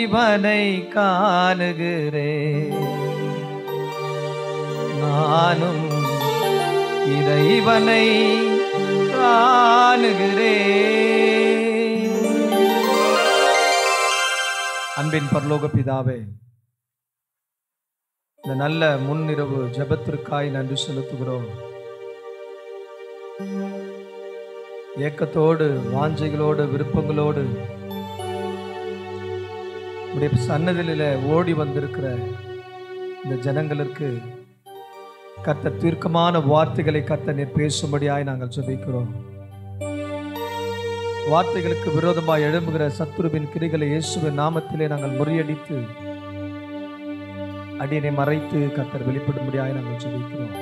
இறைவனை காணுகிறேன், நானும் இறைவனை காணுகிறேன். அன்பின் பரலோக பிதாவே, இந்த நல்ல முன்னிரவு ஜெபத்திற்காய் நன்றி செலுத்துகிறோம். ஏக்கத்தோடு, வாஞ்சைகளோடு, விருப்பங்களோடு உடைய சன்னதியில ஓடி வந்திருக்கிற இந்த ஜனங்களுக்கு கர்த்தர் தீர்க்கமான வார்த்தைகளை கர்த்தர் நீர் பேசும்படியாய் நாங்கள் ஜெபிக்கிறோம். வார்த்தைகளுக்கு விரோதமாய் எழும்புகிற சத்துருவின் கிரிகளை இயேசுவின் நாமத்திலே நாங்கள் முறியடித்து அடியனை மறைத்து கர்த்தர் வெளிப்படும்படியாய் நாங்கள் ஜெபிக்கிறோம்.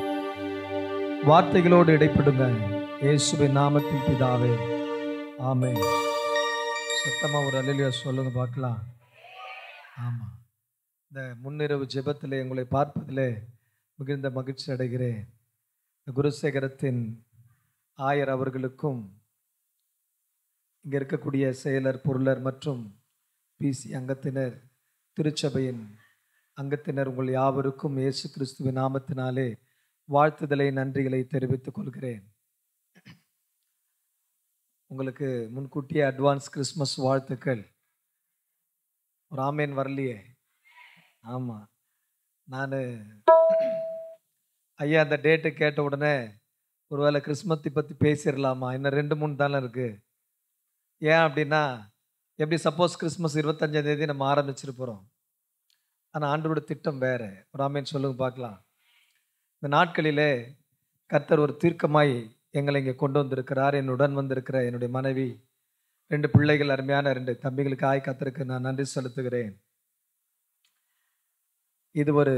வார்த்தைகளோடு இடைப்படுங்க, இயேசுவின் நாமத்தில் பிதாவே, ஆமென். சத்தமா ஒரு அல்லேலூயா சொல்லுங்க பார்க்கலாம். ஆமா, இந்த முன்னிரவு ஜெபத்திலே உங்களை பார்ப்பதிலே மிகுந்த மகிழ்ச்சி அடைகிறேன். குருசேகரத்தின் ஆயர் அவர்களுக்கும் இங்கே இருக்கக்கூடிய செயலர், பொருளர் மற்றும் பிசி அங்கத்தினர், திருச்சபையின் அங்கத்தினர் உங்கள் யாவருக்கும் இயேசு கிறிஸ்துவின் நாமத்தினாலே வாழ்த்துதலை, நன்றிகளை தெரிவித்துக் கொள்கிறேன். உங்களுக்கு முன்கூட்டியே அட்வான்ஸ் கிறிஸ்மஸ் வாழ்த்துக்கள். ஒரு ஆமேன் வரலையே? ஆமாம், நான் ஐயா அந்த டேட்டு கேட்ட உடனே ஒருவேளை கிறிஸ்மத்தை பற்றி பேசிடலாமா, இன்னும் 2-3 தானே இருக்குது. ஏன் அப்படின்னா, எப்படி சப்போஸ் கிறிஸ்மஸ் 25ஆம் தேதி நம்ம ஆரம்பிச்சிட்டு போகிறோம், ஆனால் ஆண்டவரோட திட்டம் வேறு. ஒரு ஆமேன் சொல்லுங்க பார்க்கலாம். இந்த நாட்களிலே கர்த்தர் ஒரு தீர்க்கமாய் எங்களை இங்கே கொண்டு வந்திருக்கிறார். என்னுடன் வந்திருக்கிற என்னுடைய மனைவி, 2 பிள்ளைகள், அருமையான 2 தம்பிகளுக்கு கர்த்தருக்கு நான் நன்றி செலுத்துகிறேன். இது ஒரு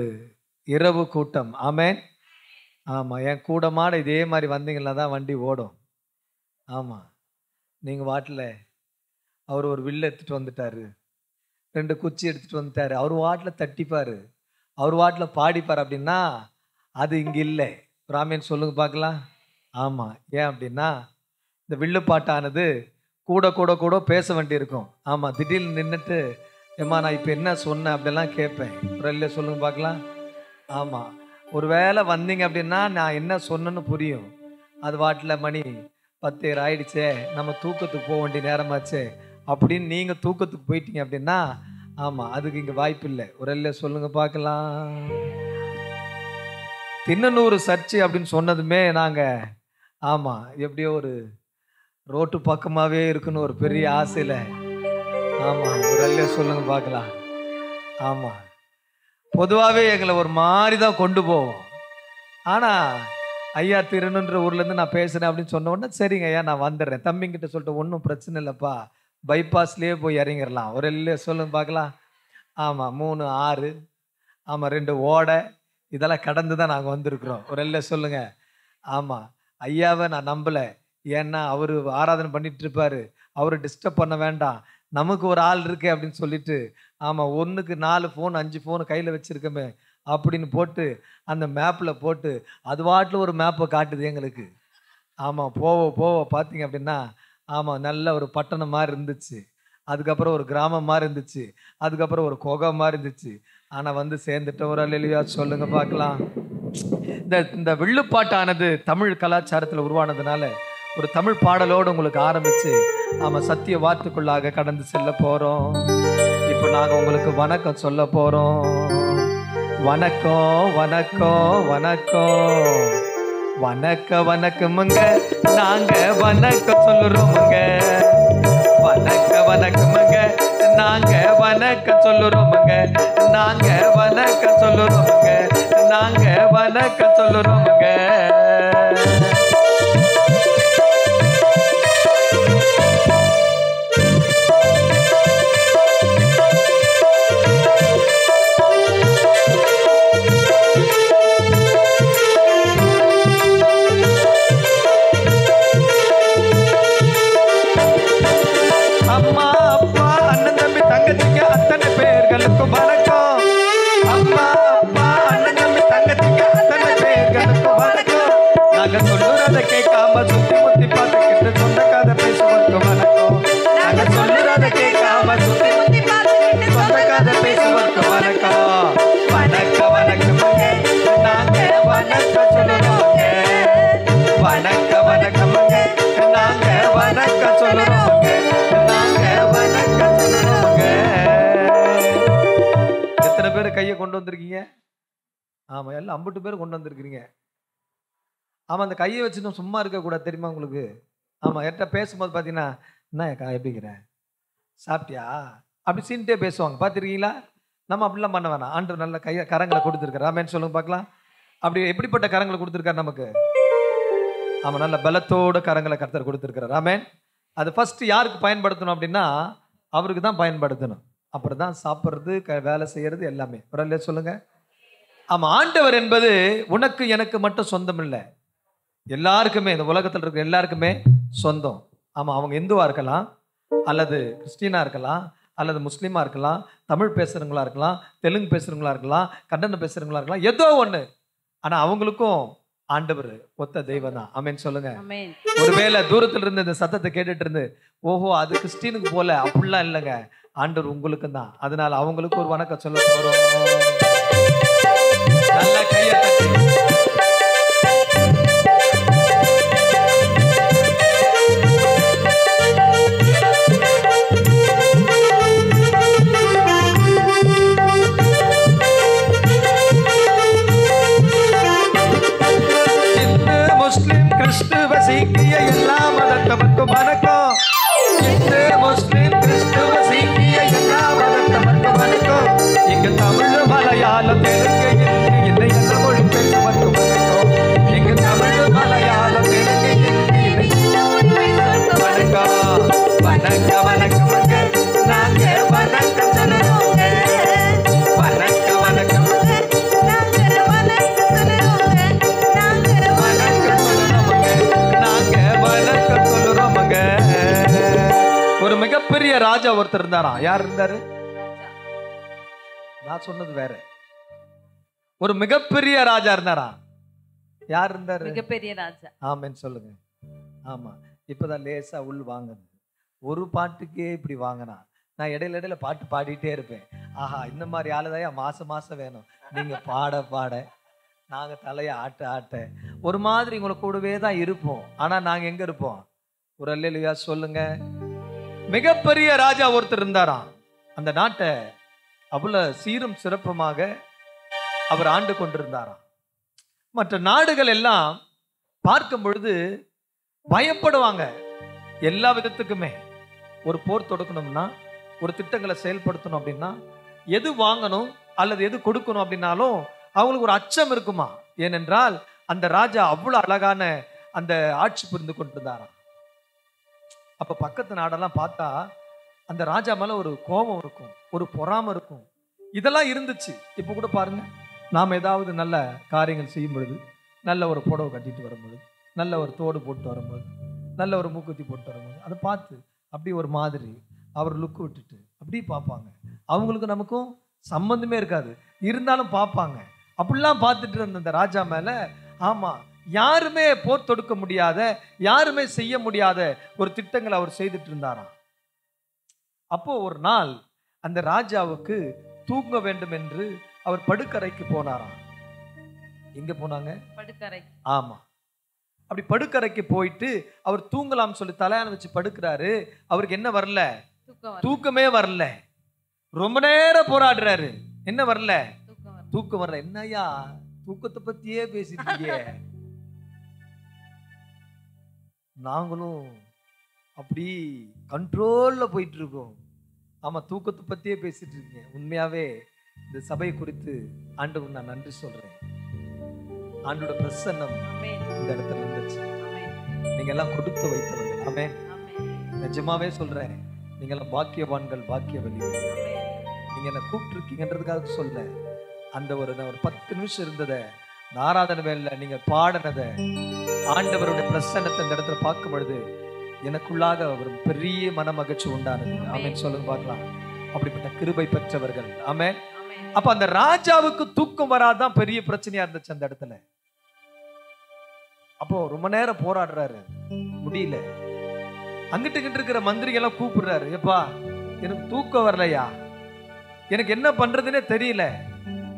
இரவு கூட்டம். ஆமேன். ஆமாம், என் கூடமாட இதே மாதிரி வந்தீங்கன்னா தான் வண்டி ஓடும். ஆமாம், நீங்கள் வாட்டில் அவர் ஒரு வில்லு எடுத்துகிட்டு வந்துட்டார், 2 குச்சி எடுத்துகிட்டு வந்துட்டார், அவர் வாட்டில் தட்டிப்பார், அவர் வாட்டில் பாடிப்பார். அப்படின்னா அது இங்கே இல்லை. ராமேன் சொல்லுங்க பார்க்கலாம். ஆமாம், ஏன் அப்படின்னா இந்த வில்லு பாட்டானது கூட கூட கூட பேச வேண்டியிருக்கும். ஆமாம், திடீர்னு நின்றுட்டு ஏம்மா நான் இப்போ என்ன சொன்னேன் அப்படிலாம் கேட்பேன். ஒரு இல்லை சொல்லுங்க பார்க்கலாம். ஆமாம், ஒரு வேளை வந்தீங்க அப்படின்னா நான் என்ன சொன்னேன்னு புரியும். அது வாட்டில் மணி 10 ஆயிடுச்சே, நம்ம தூக்கத்துக்கு போக வேண்டிய நேரமாச்சே அப்படின்னு நீங்கள் தூக்கத்துக்கு போயிட்டீங்க அப்படின்னா, ஆமாம், அதுக்கு இங்கே வாய்ப்பு இல்லை. ஒரு இல்லை சொல்லுங்க பார்க்கலாம். திண்ணனூர் சர்ச்சு அப்படின்னு சொன்னதுமே நாங்கள் ஆமாம் எப்படியோ ஒரு ரோட்டு பக்கமாகவே இருக்குன்னு ஒரு பெரிய ஆசையில், ஆமாம், ஒரு அல்லையே சொல்லுங்க பார்க்கலாம். ஆமாம், பொதுவாகவே எங்களை ஒரு மாதிரி தான் கொண்டு போவோம். ஆனால் ஐயா திருநன்ற ஊர்லேருந்து நான் பேசுகிறேன் அப்படின்னு சொன்ன உடனே சரிங்க ஐயா நான் வந்துடுறேன், தம்பிங்கிட்ட சொல்லிட்டு ஒன்றும் பிரச்சனை இல்லைப்பா, பைபாஸ்லேயே போய் இறங்கிடலாம். ஒரு இல்லையே சொல்லுங்க பார்க்கலாம். ஆமாம், 3 ஆறு, ஆமாம் 2 ஓடை, இதெல்லாம் கடந்து தான் நாங்கள் வந்திருக்கிறோம். ஒரு இல்லை சொல்லுங்க. ஆமாம், ஐயாவை நான் நம்பலை. ஏன்னா அவர் ஆராதனை பண்ணிட்டு இருப்பாரு, அவரை டிஸ்டர்ப் பண்ண வேண்டாம், நமக்கு ஒரு ஆள் இருக்கு அப்படின்னு சொல்லிட்டு, ஆமாம் 1க்கு 4 ஃபோன் 5 ஃபோன் கையில் வச்சிருக்கமே அப்படின்னு போட்டு அந்த மேப்பில் போட்டு அது வாட்டில் ஒரு மேப்பை காட்டுது எங்களுக்கு. ஆமாம், போவ பார்த்தீங்க அப்படின்னா, ஆமாம் நல்ல ஒரு பட்டணம் மாதிரி இருந்துச்சு, அதுக்கப்புறம் ஒரு கிராமம் மாதிரி இருந்துச்சு, அதுக்கப்புறம் ஒரு குகை மாதிரி இருந்துச்சு. ஆனால் வந்து சேர்ந்துட்ட ஒரு அல்லேலூயா சொல்லுங்க பார்க்கலாம். இந்த வில்லுப்பாட்டானது தமிழ் கலாச்சாரத்தில் உருவானதுனால ஒரு தமிழ் பாடலோடு உங்களுக்கு ஆரம்பித்து ஆமாம் சத்திய வார்த்தைக்குள்ளாக கடந்து செல்ல போகிறோம். இப்போ நாங்கள் உங்களுக்கு வணக்கம் சொல்ல போகிறோம். வணக்கம் வணக்கம் வணக்கம் வணக்கமுங்க, நாங்கள் வணக்கம் சொல்லுறோமுங்க. வணக்கமுங்க, நாங்கள் வணக்கம் சொல்லுறோமுங்க. நாங்கள் வணக்கம் சொல்லுறோமுங்க. நாங்கள் வணக்கம் சொல்லுறோமுங்க. அம்மா அப்பா அண்ணன் தம்பி தங்கச்சிங்க அத்தனை பேர்களுக்கும் வணக்கம். அம்மா அப்பா அண்ணன் தம்பி தங்கச்சிங்க அத்தனை பேர்களுக்கும் வணக்கம். நாங்க சொல்லுறத கேட்காம சுத்தி முத்தி பார்த்துக்கிட்டு சொந்த கதை பேசுவதற்கு வணக்கம். நாங்க சொல்லுறத கேட்காம சுத்தி முத்தி பார்த்துக்கிட்டு சொந்த கொண்டு வந்திருக்கீங்க? ஆமா, எல்லாம் அம்புட்டு பேர் கொண்டு வந்திருக்கிறீங்க. ஆமா, அந்த கையை வச்சுன்னு சும்மா இருக்கக்கூடாது, தெரியுமா உங்களுக்கு? ஆமா, என்கிட்ட பேசும்போது பார்த்தீங்கன்னா, என்ன எப்படிங்கிற, சாப்பிட்டியா அப்படி சீன்ட்டே பேசுவாங்க, பார்த்துருக்கீங்களா? நம்ம அப்படிலாம் பண்ண வேணாம். ஆண்டவர் நல்ல கரங்களை கொடுத்துருக்காரு. ஆமேன்னு சொல்லுங்க பார்க்கலாம். அப்படி எப்படிப்பட்ட கரங்களை கொடுத்துருக்காரு நமக்கு? ஆமா, நல்ல பலத்தோட கரங்களை கர்த்தர் கொடுத்துருக்காரு. ஆமேன். அது ஃபர்ஸ்ட் யாருக்கு பயன்படுத்தணும் அப்படின்னா, அவருக்கு தான் பயன்படுத்தணும். அப்புறம் தான் சாப்பிட்றது, வேலை செய்யறது எல்லாமே. ஒரு சொல்லுங்க. ஆமா, ஆண்டவர் என்பது உனக்கு எனக்கு மட்டும் சொந்தம் இல்லை, எல்லாருக்குமே, இந்த உலகத்தில் இருக்கிற எல்லாருக்குமே சொந்தம். ஆமா, அவங்க இந்துவா இருக்கலாம், அல்லது கிறிஸ்டினா இருக்கலாம், அல்லது முஸ்லீமா இருக்கலாம், தமிழ் பேசுறவங்களா இருக்கலாம், தெலுங்கு பேசுறவங்களா இருக்கலாம், கன்னடம் பேசுறவங்களா இருக்கலாம், ஏதோ ஒண்ணு. ஆனா அவங்களுக்கும் ஆண்டவர் ஒத்த தெய்வம் தான். ஆமென் சொல்லுங்க. ஒருவேளை தூரத்துல இருந்து இந்த சத்தத்தை கேட்டுட்டு இருந்து, ஓஹோ அது கிறிஸ்டினுக்கு போல, அப்படிலாம் இல்லைங்க, ஆண்டவர் உங்களுக்கு தான். அதனால அவங்களுக்கு ஒரு வணக்கம் சொல்ல போறோம். நல்ல கையை தட்டி. முஸ்லிம் கிறிஸ்துவ சீக்கிய எல்லா மதத்தவர்க்கும் வணக்கம். இந்து முஸ்லிம் கிறிஸ்துவ சீக்கிய எல்லா மதத்தவர்க்கும் வணக்கம். இங்கு தமிழ் மலையாளம் தெலுங்கு ஹிந்தி இல்லை எந்த மொழி பேசுவதற்கு வணக்கம். இங்கு தமிழ் மலையாளம் தெலுங்கு ஹிந்தி இல்லை வணக்கம். வணக்கம் வணக்கம் நாங்க வணக்கம் சொல்லுவோம். வணக்கம் வணக்கம் ஒரு மிகப்பெரிய ராஜா ஒருத்தர் இருந்தாராம். யார் இருந்தாரு? நான் சொன்னது வேற. ஒரு மிகப்பெரிய ராஜா இருந்தாரா? யார் இருந்தாரு? மிகப்பெரிய ராஜா. ஆமென் சொல்லுங்க. ஆமா, இப்பதான் லேசா உள் வாங்குது. ஒரு பாட்டுக்கே இப்படி வாங்கினா, நான் இடையில இடையில பாட்டு பாடிட்டே இருப்பேன். ஆஹா, இந்த மாதிரி ஆளுதாயா மாசம் மாசம் வேணும். நீங்க பாட பாட நாங்க தலைய ஆட்ட ஆட்ட ஒரு மாதிரி உங்களை கூடவே தான் இருப்போம். ஆனா நாங்க எங்க இருப்போம்? ஒரு அல்லேலூயா சொல்லுங்க. மிகப்பெரிய ராஜா ஒருத்தர் இருந்தாராம். அந்த நாட்டை அவ்வளவு சீரும் சிறப்புமாக அவர் ஆண்டு கொண்டிருந்தாராம். மற்ற நாடுகள் எல்லாம் பார்க்கும் பொழுது பயப்படுவாங்க. எல்லா விதத்துக்குமே ஒரு போர் தொடுக்கணும்னா, ஒரு திட்டங்களை செயல்படுத்தணும் அப்படின்னா, எது வாங்கணும் அல்லது எது கொடுக்கணும் அப்படின்னாலும் அவங்களுக்கு ஒரு அச்சம் இருக்குமா. ஏனென்றால் அந்த ராஜா அவ்வளவு அழகான அந்த ஆட்சி புரிந்து கொண்டிருந்தாராம். அப்ப பக்கத்து நாடெல்லாம் பார்த்தா அந்த ராஜா மேல ஒரு கோபம் இருக்கும், ஒரு பொறாமை இருக்கும். இதெல்லாம் இருந்துச்சு. இப்ப கூட பாருங்க, நாம் ஏதாவது நல்ல காரியங்கள் செய்யும் பொழுது, நல்ல ஒரு புடவை கட்டிட்டு வரும்பொழுது, நல்ல ஒரு தோடு போட்டு வரும்போது, நல்ல ஒரு மூக்குத்தி போட்டு வரும்போது, அதை பார்த்து அப்படி ஒரு மாதிரி அவர் லுக்கு விட்டுட்டு அப்படி பார்ப்பாங்க. அவங்களுக்கு நமக்கும் சம்பந்தமே இருக்காது, இருந்தாலும் பார்ப்பாங்க. அப்படிலாம் பார்த்துட்டு இருந்த அந்த ராஜா மேல, ஆமா, யாருமே போர் தொடுக்க முடியாத, யாருமே செய்ய முடியாத ஒரு திட்டங்களை அவர் செய்துட்டு இருந்தாராம். அப்போ ஒரு நாள் அந்த ராஜாவுக்கு தூங்க வேண்டும் என்று அவர் படுக்கறைக்கு போனாராம். எங்க போனாங்க? படுக்கறை. ஆமா, அப்படி படுக்கறைக்கு போயிட்டு அவர் தூங்கலாம் சொல்லி தலையான வச்சு படுக்கிறாரு. அவருக்கு என்ன வரல? தூக்கமே வரல. ரொம்ப நேரம் போராடுறாரு. என்ன வரல? தூக்கம் வரல. என்னையா தூக்கத்தை பத்தியே பேசிட்டீங்க? நாங்களும் அப்படி கண்ட்ரோல்ல போயிட்டு இருக்கோம். ஆமா, தூக்கத்தை பத்தியே பேசிட்டு இருக்கீங்க. உண்மையாவே இந்த சபை குறித்து ஆண்டவர் நான் நன்றி சொல்றேன். ஆண்டோட பிரசன்னம் இந்த இடத்துல இருந்துச்சு. நீங்க எல்லாம் கொடுத்து வைத்தவர்கள். ஆமென். நிஜமாவே சொல்றேன், நீங்க எல்லாம் பாக்கியவான்கள், பாக்கியவதி. நீங்க என்ன கூப்பிட்டு இருக்கீங்கன்றதுக்காக சொல்ல, அந்த ஒரு 10 நிமிஷம் இருந்ததை, ஆராதனை வேலை நீங்க பாடினதை, ஆண்டவருடைய பிரசன்னத்தை இந்த இடத்துல பார்க்கும் பொழுது எனக்குள்ளாக ஒரு பெரிய மன மகிழ்ச்சி உண்டானது. ஆமென் சொல்லுங்க பார்க்கலாம். அப்படிப்பட்ட கிருபை பெற்றவர்கள். ஆமென். அப்ப அந்த ராஜாவுக்கு தூக்கம் வராதான் பெரிய பிரச்சனையா இருந்துச்சு அந்த இடத்துல. அப்போ ரொம்ப நேரம் போராடுறாரு, முடியல. அங்கிட்டு கிட்ட இருக்கிற மந்திரிகள் எல்லாம் கூப்பிடுறாரு, எப்பா எனக்கு தூக்கம் வரலையா, எனக்கு என்ன பண்றதுன்னே தெரியல,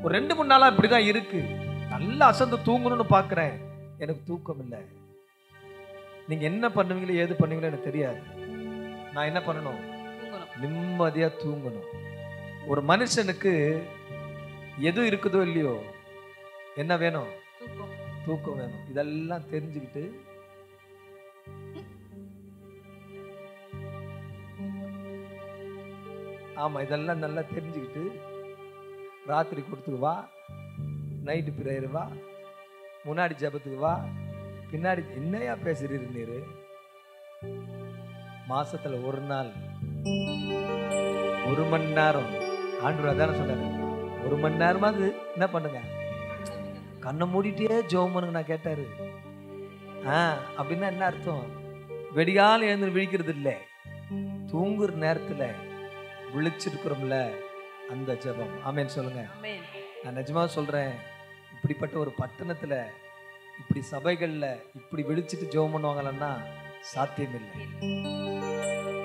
ஒரு 2-3 நாளா இப்படிதான் இருக்கு, நல்லா அசந்து தூங்கணும்னு பாக்குறேன், எனக்கு தூக்கம் இல்லை. நீங்க என்ன பண்ணுவீங்களோ ஏது பண்ணுவீங்களோ எனக்கு தெரியாது. நான் என்ன பண்ணணும்? நிம்மதியா தூங்கணும். ஒரு மனுஷனுக்கு எது இருக்குதோ இல்லையோ, என்ன வேணும்? தூக்கம் வேணும். இதெல்லாம் தெரிஞ்சுக்கிட்டு ஆமா, இதெல்லாம் நல்லா தெரிஞ்சுக்கிட்டு ராத்திரி கொடுத்துக்கு வா, நைட்டு பிரேயர் வா, முன்னாடி ஜபத்துக்கு வா, பின்னாடி என்னையா பேசுறீரு நீரு? மாசத்துல ஒரு நாள் 1 மணி நேரம் ஆண்டவர் அதான சொன்னாரு, 1 மணி நேரமாவது என்ன பண்ணுங்க, கண்ணை மூடிட்டே ஜெபம் பண்ணுங்க நான் கேட்டாரு. அப்படின்னா என்ன அர்த்தம்? வெடிகால எழுந்து விழிக்கிறது இல்லை, தூங்குற நேரத்துல விழிச்சிருக்கிறோம்ல அந்த ஜெபம். ஆமென் சொல்லுங்க. நான் நிஜமா சொல்றேன், இப்படிப்பட்ட ஒரு பட்டணத்துல இப்படி சபைகள்ல இப்படி விழிச்சிட்டு ஜெபம் பண்ணுவாங்கன்னா சாத்தியம் இல்லை.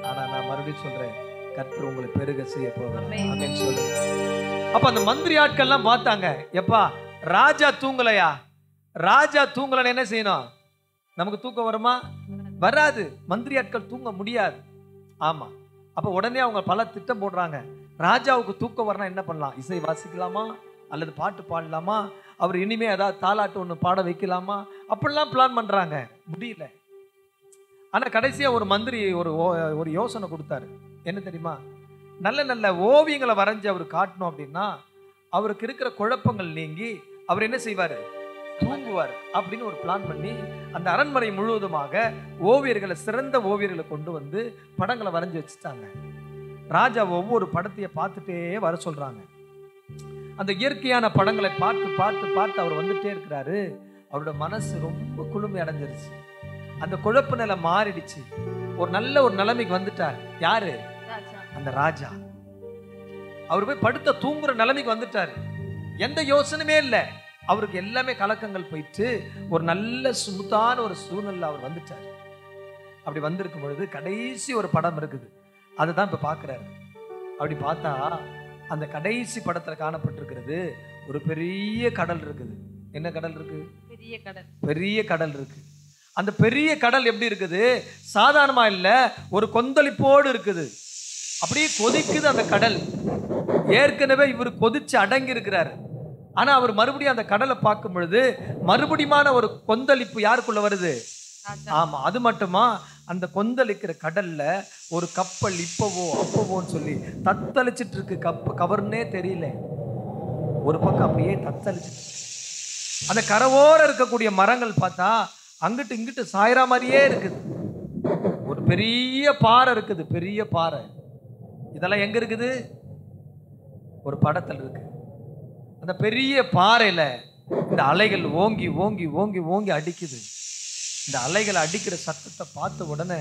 ஆனா நான் மறுபடியும் சொல்றேன், கர்த்தர் உங்களை பெருக செய்ய போகிறார். ஆமென் சொல்லுங்க. அப்ப அந்த மந்திரி ஆட்கள்லாம் பார்த்தாங்க, எப்பா ராஜா தூங்கலையா? ராஜா தூங்கலன்னு என்ன செய்யணும்? நமக்கு தூக்கம் வருமா? வராது. மந்திரி ஆட்கள் தூங்க முடியாது. ஆமா. அப்ப உடனே அவங்க பல திட்டம் போடுறாங்க. ராஜாவுக்கு தூக்கம் வரணும், என்ன பண்ணலாம்? இசை வாசிக்கலாமா, அல்லது பாட்டு பாடலாமா, அவர் இனிமே ஏதாவது தாலாட்டு ஒண்ணு பாட வைக்கலாமா, அப்படிலாம் பிளான் பண்றாங்க. முடியல. ஆனா கடைசியா ஒரு மந்திரி ஒரு யோசனை கொடுத்தாரு. என்ன தெரியுமா? நல்ல நல்ல ஓவியங்களை வரைஞ்சு அவர் காட்டணும் அப்படின்னா அவருக்கு இருக்கிற குழப்பங்கள் நீங்கி அவர் என்ன செய்வாரு? தூங்குவார் அப்படின்னு ஒரு பிளான் பண்ணி அந்த அரண்மனை முழுவதுமாக ஓவியர்களை, சிறந்த ஓவியர்களை கொண்டு வந்து படங்களை வரைஞ்சி வச்சுட்டாங்க. ராஜா ஒவ்வொரு படத்தைய பார்த்துட்டே வர சொல்றாங்க. அந்த இயற்கையான படங்களை பார்த்து பார்த்து பார்த்து அவர் வந்துட்டே இருக்கிறாரு. அவரோட மனசு ரொம்ப குளுமை அடைஞ்சிருச்சு. அந்த குழப்ப நிலை மாறிடுச்சு. ஒரு நல்ல ஒரு நிலைமைக்கு வந்துட்டார். யாரு? அந்த ராஜா. அவர் போய் படுத்த தூங்குற நிலைமைக்கு வந்துட்டாரு. எந்த யோசனையுமே இல்லை அவருக்கு. எல்லாமே கலக்கங்கள் போயிட்டு ஒரு நல்ல சுமுத்தான ஒரு சூழ்நிலை அவர் வந்துட்டார். அப்படி வந்திருக்கும் பொழுது கடைசி ஒரு படம் இருக்குது, அதுதான் இப்ப பாக்குறாரு. அப்படி பார்த்தா அந்த கடைசி படத்துல காணப்பட்டிருக்கிறது ஒரு பெரிய கடல் இருக்குது. என்ன கடல் இருக்கு? பெரிய கடல். பெரிய கடல் இருக்கு. அந்த பெரிய கடல் எப்படி இருக்குது? சாதாரணமா இல்ல, ஒரு கொந்தளிப்போடு இருக்குது. அப்படியே கொதிக்குது அந்த கடல். ஏற்கனவே இவர் கொதிச்சு அடங்கி இருக்கிறாரு. ஆனா அவர் மறுபடியும் அந்த கடலை பார்க்கும் பொழுது மறுபடியுமான ஒரு கொந்தளிப்பு யாருக்குள்ள வருது? ஆமா. அது மட்டுமா, அந்த கொந்தளிக்கிற கடல்ல ஒரு கப்பல் இப்பவோ அப்பவோன்னு சொல்லி தத்தளிச்சிட்டு இருக்கு. கவர்னே தெரியல. ஒரு பக்கம் அப்படியே தத்தளிச்சிட்டு. அந்த கரையோர இருக்கக்கூடிய மரங்கள் பார்த்தா அங்கிட்டு இங்கிட்டு சாயரா மாதிரியே இருக்குது. ஒரு பெரிய பாறை இருக்குது, பெரிய பாறை. இதெல்லாம் எங்க இருக்குது? ஒரு படத்தில் இருக்கு. அந்த பெரிய பாறையில இந்த அலைகள் ஓங்கி ஓங்கி ஓங்கி ஓங்கி அடிக்குது. இந்த அலைகள் அடிக்கிற சத்தத்தை பார்த்த உடனே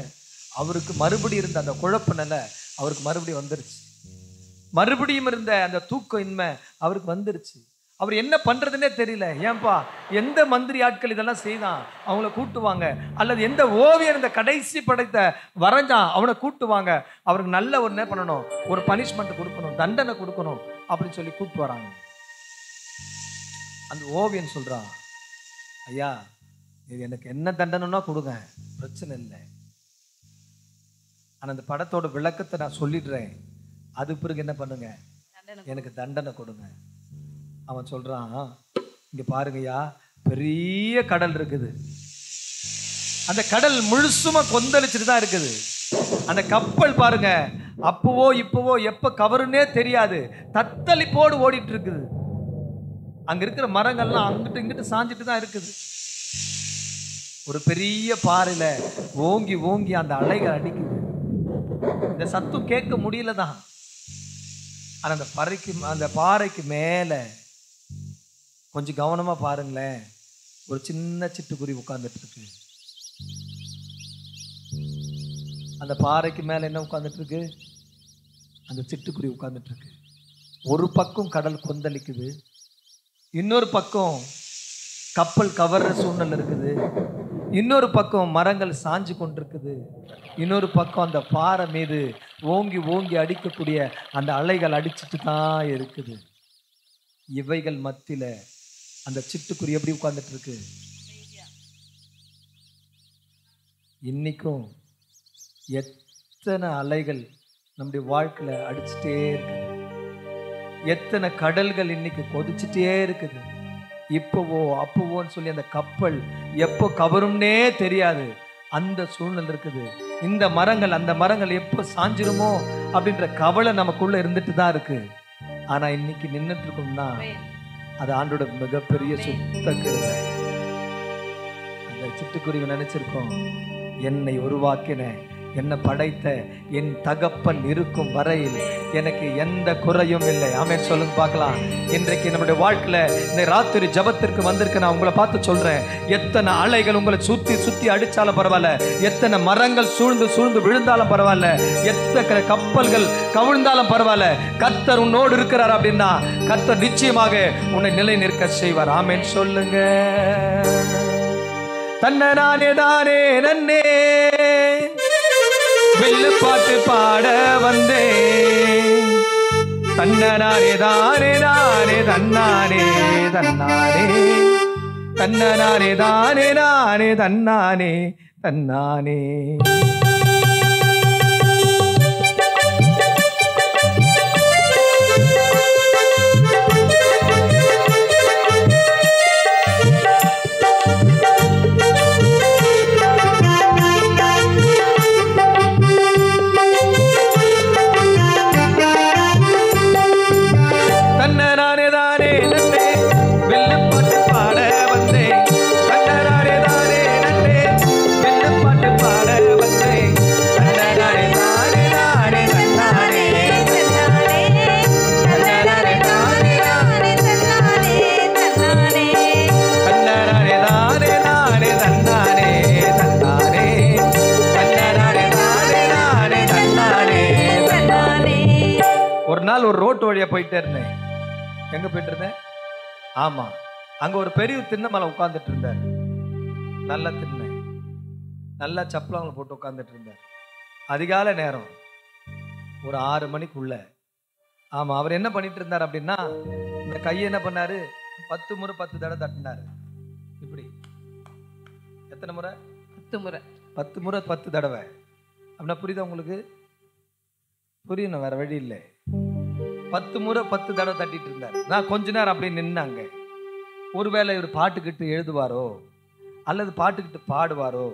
அவருக்கு மறுபடியும் இருந்த அந்த குழப்ப நிலை அவருக்கு மறுபடியும் வந்துருச்சு. மறுபடியும் இருந்த அந்த தூக்கம் இன்மை அவருக்கு வந்துருச்சு. அவர் என்ன பண்றதுன்னே தெரியல. ஏன்பா, எந்த மந்திரி ஆட்கள் இதெல்லாம் செய்தான் அவங்கள கூட்டுவாங்க, அல்லது எந்த ஓவியர் இந்த கடைசி படத்தை வரைஞ்சான் அவனை கூட்டுவாங்க, அவருக்கு நல்ல ஒரு என்ன பண்ணணும், ஒரு பனிஷ்மெண்ட் கொடுக்கணும், தண்டனை கொடுக்கணும் அப்படின்னு சொல்லி கூப்பிட்டு வராங்க. அந்த ஓவியன் சொல்றான், ஐயா இது எனக்கு என்ன தண்டனைன்னா கொடுங்க, பிரச்சனை இல்லை. ஆனா அந்த படத்தோட விளக்கத்தை நான் சொல்லிடுறேன், அது பிறகு என்ன பண்ணுங்க, எனக்கு தண்டனை கொடுங்க. அவன் சொல்றான், இங்க பாருங்கய்யா, பெரிய கடல் இருக்குது. அந்த கடல் முழுசுமா கொந்தளிச்சுட்டு தான் இருக்குது. அந்த கப்பல் பாருங்க, அப்பவோ இப்பவோ எப்ப கவருன்னே தெரியாது, தத்தளிப்போடு ஓடிட்டு இருக்குது. அங்க இருக்கிற மரங்கள்லாம் அங்கிட்டு இங்கிட்டு சாஞ்சிட்டு தான் இருக்குது. ஒரு பெரிய பாறையில ஓங்கி ஓங்கி அந்த அலைகள் அடிக்குது. இந்த சத்தம் கேட்க முடியல தான். ஆனா அந்த பாறைக்கு மேல கொஞ்சம் கவனமா பாருங்களேன், ஒரு சின்ன சிட்டுக்குருவி உட்கார்ந்துட்டு இருக்கு. அந்த பாறைக்கு மேல என்ன உட்கார்ந்துட்டு இருக்கு? அந்த சிட்டுக்குருவி உட்கார்ந்துட்டு இருக்கு. ஒரு பக்கம் கடல் கொந்தளிக்குது, இன்னொரு பக்கம் கப்பல் கவர்ற சூழ்நிலை இருக்குது, இன்னொரு பக்கம் மரங்கள் சாஞ்சு கொண்டிருக்குது, இன்னொரு பக்கம் அந்த பாறை மீது ஓங்கி ஓங்கி அடிக்கக்கூடிய அந்த அலைகள் அடிச்சுட்டு தான் இருக்குது. இவைகள் மத்தியில அந்த சிட்டுக்குருவி எப்படி உட்கார்ந்துட்டு இருக்கு? இன்னைக்கும் எத்தனை அலைகள் நம்முடைய வாழ்க்கையில அடிச்சுட்டே இருக்கு. எத்தனை கடல்கள் இன்னைக்கு கொதிச்சுட்டே இருக்குது. இப்போவோ அப்போவோன்னு சொல்லி அந்த கப்பல் எப்போ கவரும்னே தெரியாது, அந்த சூழ்நிலை இருக்குது. இந்த மரங்கள் அந்த மரங்கள் எப்போ சாஞ்சிருமோ அப்படின்ற கவலை நமக்குள்ள இருந்துட்டு தான் இருக்கு. ஆனா இன்னைக்கு நின்றுட்டு இருக்கோம்னா அது ஆண்டோட மிகப்பெரிய சுத்த கிருபை. அந்த சிட்டுக்குருவி நினைச்சிருக்கோம், என்னை உருவாக்கின என்னை படைத்த என் தகப்பன் இருக்கும் வரையில் எனக்கு எந்த குறையும் இல்லை. ஆமென் சொல்லுங்க பார்க்கலாம். இன்றைக்கு நம்முடைய வாழ்க்கையில இந்த ராத்திரி ஜபத்திற்கு வந்திருக்கு. நான் உங்களை பார்த்து சொல்றேன், எத்தனை அலைகள் உங்களை சுத்தி சுத்தி அடிச்சாலும் பரவாயில்ல, எத்தனை மரங்கள் சூழ்ந்து சூழ்ந்து விழுந்தாலும் பரவாயில்ல, எத்தனை கப்பல்கள் கவிழ்ந்தாலும் பரவாயில்ல, கர்த்தர் உன்னோடு இருக்கிறார் அப்படின்னா கர்த்தர் நிச்சயமாக உன்னை நிலை நிற்க செய்வார். ஆமென் சொல்லுங்க. தன்னை நானே தானே நன்னே வில்லு பாட்டு பாட வந்தேன். தன்னனானே தானே நானே தன்னானே தன்னானே தன்னனானே தானே நானே தன்னானே தன்னானே. ஒரு ரோட்டு வழியா போயிட்டே இருந்தேன். எங்க போயிட்டு இருந்தேன்? ஆமா, அங்க ஒரு பெரிய திண்ணை மேல உட்கார்ந்துட்டு இருந்தார். நல்ல திண்ணை, நல்லா சப்பலங்களை போட்டு உட்கார்ந்துட்டு இருந்தார். அதிகாலை நேரம், ஒரு 6 மணிக்குள்ள. ஆமா, அவர் என்ன பண்ணிட்டு இருந்தார் அப்படின்னா, இந்த கையை என்ன பண்ணாரு, 10 முறை 10 தடவை தட்டினாரு. இப்படி எத்தனை முறை? 10 முறை. 10 முறை 10 தடவை அப்படின்னா புரியுதா உங்களுக்கு? புரியணும், வேற வழி இல்லை. 10 முறை 10 தடவை தட்டிட்டு இருந்தார். நான் கொஞ்ச நேரம் அப்படியே நின்னாங்க. ஒருவேளை இவர் பாட்டுக்கிட்டு எழுதுவாரோ, அல்லது பாட்டுக்கிட்டு பாடுவாரோ,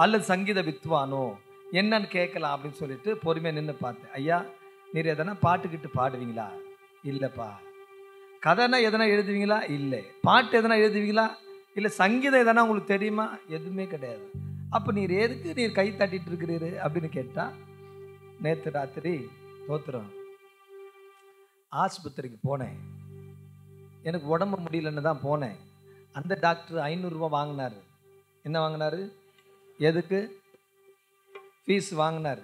அல்லது சங்கீத வித்வானோ என்னன்னு கேட்கலாம் அப்படின்னு சொல்லிட்டு பொறுமையாக நின்று பார்த்தேன். ஐயா, நீர் எதனா பாட்டுக்கிட்டு பாடுவீங்களா? இல்லைப்பா. கதைனா எதனா எழுதுவீங்களா? இல்லை. பாட்டு எதனா எழுதுவீங்களா? இல்லை. சங்கீதம் எதனா உங்களுக்கு தெரியுமா? எதுவுமே கிடையாது. அப்போ நீர் எதுக்கு நீர் கை தட்டிட்டு இருக்கிறீரு அப்படின்னு கேட்டா, நேற்று ராத்திரி தோத்துறோம், ஆஸ்பத்திரிக்கு போனேன். எனக்கு உடம்பு முடியலன்னு தான் போனேன். அந்த டாக்டர் 500 ரூபா வாங்கினார். என்ன வாங்கினாரு? எதுக்கு? ஃபீஸ் வாங்கினார்.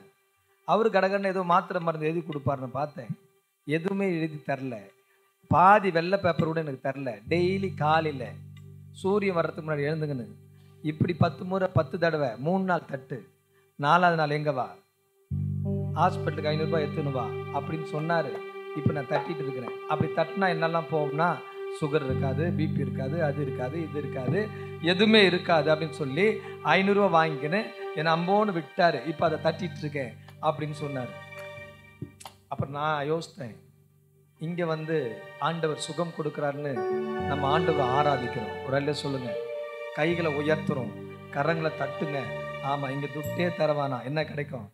அவர் கடகன்னு ஏதோ மாத்திரை மருந்து எழுதி கொடுப்பாருன்னு பார்த்தேன். எதுவுமே எழுதி தரல. பாதி வெள்ளை பேப்பர் கூட எனக்கு தரல. டெய்லி காலையில் சூரியன் வர்றதுக்கு முன்னாடி எழுந்துங்கன்னு இப்படி 10 முறை 10 தடவை 3 நாள் தட்டு. 4வது நாள் எங்க வா, ஹாஸ்பிட்டலுக்கு 500 ரூபாய் எடுத்துன்னு வா அப்படின்னு சொன்னார். இப்போ நான் தட்டிட்டு இருக்கிறேன். அப்படி தட்டினா என்னெல்லாம் போகும்னா, சுகர் இருக்காது, பிபி இருக்காது, அது இருக்காது, இது இருக்காது, எதுவுமே இருக்காது அப்படின்னு சொல்லி 500 ரூபா வாங்கிக்கின்னு என்னை அம்போன்னு விட்டார். இப்போ அதை தட்டிட்டு இருக்கேன் அப்படின்னு சொன்னார். அப்புறம் நான் யோசித்தேன், இங்கே வந்து ஆண்டவர் சுகம் கொடுக்குறாருன்னு நம்ம ஆண்டவர் ஆராதிக்கிறோம். ஒரு அல்ல சொல்லுங்க, கைகளை உயர்த்துறோம், கரங்களை தட்டுங்க. ஆமாம், இங்கே துட்டே தரவானா என்ன கிடைக்கும்?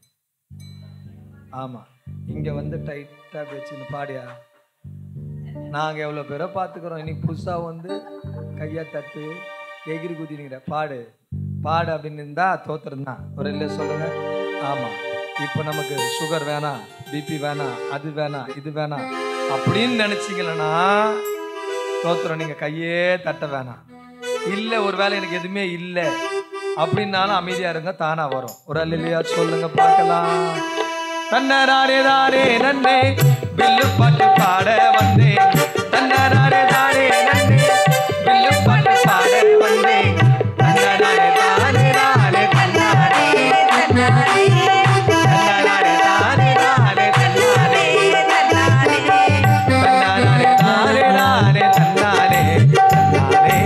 ஆமாம், இங்கே வந்து டைட்டாக வச்சுன்னு பாடியா. நாங்கள் எவ்வளோ பேரை பார்த்துக்கிறோம். இன்னைக்கு புதுசாக வந்து கையை தட்டு எகிரி குதினிக்கிற பாடு பாடு அப்படின்னு இருந்தால் தோத்துருந்தான். ஒரு இல்லை சொல்லுங்க. ஆமாம், இப்போ நமக்கு சுகர் வேணாம், பிபி வேணாம், அது வேணாம், இது வேணாம் அப்படின்னு நினச்சிங்களன்னா தோத்துறோம். நீங்கள் கையே தட்ட வேணாம். இல்லை, ஒரு வேளை எனக்கு எதுவுமே இல்லை அப்படின்னாலும் அமைதியாக இருங்க, தானாக வரும். ஒரு இல்லையா சொல்லுங்க பார்க்கலாம். தன்னராரே தாரே நன்னே வில்லு பாட்டு பாட வந்தேன். தன்னராரே தாரே நன்னே வில்லு பாட்டு பாட வந்தேன். தன்னராரே தாரே நானே தன்னானே தன்னானே தன்னராரே தாரே நானே தன்னானே தன்னானே தன்னராரே தாரே நானே தன்னானே தன்னானே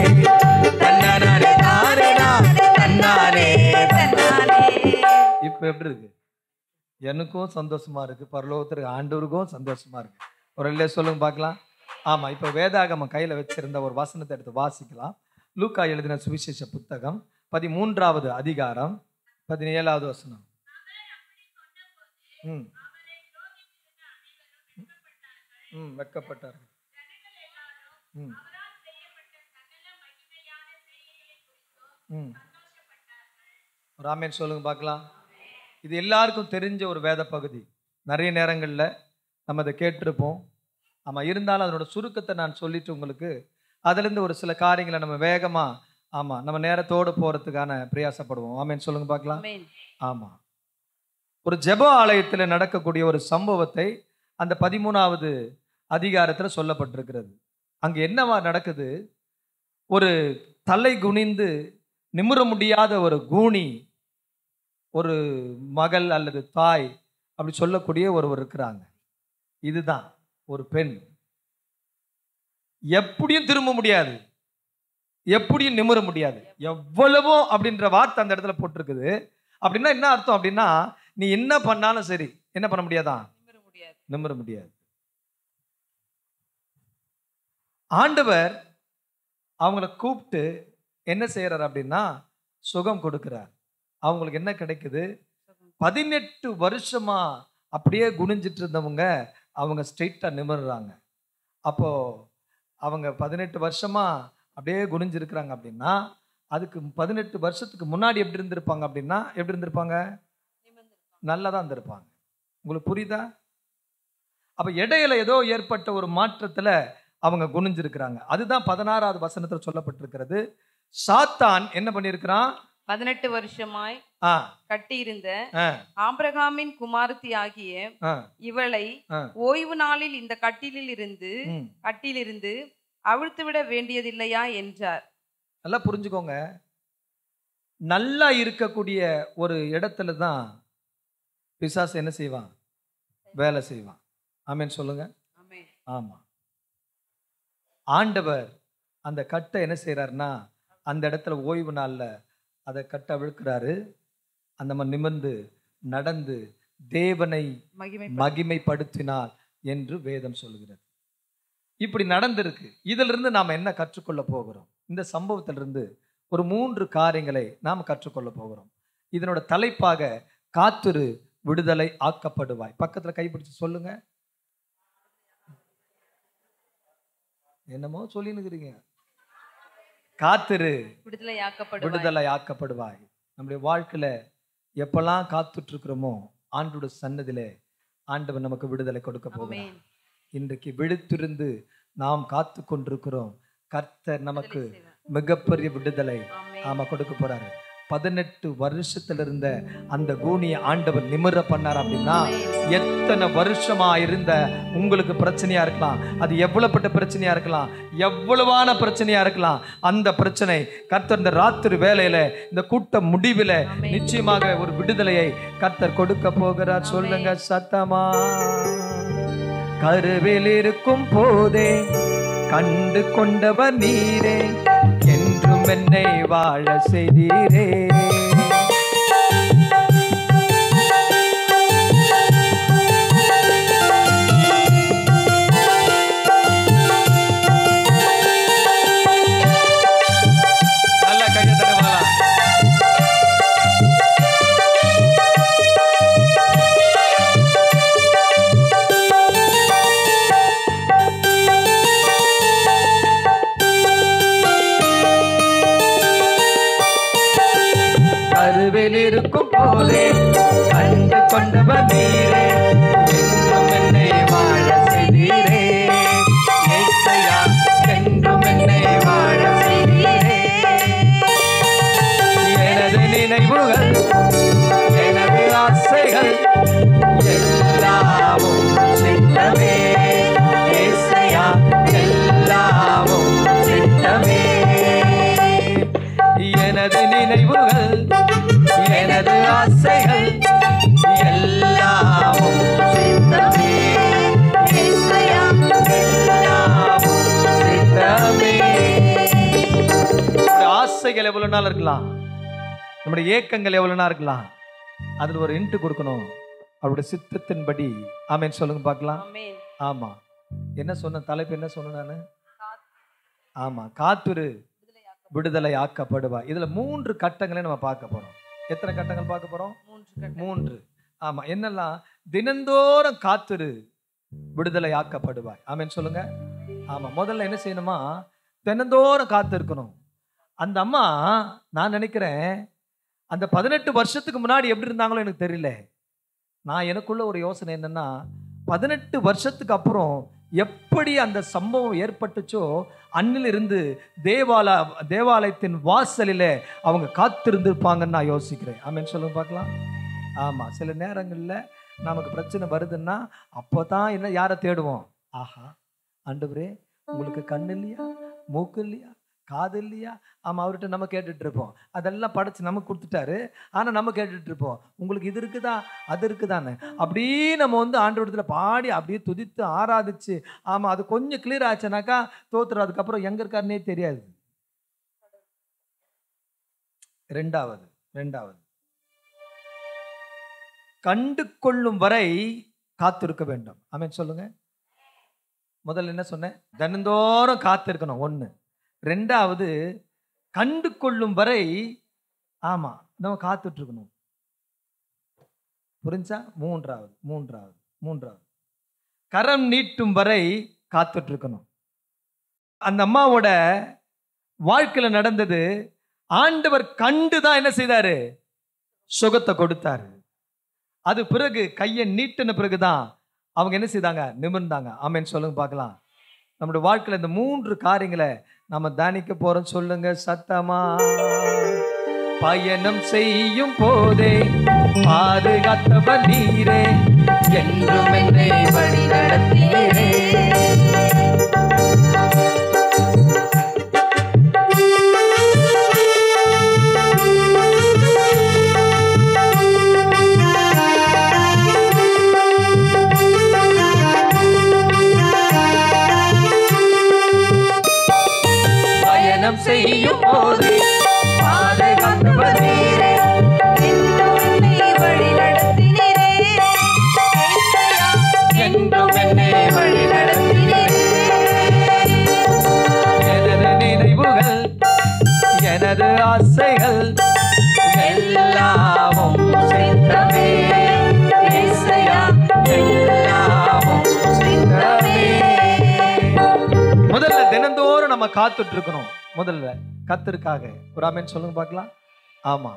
தன்னராரே தாரே நானே தன்னானே தன்னானே. இப்போ எப்படி இருக்கு? எனக்கும் சந்தோஷமா இருக்கு, பரலோகத்திற்கு ஆண்டவருக்கும் சந்தோஷமா இருக்கு. ஒரு இல்லையே சொல்லுங்க பார்க்கலாம். ஆமா, இப்போ வேதாகமம் கையில வச்சிருந்த ஒரு வசனத்தை எடுத்து வாசிக்கலாம். லூக்கா எழுதின சுவிசேஷ புத்தகம் 13வது அதிகாரம் 17வது வசனம். வெட்கப்பட்டார்கள். ராமேன் சொல்லுங்க பார்க்கலாம். இது எல்லாருக்கும் தெரிஞ்ச ஒரு வேத பகுதி. நிறைய நேரங்களில் நம்ம அதை கேட்டிருப்போம். ஆமாம், இருந்தாலும் அதனோட சுருக்கத்தை நான் சொல்லிட்டு உங்களுக்கு அதுலேருந்து ஒரு சில காரியங்களை நம்ம வேகமாக ஆமாம் நம்ம நேரத்தோடு போகிறதுக்கான பிரயாசப்படுவோம். ஆமேன்னு சொல்லுங்க பார்க்கலாம். ஆமாம், ஒரு ஜெப ஆலயத்தில் நடக்கக்கூடிய ஒரு சம்பவத்தை அந்த 13வது அதிகாரத்தில் சொல்லப்பட்டிருக்கிறது. அங்கே என்னவா நடக்குது? ஒரு தலை குனிந்து நிமிர முடியாத ஒரு கூனி, ஒரு மகள் அல்லது தாய் அப்படி சொல்லக்கூடிய ஒருவர் இருக்கிறாங்க. இதுதான் ஒரு பெண். எப்படியும் திரும்ப முடியாது, எப்படியும் நிமிர முடியாது. எவ்வளவோ அப்படின்ற வார்த்தை அந்த இடத்துல போட்டிருக்குது. அப்படின்னா என்ன அர்த்தம்? அப்படின்னா நீ என்ன பண்ணாலும் சரி, என்ன பண்ண முடியாதான்? நிமிர முடியாது. ஆண்டவர் அவங்கள கூப்பிட்டு என்ன செய்யறார் அப்படின்னா சுகம் கொடுக்கிறார். அவங்களுக்கு என்ன கிடைக்குது? 18 வருஷமா அப்படியே குனிஞ்சிட்டு இருந்தவங்க அவங்க ஸ்ட்ரெயிட்டா நிமிர்றாங்க. அப்போ அவங்க 18 வருஷமா அப்படியே குனிஞ்சிருக்கிறாங்க அப்படின்னா அதுக்கு 18 வருஷத்துக்கு முன்னாடி எப்படி இருந்திருப்பாங்க? அப்படின்னா எப்படி இருந்திருப்பாங்க? நல்லா தான் இருந்திருப்பாங்க. உங்களுக்கு புரியுதா? அப்ப இடையில ஏதோ ஏற்பட்ட ஒரு மாற்றத்துல அவங்க குனிஞ்சிருக்கிறாங்க. அதுதான் 16வது வசனத்துல சொல்லப்பட்டிருக்கிறது. சாத்தான் என்ன பண்ணிருக்கிறான்? 18 வருஷமாய் கட்டியிருந்த ஆபிரகாமின் குமாரத்தி ஆகிய இவளை ஓய்வு நாளில் இந்த கட்டிலிருந்து அவிழ்த்து விட வேண்டியதில்லையா என்றார். நல்லா புரிஞ்சுக்கோங்க. நல்லா இருக்கக்கூடிய ஒரு இடத்துல தான் பிசாசு என்ன செய்வான்? வேலை செய்வான். ஆமேன் சொல்லுங்க. ஆமா, ஆண்டவர் அந்த கட்டை என்ன செய்யறாருன்னா அந்த இடத்துல ஓய்வு நாள்ல அதை கட்ட விழுக்கிறாரு. அந்த நிமிர்ந்து நடந்து தேவனை மகிமைப்படுத்தினார் என்று வேதம் சொல்லுகிறது. இப்படி நடந்திருக்கு. இதுல இருந்து நாம என்ன கற்றுக்கொள்ள போகிறோம்? இந்த சம்பவத்திலிருந்து ஒரு 3 காரியங்களை நாம் கற்றுக்கொள்ள போகிறோம். இதனோட தலைப்பாக காத்துரு விடுதலை ஆக்கப்படுவாய். பக்கத்துல கைப்பிடிச்சு சொல்லுங்க. என்னமோ சொல்லினுக்கிறீங்க. காத்துரு விடுதலை ஆக்கப்படுவாய். நம்முடைய வாழ்க்கையில எப்பெல்லாம் காத்துட்டு இருக்கிறோமோ ஆண்டோட சன்னதியிலே ஆண்டவர் நமக்கு விடுதலை கொடுக்க போகிறார். இன்றைக்கு விழித்திருந்து நாம் காத்து கொண்டிருக்கிறோம். கர்த்தர் நமக்கு மிகப்பெரிய விடுதலை கொடுக்க போறாரு. 18 வருஷத்துல இருந்த அந்த கூனியை ஆண்டவர் நிமிர பண்ணார். அப்படின்னா எத்தனை வருஷமா இருந்த உங்களுக்கு பிரச்சனையா இருக்கலாம், அது எவ்வளவுப்பட்ட பிரச்சனையா இருக்கலாம், எவ்வளவான பிரச்சனையா இருக்கலாம், அந்த பிரச்சனை கர்த்தர் இந்த ராத்திரி வேளையில இந்த கூட்ட முடிவில் நிச்சயமாக ஒரு விடுதலையை கர்த்தர் கொடுக்க போகிறார். சொல்லுங்க சத்தமா. கருவில் இருக்கும் போதே கண்டு கொண்டவர் நீரே, என்றும் என்னை வாழ செய்தீரே. நல்ல கையை தட்டுவாங்களா? கருவில் இருக்கும் போதே கண்டு கொண்டவர் நீரே, என்றும் என்னை வாழ செய்தீரே. ஏசையா, என்றும் என்னை வாழ செய்தீரே. எனது நினைவுகள், எனது ஆசைகள் எல்லாமும் சித்தமே. ஏசையா, எல்லாமும் சித்தமே. எனது நினைவுகள், எனது ஆசைகள் எல்லாமும் சித்தமே. ஏசையா, எல்லாமும் சித்தமே. ஆசைகள் எவ்வளவு நாள் இருக்கலாம், நம்முடைய ஏக்கங்கள் எவ்வளவு நாள் இருக்கலாம், அதுல ஒரு இன்ட்டு கொடுக்கணும். அவருடைய சித்தத்தின்படி. ஆமேன் சொல்லுங்க பார்க்கலாம். ஆமா, என்ன சொன்ன தலைப்பு, என்ன சொன்ன நான்? ஆமா, காத்துரு விடுதலை ஆக்கப்படுவா. இதுல 3 கட்டங்களை நம்ம பார்க்க போறோம். எத்தனை கட்டங்கள் பார்க்க போறோம்? 3. ஆமா, என்னெல்லாம்? தினந்தோறும் காத்துரு விடுதலை ஆக்கப்படுவாய். ஆமென் சொல்லுங்க. ஆமா, முதல்ல என்ன செய்யணுமா? தினந்தோறும் காத்து இருக்கணும். அந்த அம்மா, நான் நினைக்கிறேன் அந்த 18 வருஷத்துக்கு முன்னாடி எப்படி இருந்தாங்களோ எனக்கு தெரியல. நான் எனக்குள்ள ஒரு யோசனை என்னன்னா, 18 வருஷத்துக்கு அப்புறம் எப்படி அந்த சம்பவம் ஏற்பட்டுச்சோ அன்னிலிருந்து தேவாலயத்தின் வாசலில் அவங்க காத்திருந்திருப்பாங்கன்னு நான் யோசிக்கிறேன். ஆமென் சொல்லுங்க பார்க்கலாம். ஆமா, சில நேரங்களில் நமக்கு பிரச்சனை வருதுன்னா அப்போதான் என்ன, யாரை தேடுவோம்? ஆஹா, ஆண்டவரே உங்களுக்கு கண்ணு இல்லையா, மூக்கு இல்லையா, காது இல்லையா? ஆமா, அவர்கிட்ட நம்ம கேட்டுட்டு இருப்போம். அதெல்லாம் படைச்சு நமக்கு கொடுத்துட்டாரு. ஆனா நம்ம கேட்டுட்டு இருப்போம், உங்களுக்கு இது இருக்குதா, அது இருக்குதான்னு. அப்படியே நம்ம ஆண்டவரத்துல பாடி அப்படியே துதித்து ஆராதிச்சு, ஆமா, அது கொஞ்சம் கிளியர் ஆச்சுனாக்கா தோத்துறோம். அதுக்கப்புறம் எங்க இருக்காருன்னே தெரியாது. ரெண்டாவது கண்டு கொள்ளும் வரை காத்திருக்க வேண்டும். ஆமென் சொல்லுங்க. முதல்ல என்ன சொன்னேன்? தினந்தோறும் காத்திருக்கணும். 1. 2வது கண்டு கொள்ளும் வரை, ஆமா, நம்ம காத்துட்டு இருக்கணும். புரிஞ்சா? 3வது கரம் நீட்டும் வரை காத்துட்டு இருக்கணும். அந்த அம்மாவோட வாழ்க்கையில நடந்தது, ஆண்டவர் கண்டுதான் என்ன செய்தாரு? சுகத்தை கொடுத்தாரு. அது பிறகு கையை நீட்டின பிறகுதான் அவங்க என்ன செய்தாங்க? நிமிர்ந்தாங்க. ஆமென் சொல்லுங்க பார்க்கலாம். நம்முடைய வாழ்க்கையில இந்த 3 காரியங்களை நம்ம தியானிக்க போறோம். சொல்லுங்க சத்தமா. பயணம் செய்யும் போதே பாதுகாத்தவர் நீரே, என்றும் என்னை வழி நடத்தினீரே. செய்யும் போது பாதுகாத்தவர் நீரே, என்றும் என்னை வழி நடத்தினீரே. என்றும் என்னை வழி நடத்தினீரே. எனது நினைவுகள், எனது ஆசைகள் எல்லாமும் சித்தமே. எல்லாமும் சித்தமே. முதல்ல தினந்தோறும் நம்ம காத்துட்டு இருக்கணும். முதல்ல கர்த்தருக்காக ஒரு ஆமென் சொல்லுங்க பார்க்கலாம். ஆமா,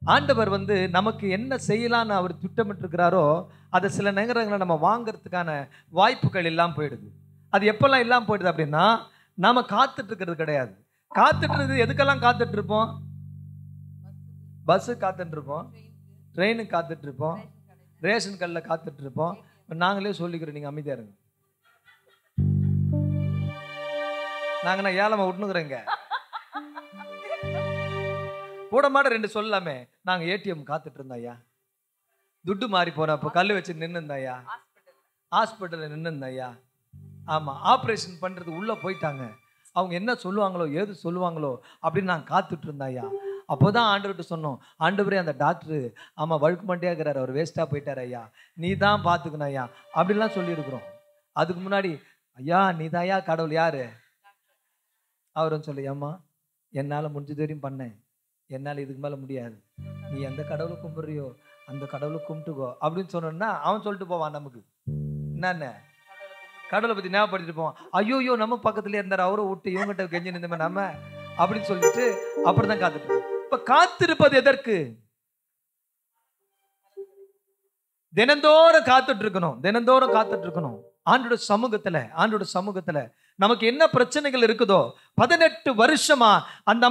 ஆண்டவர் நமக்கு என்ன செய்யலான்னு அவர் திட்டமிட்டு இருக்கிறாரோ அதை சில நேரங்களில் நம்ம வாங்கறதுக்கான வாய்ப்புகள் எல்லாம் போயிடுது. அது எப்பெல்லாம் எல்லாம் போயிடுது அப்படின்னா, நாம காத்துட்டு இருக்கிறது கிடையாது. காத்துட்டு இருக்கிறது எதுக்கெல்லாம் காத்துட்டு இருப்போம்? பஸ்ஸு காத்துட்டு இருப்போம், ட்ரெயினுக்கு காத்துட்டு இருப்போம், ரேஷன் கடையில் காத்துட்டு இருப்போம். நாங்களே சொல்லிக்கிறோம், நீங்க அமைதியா இருங்க. நாங்க ஏழமா விட்டுனுக்குறேங்க. கூட மாட 2 சொல்லலாமே. நாங்க ஏடிஎம் காத்துட்டு இருந்தாயா, துட்டு மாறி போனப்போ கல் வச்சு நின்று இருந்தாயா, ஹாஸ்பிட்டல்ல நின்று இருந்தாயா. ஆமா, ஆப்ரேஷன் பண்றது உள்ள போயிட்டாங்க, அவங்க என்ன சொல்லுவாங்களோ ஏது சொல்லுவாங்களோ அப்படின்னு நாங்க காத்துட்டு இருந்தாயா. அப்போதான் ஆண்டவர்கிட்ட சொன்னோம், ஆண்டவரே அந்த டாக்டர் ஆமா வழுக்கு மண்டியா இருக்கிறாரு, அவர் வேஸ்டா போயிட்டாரு ஐயா, நீ தான் பாத்துக்கணும் ஐயா அப்படின்லாம் சொல்லியிருக்கிறோம். அதுக்கு முன்னாடி ஐயா நீதாயா கடவுள், யாரு அவரும் சொல்லி, ஏம்மா என்னால் முடிஞ்சது வரையும் பண்ணேன், என்னால் இதுக்கு மேலே முடியாது, நீ எந்த கடவுளை கும்பிட்றியோ அந்த கடவுளை கும்பிட்டுக்கோ அப்படின்னு சொன்னோன்னா அவன் சொல்லிட்டு போவான். நமக்கு என்னென்ன கடவுளை பற்றி ஞாபகப்படுத்திட்டு போவான். ஐயோ நம்ம பக்கத்துலேயே இருந்தார், அவரை விட்டு இவங்ககிட்ட கெஞ்சி நின்று நம்ம அப்படின்னு சொல்லிட்டு அப்புறம் தான் காத்துட்டு. இப்போ காத்திருப்பது எதற்கு? தினந்தோறும் காத்துட்டு இருக்கணும், தினந்தோறும் காத்துட்டு இருக்கணும். ஆண்டோட சமூகத்துல நமக்கு என்ன பிரச்சனைகள் இருக்குதோ 18 வருஷமா அந்த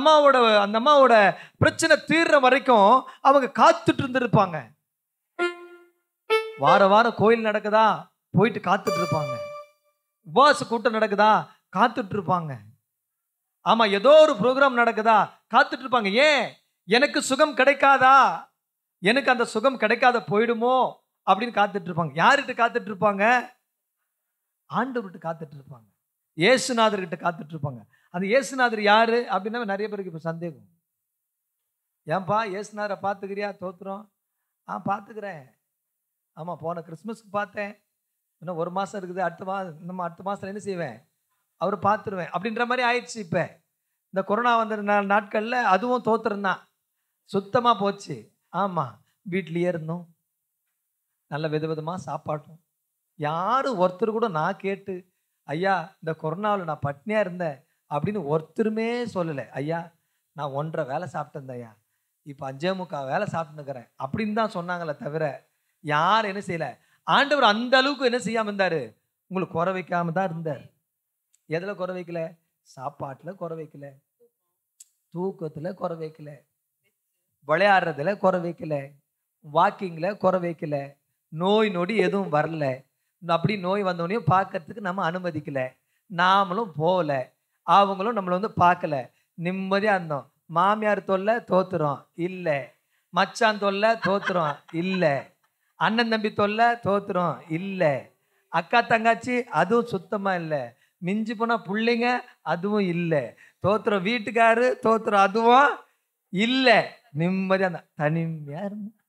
அம்மாவோட பிரச்சனை தீர்ற வரைக்கும் அவங்க காத்துட்டு இருந்திருப்பாங்க. வாரம் கோயில் நடக்குதா போயிட்டு காத்துட்டு இருப்பாங்க, உபவாச கூட்டம் நடக்குதா காத்துட்டு இருப்பாங்க. ஆமா, ஏதோ ஒரு ப்ரோக்ராம் நடக்குதா காத்துட்டு இருப்பாங்க. ஏன்? எனக்கு சுகம் கிடைக்காதா, எனக்கு அந்த சுகம் கிடைக்காத போயிடுமோ அப்படின்னு காத்துட்டு இருப்பாங்க. யார்கிட்ட காத்துட்டு இருப்பாங்க? ஆண்டவர்கிட்ட காத்துட்டு இருப்பாங்க, இயேசுநாதர்கிட்ட காத்துட்டு இருப்பாங்க. அந்த இயேசுநாதர் யாரு அப்படின்னா நிறைய பேருக்கு இப்ப சந்தேகம். ஏன்பா இயேசுநாதரை பார்த்துக்கிறியா? தோத்துறோம். பார்த்துக்கிறேன். ஆமா, போன கிறிஸ்மஸ்க்கு பார்த்தேன், இன்னும் 1 மாதம் இருக்குது, அடுத்த மாதத்துல என்ன செய்வேன், அவரை பார்த்துருவேன் அப்படின்ற மாதிரி ஆயிடுச்சு. இப்போ இந்த கொரோனா வந்த நாட்களில் அதுவும் தோத்துருந்தான், சுத்தமாக போச்சு. ஆமாம், வீட்லேயே இருந்தோம், நல்ல விதவிதமாக சாப்பாட்டும். யாரும் ஒருத்தர் கூட நான் கேட்டு ஐயா இந்த கொரோனாவில் நான் பட்னியாக இருந்தேன் அப்படின்னு ஒருத்தருமே சொல்லலை. ஐயா நான் 1.5 வேலை சாப்பிட்டேன் ஐயா, இப்போ 5.25 வேலை சாப்பிட்டுக்கிறேன் அப்படின்னு தான் சொன்னாங்களே தவிர யார் என்ன செய்யலை. ஆண்டவர் அந்த அளவுக்கு என்ன செய்யாமல் இருந்தார், உங்களுக்கு குறை வைக்காம தான் இருந்தார். எதில் குறை வைக்கல? சாப்பாட்டில் குறை வைக்கல, தூக்கத்தில் குறை வைக்கல, விளையாடுறதுல குறை வைக்கல, வாக்கிங்கில் குறை வைக்கல, நோய் நொடி எதுவும் வரல. அப்படி நோய் வந்தோடனையும் பார்க்கறதுக்கு நம்ம அனுமதிக்கல, நாமளும் போகல, அவங்களும் நம்மளை வந்து பார்க்கல, நிம்மதியாக இருந்தோம். மாமியார் தொல்லை தோத்துறோம் இல்லை, மச்சான் தொல்லை தோத்துறோம் இல்லை, அண்ணன் தம்பி தொல்லை தோத்துறோம் இல்லை, அக்கா தங்காச்சி அதுவும் சுத்தமாக இல்லை, மிஞ்சி போனால் பிள்ளைங்க அதுவும் இல்லை, தோத்துறோம் வீட்டுக்காரு தோத்துறோம் அதுவும் இல்லை, நிம்மதியாக இருந்தா தனிமையாக இருந்தோம்.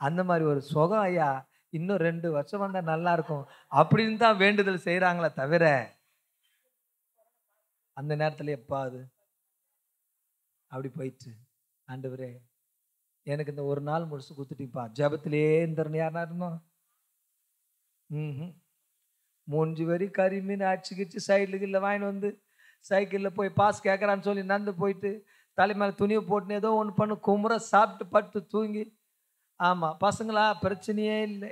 அந்த மாதிரி ஒரு சுகம் ஐயா இன்னும் 2 வருஷம் வந்தால் நல்லா இருக்கும் அப்படின்னு தான் வேண்டுதல் செய்கிறாங்களே தவிர அந்த நேரத்தில் எப்பாது அப்படி போயிட்டு ஆண்டவரே எனக்கு இந்த ஒரு நாள் முடிச்சு கொடுத்துட்டீப்பா, ஜபத்திலே இந்த யாருனா இருந்தோம். மூஞ்சி வரி கறி மீன் அடிச்சுக்கிச்சு சைடுக்கு இல்லை வாங்கிட்டு வந்து சைக்கிளில் போய் பாஸ் கேட்குறான்னு சொல்லி நடந்து போயிட்டு தலை மேலே துணியை போட்டுன்னு ஏதோ ஒன்று பண்ணு குமுறை சாப்பிட்டு பட்டு தூங்கி. ஆமாம், பசங்களா பிரச்சனையே இல்லை,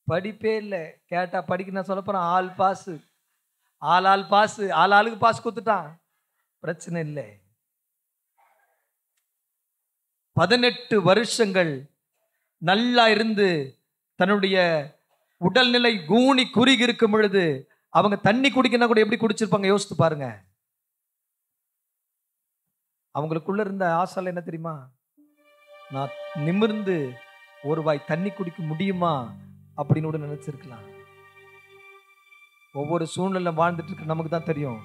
படிப்பே இல்லை. கேட்டால் படிக்க நான் சொல்ல போகிறேன், ஆள் பாஸு ஆளுக்கு பாஸ் கொடுத்துட்டான், பிரச்சனை இல்லை. 18 வருஷங்கள் நல்லா இருந்து தன்னுடைய உடல்நிலை கூனி குறுகி இருக்கும் பொழுது அவங்க தண்ணி குடிக்கணும் கூட எப்படி குடிச்சிருப்பாங்க யோசித்து பாருங்க. அவங்களுக்குள்ள இருந்த ஆசை என்ன தெரியுமா, நான் நிமிர்ந்து ஒரு வாய் தண்ணி குடிக்க முடியுமா அப்படின்னு கூட நினைச்சிருக்கலாம். ஒவ்வொரு சூழ்நிலை வாழ்ந்துட்டு இருக்கு நமக்கு தான் தெரியும்.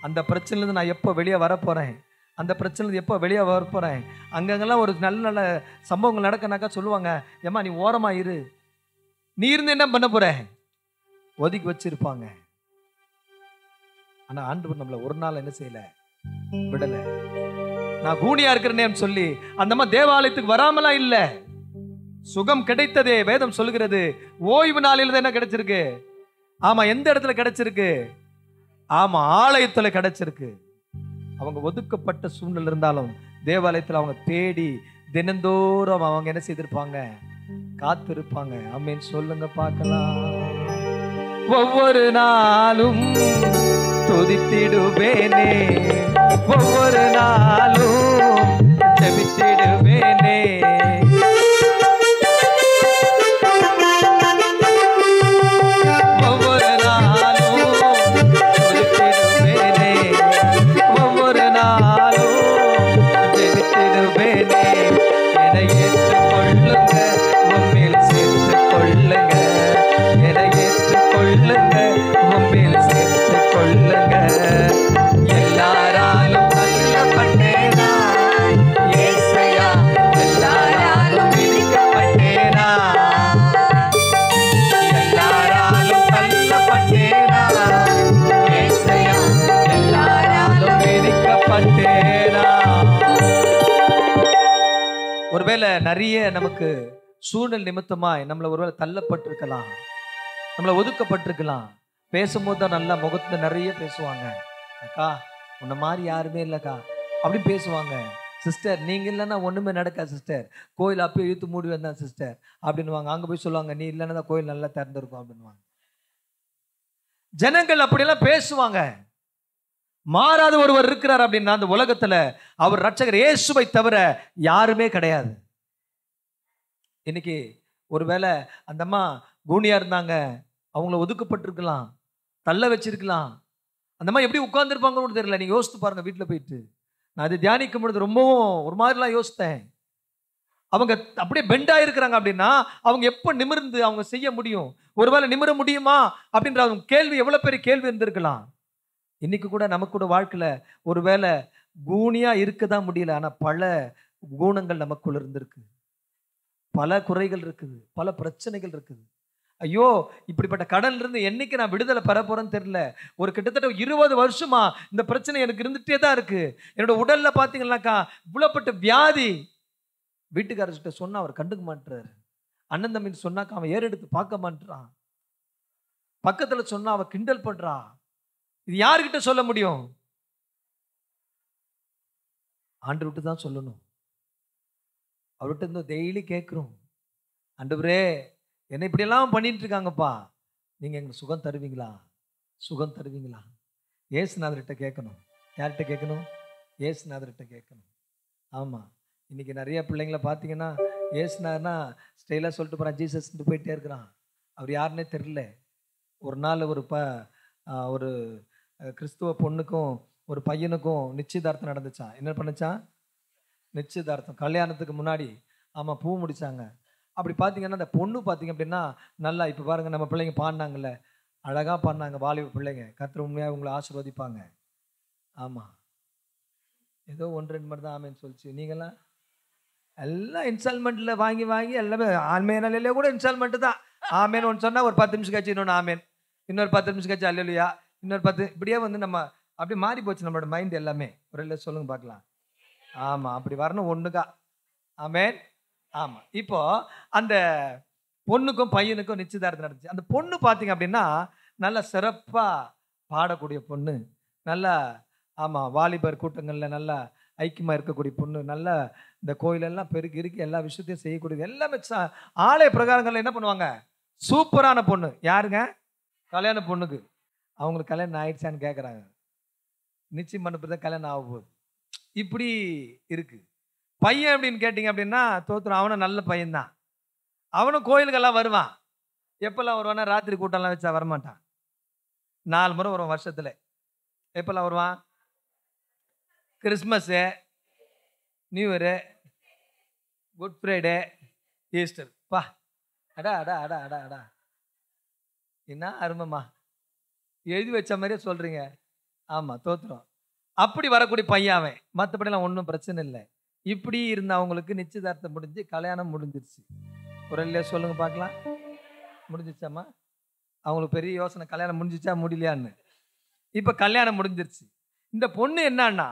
அந்த பிரச்சனையிலேருந்து நான் எப்போ வெளியே வரப்போறேன், அந்த பிரச்சனை எப்போ வெளியே வரப்போறேன். அங்கங்கெல்லாம் ஒரு நல்ல நல்ல சம்பவங்கள் நடக்கனாக்கா சொல்லுவாங்க, ஏம்மா நீ ஓரமா இரு, நீ இருந்து என்ன பண்ண போற, ஒதுக்கி வச்சிருப்பாங்க. ஆனா ஆண்டவர் நம்மள ஒரு நாள் என்ன செய்யல, விடல. நான் கூனியா இருக்கிறேன்னு சொல்லி அந்த அம்மா தேவாலயத்துக்கு வராமலாம் இல்ல, சுகம் கிடைத்ததே. வேதம் சொல்லுகிறது ஓய்வு நாளில் தான் என்ன கிடைச்சிருக்கு. ஆமா, எந்த இடத்துல கிடைச்சிருக்கு? ஆமா, ஆலயத்துல கிடைச்சிருக்கு. அவங்க ஒதுக்கப்பட்ட சூழ்நிலை இருந்தாலும் தேவாலயத்தில் அவங்க தேடி தினந்தோறும் அவங்க என்ன செய்திருப்பாங்க, காத்திருப்பாங்க. ஆமென் சொல்லுங்க பார்க்கலாம். ஒவ்வொரு நாளும் துதித்திடுவேனே, ஒவ்வொரு நாளும் ஜெபித்திடுவேனே, ஒவ்வொரு நாளும் துதித்திடுவேனே, ஒவ்வொரு நாளும் ஜெபித்திடுவேனே. என்னை ஏற்றுக்கொள்ளுங்க, உம்மில் சேர்த்து கொள்ளுங்க, என்னை ஏற்றுக்கொள்ளுங்க, உம்மில் சேர்த்து கொள்ளுங்க. எல்லாராலும் தள்ளப்பட்டேனா ஏசையா, எல்லாராலும் மிதிக்கப்பட்டேனா, எல்லாராலும் தள்ளப்பட்டேனா ஏசையா, எல்லாராலும் மிதிக்கப்பட்டேனா. ஒருவேளை நிறைய நமக்கு சூழ்நிலை நிமித்தமாய் நம்மளை ஒருவேளை தள்ளப்பட்டிருக்கலாம், நம்மளை ஒதுக்கப்பட்டிருக்கலாம். பேசும்போது தான் நல்லா முகத்துல நிறைய பேசுவாங்க, அக்கா உன்ன மாதிரி யாருமே இல்லைக்கா அப்படின்னு பேசுவாங்க. சிஸ்டர் நீங்க இல்லைன்னா ஒண்ணுமே நடக்காது சிஸ்டர், கோயில் அப்பயே இழுத்து மூடி வந்தான் சிஸ்டர் அப்படின்னுவாங்க. அங்க போய் சொல்லுவாங்க, நீ இல்லைன்னா தான் கோயில் நல்லா திறந்திருக்கும் அப்படின்னுவாங்க. ஜனங்கள் அப்படியெல்லாம் பேசுவாங்க. மாறாத ஒருவர் இருக்கிறார் அப்படின்னா அந்த உலகத்துல அவர் ரட்சகர் இயேசுவை தவிர யாருமே கிடையாது. இன்னைக்கு ஒருவேளை அந்த அம்மா கூனியா இருந்தாங்க, அவங்கள ஒதுக்கப்பட்டிருக்கலாம், தள்ள வச்சிருக்கலாம். அந்த அம்மா எப்படி உட்கார்ந்துருப்பாங்கன்னு தெரியல. நீங்க யோசித்து பாருங்க வீட்டில் போயிட்டு. நான் அதை தியானிக்கும் பொழுது ரொம்பவும் ஒரு மாதிரிலாம் யோசித்தேன். அவங்க அப்படியே பெண்டா இருக்கிறாங்க அப்படின்னா அவங்க எப்ப நிமிர்ந்து அவங்க செய்ய முடியும், ஒருவேளை நிமிர முடியுமா அப்படின்ற அவங்க கேள்வி, எவ்வளவு பெரிய கேள்வி இருந்திருக்கலாம். இன்னைக்கு கூட நமக்கு கூட வாழ்க்கையில ஒருவேளை கூனியா இருக்கதான் முடியல, ஆனா பல குணங்கள் நமக்குள்ள இருந்திருக்கு, பல குறைகள் இருக்குது, பல பிரச்சனைகள் இருக்குது. ஐயோ, இப்படிப்பட்ட கடன்ல இருந்து என்னைக்கு நான் விடுதலை பெற போறேன்னு தெரியல. ஒரு கிட்டத்தட்ட 20 வருஷமா இந்த பிரச்சனை எனக்கு இருந்துட்டே தான் இருக்கு. என்னோட உடல்ல பாத்தீங்கன்னாக்கா இவ்வளவுப்பட்ட வியாதி. வீட்டுக்காரர்கிட்ட சொன்னா அவர் கண்டுக்க மாட்டாரு. அண்ணன் தம்பி சொன்னாக்கா அவன் ஏறெடுத்து பார்க்க மாட்டான். பக்கத்துல சொன்னா அவ கிண்டல் பண்றா. இது யாருக்கிட்ட சொல்ல முடியும்? ஆண்டவர்கிட்ட தான் சொல்லணும். அவர்கிட்ட இருந்து டெய்லி கேட்கிறோம், ஆண்டவரே என்ன இப்படியெல்லாம் பண்ணிட்டு இருக்காங்கப்பா, நீங்க எங்களுக்கு சுகம் தருவீங்களா, சுகம் தருவீங்களா? ஏசுநாதர்கிட்ட கேட்கணும். யார்கிட்ட கேட்கணும்? ஏசுநாதர்கிட்ட கேட்கணும். ஆமா, இன்னைக்கு நிறைய பிள்ளைங்களை பார்த்தீங்கன்னா ஏசுநாதர்னா ஸ்டைலாக சொல்லிட்டு போகிறான், ஜீசஸ்ன்ட்டு போயிட்டே இருக்கிறான். அவர் யாருன்னே தெரியல. ஒரு நாள் ஒரு கிறிஸ்துவ பொண்ணுக்கும் ஒரு பையனுக்கும் நிச்சயதார்த்தம் நடந்துச்சான். என்ன பண்ணுச்சான்? நிச்சயதார்த்தம், கல்யாணத்துக்கு முன்னாடி. ஆமாம், பூ முடிச்சாங்க. அப்படி பார்த்தீங்கன்னா அந்த பொண்ணு பார்த்தீங்க அப்படின்னா நல்லா, இப்போ பாருங்கள் நம்ம பிள்ளைங்க பாடினாங்கல்ல, அழகாக பாடினாங்க வாலிப பிள்ளைங்க. கர்த்தர் உண்மையாக உங்களை ஆசீர்வதிப்பாங்க. ஆமாம், ஏதோ 1-2 மட்டும் தான் ஆமேன்னு சொல்லிச்சு. நீங்களாம் எல்லாம் இன்ஸ்டால்மெண்ட்டில் வாங்கி வாங்கி எல்லாமே ஆன்மையினாலே கூட இன்ஸ்டால்மெண்ட்டு தான். ஆமேன்னு ஒன்று சொன்னால் ஒரு 10 நிமிஷம் கழிச்சு இன்னொன்று ஆமேன், இன்னொரு 10 நிமிஷம் கழிச்சு அல்லேலூயா, இன்னொரு 10, இப்படியே வந்து நம்ம அப்படி மாறி போச்சு நம்மளோட மைண்ட் எல்லாமே. ஒரு இல்லை சொல்லுங்க பார்க்கலாம். ஆமாம், அப்படி வரணும் ஒன்றுக்கா. ஆமேன். ஆமாம், இப்போ அந்த பொண்ணுக்கும் பையனுக்கும் நிச்சயதார்த்தம் நடந்துச்சு. அந்த பொண்ணு பார்த்தீங்க அப்படின்னா நல்லா சிறப்பாக பாடக்கூடிய பொண்ணு, நல்லா ஆமாம் வாலிபர் கூட்டங்களில் நல்லா ஐக்கியமாக இருக்கக்கூடிய பொண்ணு, நல்லா இந்த கோயிலெல்லாம் பெருக்கி இறுக்கி எல்லா விஷயத்தையும் செய்யக்கூடியது எல்லாமே ஆலய பிரகாரங்களில் என்ன பண்ணுவாங்க, சூப்பரான பொண்ணு. யாருங்க? கல்யாண பொண்ணுக்கு. அவங்களுக்கு கல்யாணம் ஆயிடுச்சான்னு கேட்குறாங்க. நிச்சயம் பண்ண தான் கல்யாணம் ஆக போகுது. இப்படி இருக்கு. பையன் அப்படின்னு கேட்டிங்க அப்படின்னா தோத்துரும். அவனும் நல்ல பையன்தான். அவனும் கோயிலுக்கெல்லாம் வருவான். எப்பெல்லாம் வருவானா, ராத்திரி கூட்டம்லாம் வச்சா வரமாட்டான். 4 முறை வருவான் வருஷத்தில். எப்பெல்லாம் வருவான்? Christmas, new year, good Friday, Easter. பா அடா அடா அடா அடா அடா, என்ன அருமம்மா, எழுதி வச்ச மாதிரியே சொல்கிறீங்க. ஆமாம், தோத்துரும். அப்படி வரக்கூடிய பையன் அவன். மற்றபடிலாம் ஒன்றும் பிரச்சனை இல்லை. இப்படி இருந்த அவங்களுக்கு நிச்சயதார்த்தம் முடிஞ்சு கல்யாணம் முடிஞ்சிருச்சு. ஒரு இல்லையா சொல்லுங்க பார்க்கலாம். முடிஞ்சிச்சாம்மா? அவங்களுக்கு பெரிய யோசனை, கல்யாணம் முடிஞ்சிச்சா முடியலையான்னு. இப்போ கல்யாணம் முடிஞ்சிருச்சு. இந்த பொண்ணு என்னன்னா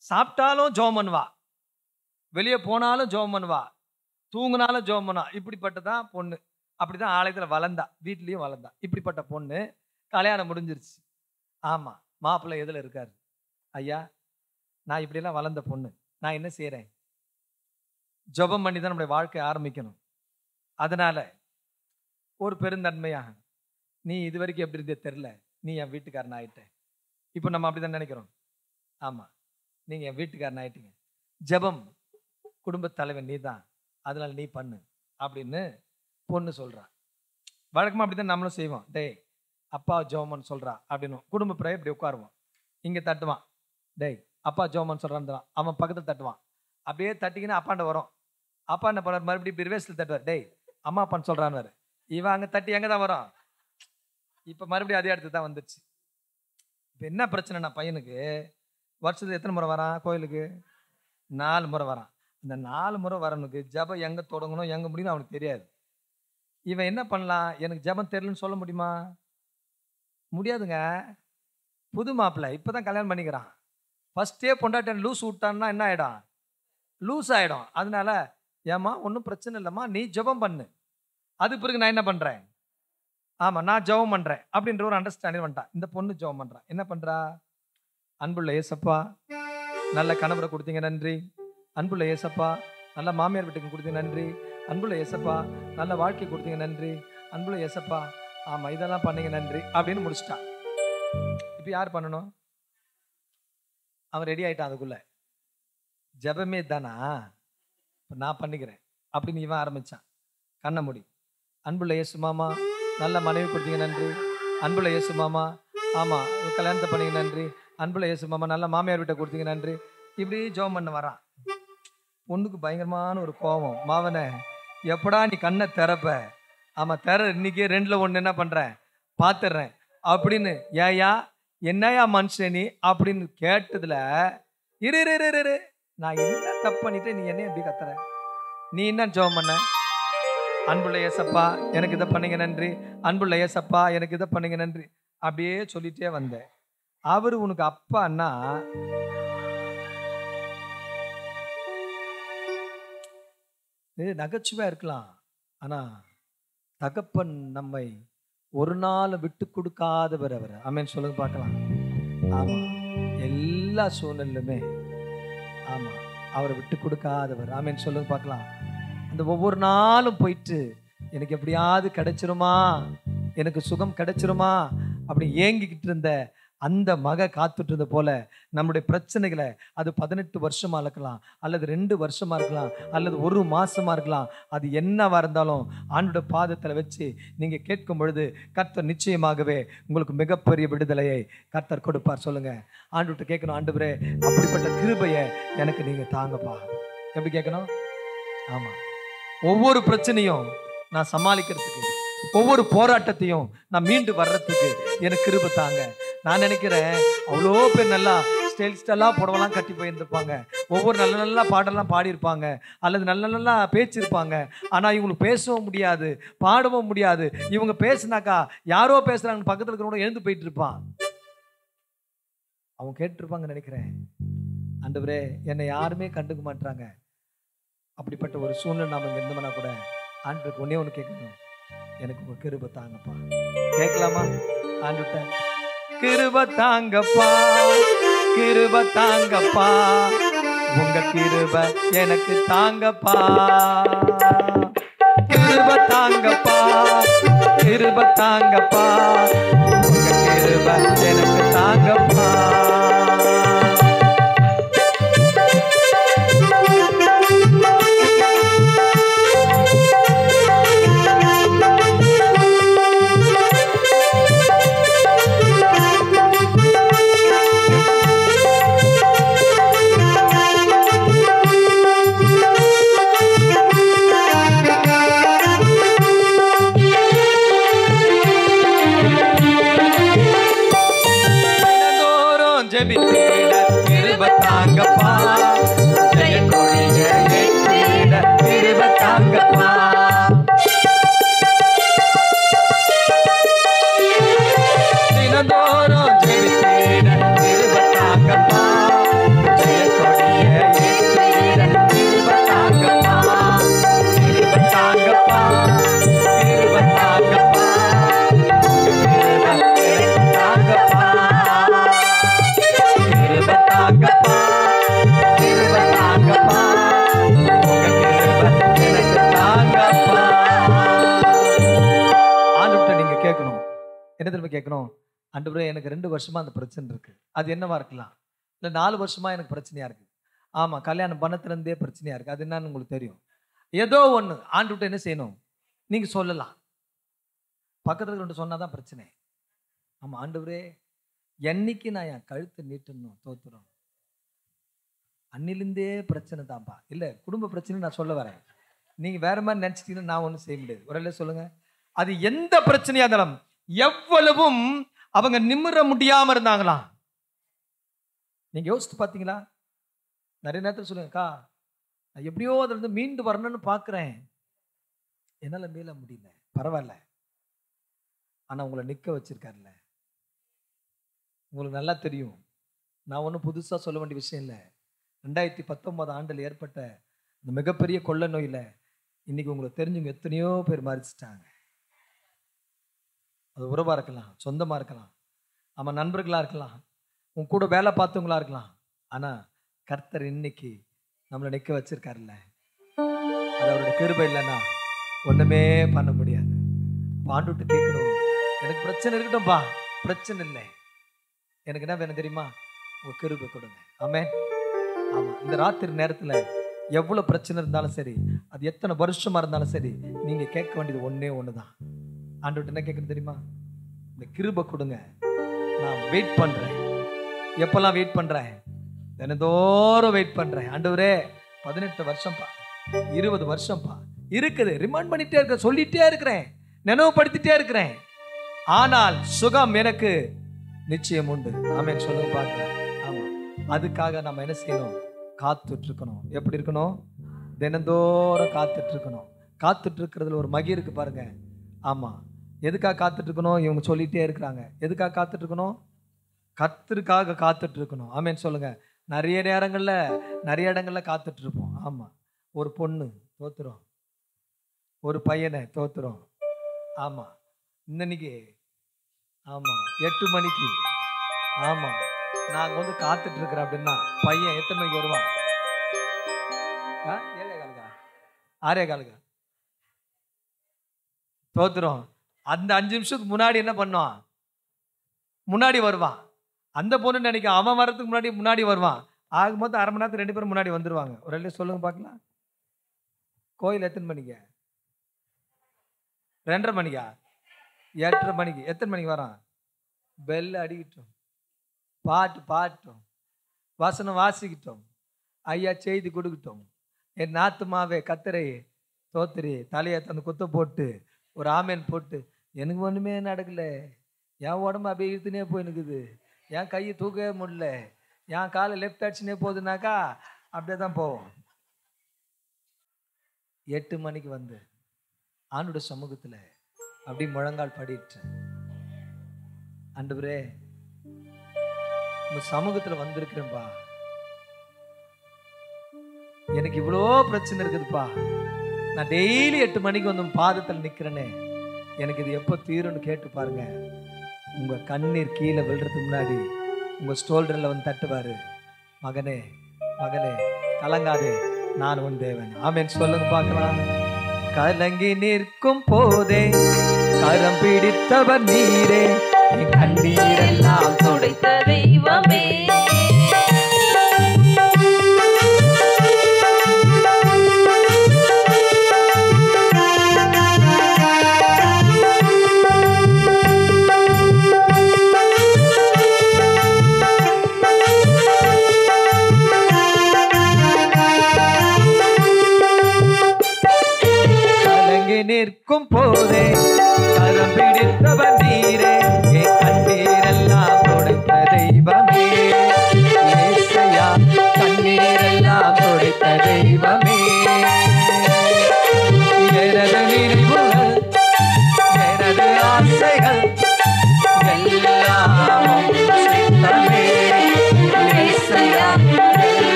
சாப்பிட்டாலும் ஜெபம் பண்ணுவா, வெளியே போனாலும் ஜெபம் பண்ணுவா, தூங்கினாலும் ஜெபம் பண்ணுவா. இப்படிப்பட்டதான் பொண்ணு. அப்படிதான் ஆலயத்தில் வளர்ந்தா, வீட்லேயும் வளர்ந்தா. இப்படிப்பட்ட பொண்ணு கல்யாணம் முடிஞ்சிருச்சு. ஆமாம், மாப்பிள்ளை எதில் இருக்காரு? ஐயா, நான் இப்படியெல்லாம் வளர்ந்த பொண்ணு, நான் என்ன செய்கிறேன்? ஜெபம் பண்ணி தான் நம்முடைய வாழ்க்கையை ஆரம்பிக்கணும். அதனால ஒரு பெருந்தன்மையாக, நீ இது வரைக்கும் எப்படி இருந்தே தெரில, நீ என் வீட்டுக்காரன் ஆயிட்ட. இப்போ நம்ம அப்படி தான் நினைக்கிறோம். ஆமாம், நீங்கள் என் வீட்டுக்காரன் ஆயிட்டீங்க. ஜெபம் குடும்பத் தலைவன் நீ தான், அதனால நீ பண்ணு அப்படின்னு பொண்ணு சொல்கிறா. வழக்கமாக அப்படி தான் நம்மளும் செய்வோம். டேய் அப்பா ஜெபம்னு சொல்கிறா அப்படின்னு குடும்ப பிறகு இப்படி உட்காருவோம். இங்கே தட்டுவான், டேய் அப்பா ஜெபம்னு சொல்கிறான். அவன் பக்கத்தில் தட்டுவான். அப்படியே தட்டிக்கின்னு அப்பாண்ட வரும். அப்பா என்ன பண்ணுவார், மறுபடியும் இப்படி ரிவர்ஸில் தட்டுவார். டேய் அம்மா அப்பான்னு சொல்கிறான்னு. இவன் அங்கே தட்டி எங்கே தான் வரும். இப்போ மறுபடியும் அதே இடத்துக்கு தான் வந்துடுச்சு. இப்போ என்ன பிரச்சனைனா, பையனுக்கு வருஷத்துக்கு எத்தனை முறை வரான் கோயிலுக்கு? 4 முறை வரான். இந்த 4 முறை வரனுக்கு ஜபம் எங்கே தொடங்கணும் எங்கே முடியணும் அவனுக்கு தெரியாது. இவன் என்ன பண்ணலாம், எனக்கு ஜபம் தெரியலன்னு சொல்ல முடியுமா? முடியாதுங்க. புது மாப்பிள்ளை இப்போ தான் கல்யாணம் பண்ணிக்கிறான். ஃபஸ்ட்டே பொண்டாட்டி லூஸ் விட்டான்னா என்ன ஆகிடும்? லூஸ் ஆகிடும். அதனால ஏம்மா ஒன்றும் பிரச்சனை இல்லைம்மா, நீ ஜெபம் பண்ணு, அது பிறகு நான் என்ன பண்ணுறேன், ஆமாம் நான் ஜெபம் பண்ணுறேன் அப்படின்ற ஒரு அண்டர்ஸ்டாண்டிங் வந்துட்டான். இந்த பொண்ணு ஜெபம் பண்ணுறான். என்ன பண்ணுறா, அன்புள்ள ஏசப்பா நல்ல கணவரை கொடுத்தீங்க நன்றி, அன்புள்ள ஏசப்பா நல்ல மாமியார் வீட்டுக்கு கொடுத்தீங்க நன்றி, அன்புள்ள ஏசப்பா நல்ல வாழ்க்கை கொடுத்தீங்க நன்றி, அன்புள்ள ஏசப்பா ஆமாம் இதெல்லாம் பண்ணீங்க நன்றி அப்படின்னு முடிச்சிட்டான். இப்போ யார் பண்ணணும்? அவன் ரெடி ஆகிட்டான். அதுக்குள்ள ஜெபமே தானா, இப்போ நான் பண்ணிக்கிறேன் அப்படின்னு இவன் ஆரம்பித்தான். கண்ண முடி, அன்புள்ள இயேசு மாமா நல்ல மனைவி கொடுத்தீங்க நன்றி, அன்புள்ள இயேசு மாமா ஆமாம் கல்யாணத்தை பண்ணீங்க நன்றி, அன்புள்ள இயேசு மாமா நல்ல மாமியார் வீட்டை கொடுத்தீங்க நன்றி. இப்படி ஜெபம் பண்ண வரான். பொண்ணுக்கு பயங்கரமான ஒரு கோபம், மாவனே எப்படா நீ கண்ணை திறப்ப, ஆமாம் திற, இன்னைக்கு 2ல் 1 என்ன பண்ணுறேன் பார்த்துடுறேன் அப்படின்னு. ஏயா என்னையா மனுஷன் நீ அப்படின்னு கேட்டதுல, இரு நான் என்ன தப்பு பண்ணிட்டு நீ என்ன எப்படி கத்துற, நீ என்ன ஜெபம் பண்ண, அன்புள்ள ஏசப்பா எனக்கு இதை பண்ணீங்க நன்றி, அன்புள்ள ஏசப்பா எனக்கு இதை பண்ணீங்க நன்றி, அப்படியே சொல்லிட்டே வந்தேன். அவரு உனக்கு அப்பான்னா நகைச்சுவையா இருக்கலாம், ஆனா தகப்பன் நம்மை ஒரு நாள் விட்டு கொடுக்காதவர் அவர். ஆமென் சொல்லுங்க பார்க்கலாம். ஆமா, எல்லா சூழ்நிலையுமே ஆமா அவரை விட்டு கொடுக்காதவர். ஆமென் சொல்லுங்க பார்க்கலாம். அந்த ஒவ்வொரு நாளும் போயிட்டு எனக்கு எப்படியாவது கிடைச்சிருமா, எனக்கு சுகம் கிடைச்சிருமா அப்படி ஏங்கிக்கிட்டு இருந்த அந்த மக காத்துட்டு இருந்த போல நம்முடைய பிரச்சனைகளை அது 18 வருஷமா இருக்கலாம், அல்லது 2 வருஷமா இருக்கலாம், அல்லது 1 மாசமா இருக்கலாம், அது என்னவா இருந்தாலும் ஆண்டோட பாதத்தில் வச்சு நீங்க கேட்கும் பொழுது கர்த்தர் நிச்சயமாகவே உங்களுக்கு மிகப்பெரிய விடுதலையை கர்த்தர் கொடுப்பார். சொல்லுங்க, ஆண்டுகிட்ட கேட்கணும், ஆண்டவரே அப்படிப்பட்ட கிருபையை எனக்கு நீங்க தாங்கப்பா. எப்படி கேட்கணும்? ஆமா, ஒவ்வொரு பிரச்சனையும் நான் சமாளிக்கிறதுக்கு, ஒவ்வொரு போராட்டத்தையும் நான் மீண்டு வர்றதுக்கு எனக்கு கிருபை தாங்க. நான் நினைக்கிறேன் அவ்வளோ பேர் நல்லா ஸ்டைலா புடவெல்லாம் கட்டி போயிருந்திருப்பாங்க, ஒவ்வொரு நல்ல நல்ல பாடலாம் பாடியிருப்பாங்க, அல்லது நல்ல நல்லா பேச்சிருப்பாங்க. ஆனால் இவங்களுக்கு பேசவும் முடியாது, பாடவும் முடியாது. இவங்க பேசுனாக்கா யாரோ பேசுறாங்கன்னு பக்கத்தில் இருக்கிறவங்க எழுந்து போயிட்டு இருப்பான். அவங்க கேட்டுருப்பாங்கன்னு நினைக்கிறேன், ஆண்டவரே என்னை யாருமே கண்டுக்க மாட்டாங்க. அப்படிப்பட்ட ஒரு சூழ்நிலை நாம இங்க இருந்தோம்னா கூட ஆண்டவருக்கு ஒன்னே ஒன்று கேட்கணும், எனக்கு உங்க கிருபை தாங்கப்பா. கேட்கலாமா ஆண்டுட்ட? கிருபை தாங்கப்பா, கிருபை தாங்கப்பா, உங்க கிருபை எனக்கு தாங்கப்பா. கிருபை தாங்கப்பா, கிருபை தாங்கப்பா, உங்க கிருபை எனக்கு தாங்கப்பா. கேட்கணும், ஆண்டவரே எனக்கு 2 வருஷமா அந்த பிரச்சனை இருக்கு, அது என்னவா இருக்கலாம், இல்லை 4 வருஷமா எனக்கு பிரச்சனையா இருக்கு, ஆமா கல்யாணம் பண்ணத்திலிருந்தே பிரச்சனையா இருக்கு, அது என்னன்னு உங்களுக்கு தெரியும். ஏதோ ஒண்ணு ஆண்டவர்ட்ட என்ன செய்யணும், நீங்க சொல்லலாம். பக்கத்துல ரெண்டு சொன்னாதான் பிரச்சனை. ஆமா ஆண்டவரே என்னைக்கு நான் என் கழுத்தை நீட்டணும் தோத்துறோம், அன்னிலிருந்தே பிரச்சனை தான்ப்பா. இல்லை குடும்ப பிரச்சனை நான் சொல்ல வரேன், நீங்க வேற மாதிரி நினைச்சிட்டீங்கன்னா நான் ஒன்றும் செய்ய முடியாது. ஒரு சொல்லுங்க, அது எந்த பிரச்சனையா இருந்தாலும் எவ்வளவும் அவங்க நிமிர முடியாம இருந்தாங்களா? நீங்க யோசித்து பார்த்தீங்களா? நிறைய நேரத்தில் சொல்லுங்கக்கா, நான் எப்படியோ அதுல இருந்து மீண்டு வரணும்னு பாக்குறேன், என்னால மீள முடியல. பரவாயில்ல, ஆனா உங்களை நிக்க வச்சிருக்காருல்ல. உங்களுக்கு நல்லா தெரியும், நான் ஒன்றும் புதுசா சொல்ல வேண்டிய விஷயம் இல்லை. 2019 ஆண்டில் ஏற்பட்ட இந்த மிகப்பெரிய கொள்ளை நோயில இன்னைக்கு உங்களுக்கு தெரிஞ்சவங்க எத்தனையோ பேர் மறிச்சிட்டாங்க. அது உறவா இருக்கலாம், சொந்தமா இருக்கலாம், ஆமா நண்பர்களா இருக்கலாம், உன் கூட வேலை பார்த்தவங்களா இருக்கலாம். ஆனா கர்த்தர் இன்னைக்கு நம்மளை நிக்க வச்சிருக்காருல்ல, அது அவருடைய கிருபை இல்லைன்னா ஒண்ணுமே பண்ண முடியாது. ஆண்டுட்டு கேட்கணும், எனக்கு பிரச்சனை இருக்கட்டும்பா, பிரச்சனை இல்லை, எனக்கு என்ன வேணும் தெரியுமா, உங்க கிருபை கொடுங்க. ஆமென். ஆமா, இந்த ராத்திரி நேரத்துல எவ்வளவு பிரச்சனை இருந்தாலும் சரி, அது எத்தனை வருஷமா இருந்தாலும் சரி, நீங்க கேட்க வேண்டியது ஒன்னே ஒண்ணுதான். ஆண்டவர்ட்ட என்ன கேட்கணும் தெரியுமா, இந்த கிருபை கொடுங்க, நான் வெயிட் பண்றேன். எப்பெல்லாம் வெயிட் பண்றேன், தினந்தோறும் வெயிட் பண்றேன். ஆண்டவரே 18 வருஷம்ப்பா, 20 வருஷம்ப்பா இருக்குது, ரிமைண்ட் பண்ணிட்டே இருக்க, சொல்லிட்டே இருக்கிறேன், நினைவுபடுத்திட்டே இருக்கிறேன், ஆனால் சுகம் எனக்கு நிச்சயம் உண்டு. ஆமென் சொல்லுங்க பார்க்கலாம். ஆமா, அதுக்காக நம்ம என்ன செய்யணும், காத்துட்டு இருக்கணும். எப்படி இருக்கணும், தினந்தோறும் காத்துட்டு இருக்கணும். காத்துட்டு இருக்கிறதுல ஒரு மகி இருக்கு பாருங்க. ஆமாம், எதுக்காக காத்துட்டு இருக்கணும்? இவங்க சொல்லிகிட்டே இருக்கிறாங்க. எதுக்காக காத்துட்டு இருக்கணும்? கர்த்தருக்காக காத்துட்டு இருக்கணும். ஆமேன்னு சொல்லுங்க. நிறைய நேரங்களில் நிறைய இடங்களில் காத்துட்டு இருப்போம். ஆமாம், ஒரு பொண்ணு தோத்துரும், ஒரு பையனை தோத்துரும். ஆமாம், இன்னைக்கு ஆமாம் 8 மணிக்கு ஆமாம் நாங்கள் வந்து காத்துட்டு இருக்கிறோம் அப்படின்னா பையன் எத்தனை மணிக்கு வருவான்? 7:15 6:15 தோத்துரும். அந்த 5 நிமிஷத்துக்கு முன்னாடி என்ன பண்ணுவான்? முன்னாடி வருவான். அந்த பொண்ணு நினைக்க அவன் வர்றதுக்கு முன்னாடி வருவான். ஆகும்போது அரை மணி நேரத்துக்கு 2 பேரும் முன்னாடி வந்துருவாங்க. ஒரு ரெண்டு சொல்லுங்க பார்க்கலாம். கோயில் எத்தனை மணிக்கு? 2:30 மணிக்கா? 8:30 மணிக்கு. எத்தனை மணிக்கு வரான்? பெல் அடிக்கிட்டோம், பாட்டு பாட்டோம், வசனம் வாசிக்கிட்டோம், ஐயா செய்தி கொடுக்கட்டும், என் நாத்துமாவே கத்தரை தோத்திரி, தலையை அந்த குத்த போட்டு ஒரு ஆமேன் போட்டு, எனக்கு ஒன்றுமே நடக்கல, என் உடம்பு அப்படியே இழுத்துனே போயினுக்குது, என் கையை தூக்கவே முடியல, என் காலை லெஃப்ட் அடிச்சுனே போகுதுனாக்கா அப்படியே தான் போவோம். 8 மணிக்கு வந்து ஆண்டோட சமூகத்தில் அப்படி முழங்கால் படிட்டு, ஆண்டவரே உங்க சமூகத்தில் வந்திருக்கிறேன்பா, எனக்கு இவ்வளோ பிரச்சனை இருக்குதுப்பா, நான் டெய்லி 8 மணிக்கு வந்து பாதத்தில் நிற்கிறேனே, எனக்கு இது எப்போ தீரும்னு கேட்டு பாருங்க. உங்க கண்ணீர் கீழே விழுறதுக்கு முன்னாடி உங்க ஸ்டோல்டரில் வந்து தட்டுவாரு, மகனே மகனே கலங்காதே, நான் உன் தேவன். ஆமென் சொல்லுங்க பார்க்கலாம். கலங்கி நிற்கும் போதே கரம் பிடித்தவர் நீரே, என் கண்ணீரெல்லாம் துடைத்த தெய்வமே, நிற்கும் போதே கரம் பிடித்தவர் நீரே, என் கண்ணீரெல்லாம் துடைத்த தெய்வமே, ஏசையா கண்ணீரெல்லாம் துடைத்த தெய்வமே, எனது நினைவுகள் எனது ஆசைகள் எல்லாம் சித்தமே, ஏசையா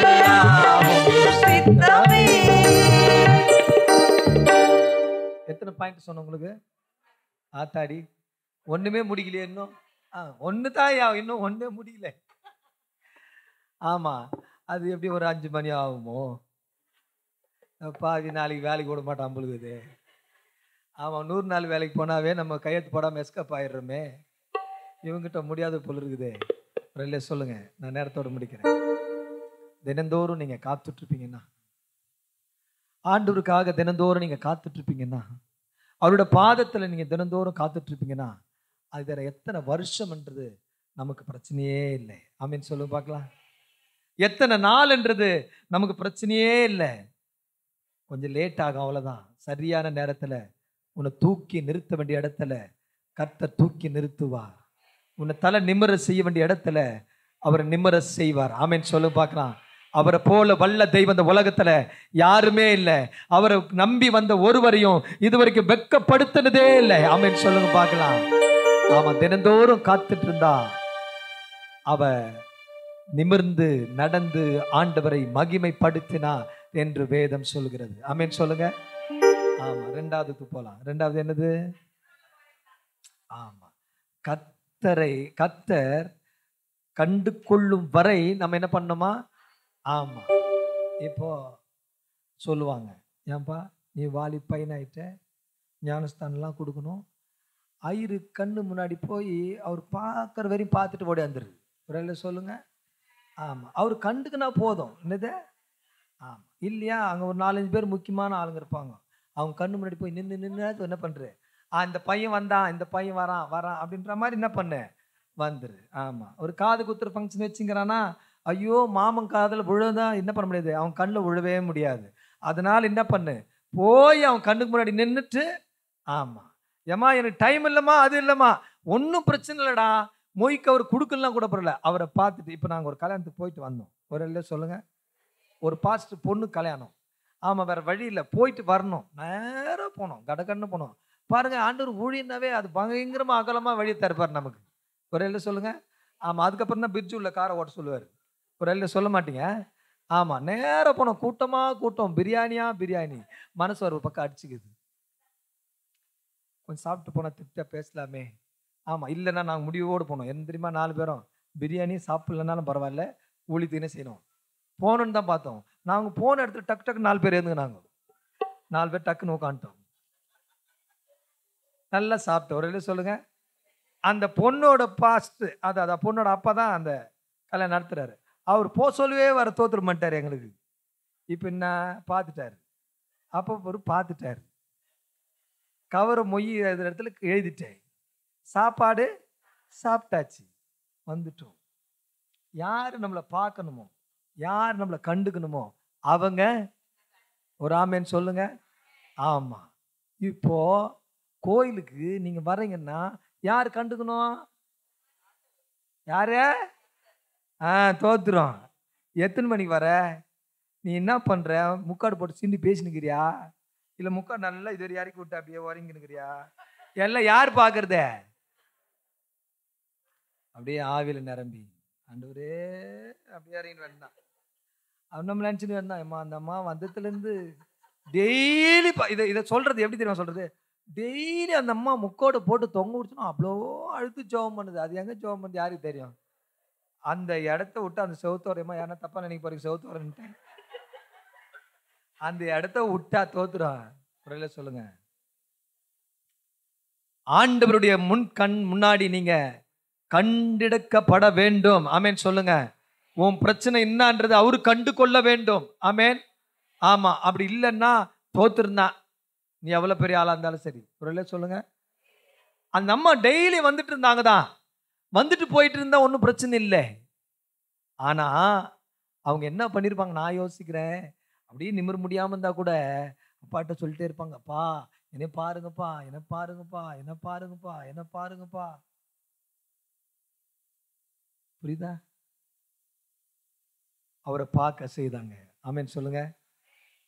எல்லாம் சித்தமே. எத்தனை பாயிண்ட் சொன்ன உங்களுக்கு? ஆத்தாடி ஒண்ணுமே முடிக்கலையே இன்னும். ஒன்று தான் இன்னும் ஒன்றே முடியல. ஆமா, அது எப்படி ஒரு 5 மணி ஆகுமோ? பாதி நாளைக்கு வேலைக்கு விட மாட்டான் பொழுது. ஆமா, 100 நாள் வேலைக்கு போனாவே நம்ம கையெழுத்து போடாமல் எஸ்கப் ஆயிடுறோமே. இவங்கிட்ட முடியாத போல இருக்குதே. இல்லை சொல்லுங்க, நான் நேரத்தோடு முடிக்கிறேன். தினந்தோறும் நீங்க காத்துட்டு இருப்பீங்கன்னா, ஆண்டவருக்காக தினந்தோறும் நீங்க காத்துட்டு இருப்பீங்கன்னா, அவரோட பாதத்துல நீங்க தினந்தோறும் காத்துட்டு இருப்பீங்கன்னா, அது வேற எத்தனை வருஷம்ன்றது நமக்கு பிரச்சனையே இல்லை. ஆமீன் சொல்லுங்க பார்க்கலாம். எத்தனை நாள்ன்றது நமக்கு பிரச்சனையே இல்லை. கொஞ்சம் லேட் ஆகும், அவ்வளவுதான். சரியான நேரத்துல உன்னை தூக்கி நிறுத்த வேண்டிய இடத்துல கர்த்தர் தூக்கி நிறுத்துவார். உன்னை தலை நிமிர செய்ய வேண்டிய இடத்துல அவர் நிமிர செய்வார். ஆமீன் சொல்லுங்க பார்க்கலாம். அவரை போல வல்ல தெய்வம் இந்த உலகத்துல யாருமே இல்லை. அவரை நம்பி வந்த ஒருவரையும் இதுவரைக்கும் வெட்கப்படுத்தினதே இல்லை. ஆமென் சொல்லுங்க பார்க்கலாம். ஆமா, தினந்தோறும் காத்துட்டு இருந்தா அவ நிமிர்ந்து நடந்து ஆண்டவரை மகிமைப்படுத்தினா என்று வேதம் சொல்கிறது. ஆமென் சொல்லுங்க. ஆமா, 2வது போலாம். 2வது என்னது? ஆமா, கர்த்தர் கண்டு கொள்ளும் வரை நம்ம என்ன பண்ணணுமா? ஆமா, இப்போ சொல்லுவாங்க, ஏன்பா நீ வாலி பையனாயிட்ட, ஞானஸ்தானம்லாம் கொடுக்கணும், ஐயரு கண்ணு முன்னாடி போய் அவர் பார்க்குற வரையும் பார்த்துட்டு ஓடியாந்துருது. ஒரு சொல்லுங்க. ஆமாம், அவர் கண்டுக்குனா போதும். என்னது? ஆமாம் இல்லையா? அங்கே ஒரு 4-5 பேர் முக்கியமான ஆளுங்க இருப்பாங்க. அவங்க கண்ணு முன்னாடி போய் நின்று என்ன பண்ணுற, இந்த பையன் வந்தான், இந்த பையன் வரான் அப்படின்ற மாதிரி என்ன பண்ண வந்துரு. ஆமாம், ஒரு காது குத்துற ஃபங்க்ஷன் வச்சுங்கிறானா, ஐயோ மாமன் காதில் விழுதான் என்ன பண்ண முடியாது, அவன் கண்ணில் விழவே முடியாது. அதனால் என்ன பண்ணு, போய் அவன் கண்ணுக்கு முன்னாடி நின்றுட்டு, ஆமாம் ஏம்மா எனக்கு டைம் இல்லைம்மா, அது இல்லைம்மா, ஒன்றும் பிரச்சனை இல்லைடா, மொய்க்கு அவர் கொடுக்கலாம் கூட பரவாயில்ல, அவரை பார்த்துட்டு. இப்போ நாங்கள் ஒரு கல்யாணத்துக்கு போயிட்டு வந்தோம். ஒரு இல்லை சொல்லுங்கள், ஒரு பாஸ்டர் பொண்ணு கல்யாணம். ஆமா, வேற வழி இல்லை, போயிட்டு வரணும், நேரா போனோம், கடகன்னு போனோம். பாருங்க, ஆண்டவர் ஊழியனாவே அது பயங்கரமா அகலமா வழி தருப்பார் நமக்கு. ஒரு இல்லை சொல்லுங்க. ஆமா, அதுக்கப்புறம் தான் பிரிட்ஜ் உள்ள காரை ஓட்ட சொல்லுவார். ஒரு இல்லை சொல்ல மாட்டீங்க. ஆமா, நேரா போனோம், கூட்டமா கூட்டம், பிரியாணியா பிரியாணி, மனசு ஒரு பக்கம் அடிச்சுக்குது. கொஞ்சம் சாப்பிட்டு போனா திருப்தியா பேசலாமே. ஆமா, இல்லைன்னா நாங்கள் முடிவோடு போனோம். என்ன தெரியுமா, 4 பேரும் பிரியாணி சாப்பிடலனாலும் பரவாயில்ல, ஊழியத்துக்குன்னே செய்யணும் போகணுன்னு தான் பார்த்தோம். நாங்கள் போன இடத்துல டக்கு டக்கு 4 பேர் இருந்துங்க. 4 பேர் டக்குன்னு உட்காந்துட்டோம், நல்லா சாப்பிட்டோம். ஒரு இல்லை சொல்லுங்க. அந்த பொண்ணோட பாஸ்ட், அதான் பொண்ணோட அப்பா தான் அந்த கல்யாணம் நடத்துறாரு. அவர் சொல்லவே வர தோத்துற மாட்டார் எங்களுக்கு. இப்போ என்ன பார்த்துட்டாரு, அப்போ ஒரு பார்த்துட்டாரு, கவரை மொய் இடத்துல எழுதிட்டேன், சாப்பாடு சாப்பிட்டாச்சு, வந்துட்டோம். யார் நம்மளை பார்க்கணுமோ, யார் நம்மளை கண்டுக்கணுமோ அவங்க ஒரு ஆமேன்னு சொல்லுங்க. ஆமா, இப்போ கோயிலுக்கு நீங்க வர்றீங்கன்னா யார் கண்டுக்கணும்? யாரு? தோத்துரும். எத்தனை மணிக்கு வர? நீ என்ன பண்ற? முக்காடு போட்டு சிண்டி பேசினுக்கிறியா, இல்ல முக்காடு நல்லா இது வரை இறக்கி விட்டு அப்படியே உறங்கினுக்கிறியா? எல்லாம் யார் பாக்குறத? அப்படியே ஆவியில நிரம்பி ஆண்டவரே அப்படியே இறங்கின்னு வேண்டாம். அவன் நம்ம நினைச்சுன்னு வேண்டாம். அம்மா அந்த அம்மா வந்ததுல இருந்து டெய்லி இதை சொல்றது எப்படி தெரியுமா சொல்றது? டெய்லி அந்த அம்மா முக்கோடு போட்டு தொங்க விடுச்சுன்னா அவ்வளோ அழுத்து ஜோம் பண்ணுது. அது எங்க ஜோம் பண்ணுது யாருக்கு தெரியும்? அந்த இடத்த விட்டு அந்த செவுத்தோரமா, யாரா தப்பா நினைக்க போறீங்க, செவுத்தோரன்ட்டு அந்த இடத்த விட்டா தோத்துரும். குறையில சொல்லுங்க. ஆண்டவருடைய முன்னாடி நீங்க கண்டெடுக்கப்பட வேண்டும். ஆமேன் சொல்லுங்க. உன் பிரச்சனை என்னன்றது அவரு கண்டு கொள்ள வேண்டும். ஆமேன். ஆமா, அப்படி இல்லைன்னா தோத்துருந்தான். நீ எவ்வளவு பெரிய ஆளா இருந்தாலும் சரி. குறையில சொல்லுங்க. அந்த அம்மா டெய்லி வந்துட்டு இருந்தாங்க தான், வந்துட்டு போயிட்டு இருந்தா ஒன்றும் பிரச்சனை இல்லை. ஆனா அவங்க என்ன பண்ணிருப்பாங்க நான் யோசிக்கிறேன், அப்படியே நிமிர முடியாம இருந்தா கூட அப்பாட்ட சொல்லிட்டே இருப்பாங்க, அப்பா என்ன பாருங்கப்பா, என்ன பாருங்கப்பா, என்ன பாருங்கப்பா, என்ன பாருங்கப்பா. புரியுதா? அவரை பார்க்க செய்தாங்க. ஆமேன்னு சொல்லுங்க.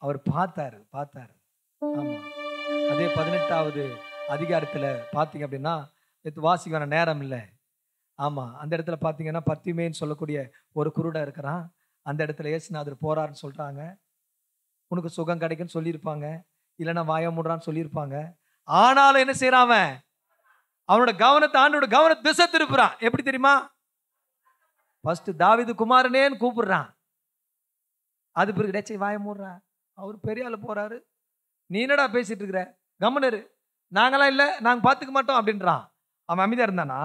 அவர் பார்த்தாரு. ஆமா, அதே 18வது அதிகாரத்துல பாத்தீங்க அப்படின்னா, வாசிக்க வேற நேரம் இல்லை. ஆமா, அந்த இடத்துல பாத்தீங்கன்னா பர்த்திமேன்னு சொல்லக்கூடிய ஒரு குருடன் இருக்கிறான். அந்த இடத்துல இயேசுநாதர் போறாருன்னு சொல்றாங்க. உனக்கு சுகம் கிடைக்குன்னு சொல்லியிருப்பாங்க, இல்லைன்னா வாய மூடுறான்னு சொல்லியிருப்பாங்க. ஆனாலும் என்ன செய்யறான்? அவனோட கவனத்தை, ஆண்டோட கவனத்தை திசை திருப்புறான். எப்படி தெரியுமா? ஃபர்ஸ்ட் தாவீது குமாரனேன்னு கூப்பிடுறான். அது பிறகு டேச்சை வாய மூடுறான். அவர் பெரிய ஆளு போறாரு, நீ என்னடா பேசிட்டு இருக்கிற, கம்முனரு, நாங்களாம் இல்லை, நாங்க பாத்துக்க மாட்டோம் அப்படின்றான். அவன் அமைதியா இருந்தானா?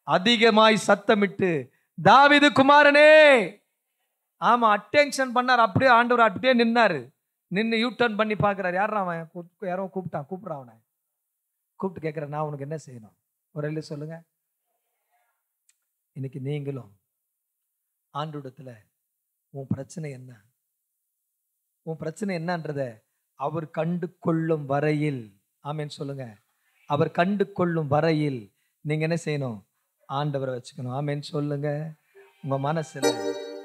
அதிகமாய் சத்தமிட்டு தாவீது குமாரனே. ஆமா, அட்டென்ஷன் பண்ணார். அப்படியே ஆண்டவர் அப்படியே நின்னாரு. நின்று யூ டர்ன் பண்ணி பாக்குறாரு. யாரா அவன்? யாரோ கூப்பிடுறான். அவனை கூப்பிட்டு கேட்கிறேன், நான் உனக்கு என்ன செய்யணும்? ஒரு இல்லை சொல்லுங்க. இன்னைக்கு நீங்களும் ஆண்டவரிடத்துல உன் பிரச்சனை என்ன, உன் பிரச்சனை என்னன்றத அவர் கண்டு கொள்ளும் வரையில், ஆமேன்னு சொல்லுங்க, அவர் கண்டு கொள்ளும் வரையில் நீங்க என்ன செய்யணும்? ஆண்டவரை வச்சுக்கணும். ஆமேன்னு சொல்லுங்க. உங்க மனசுல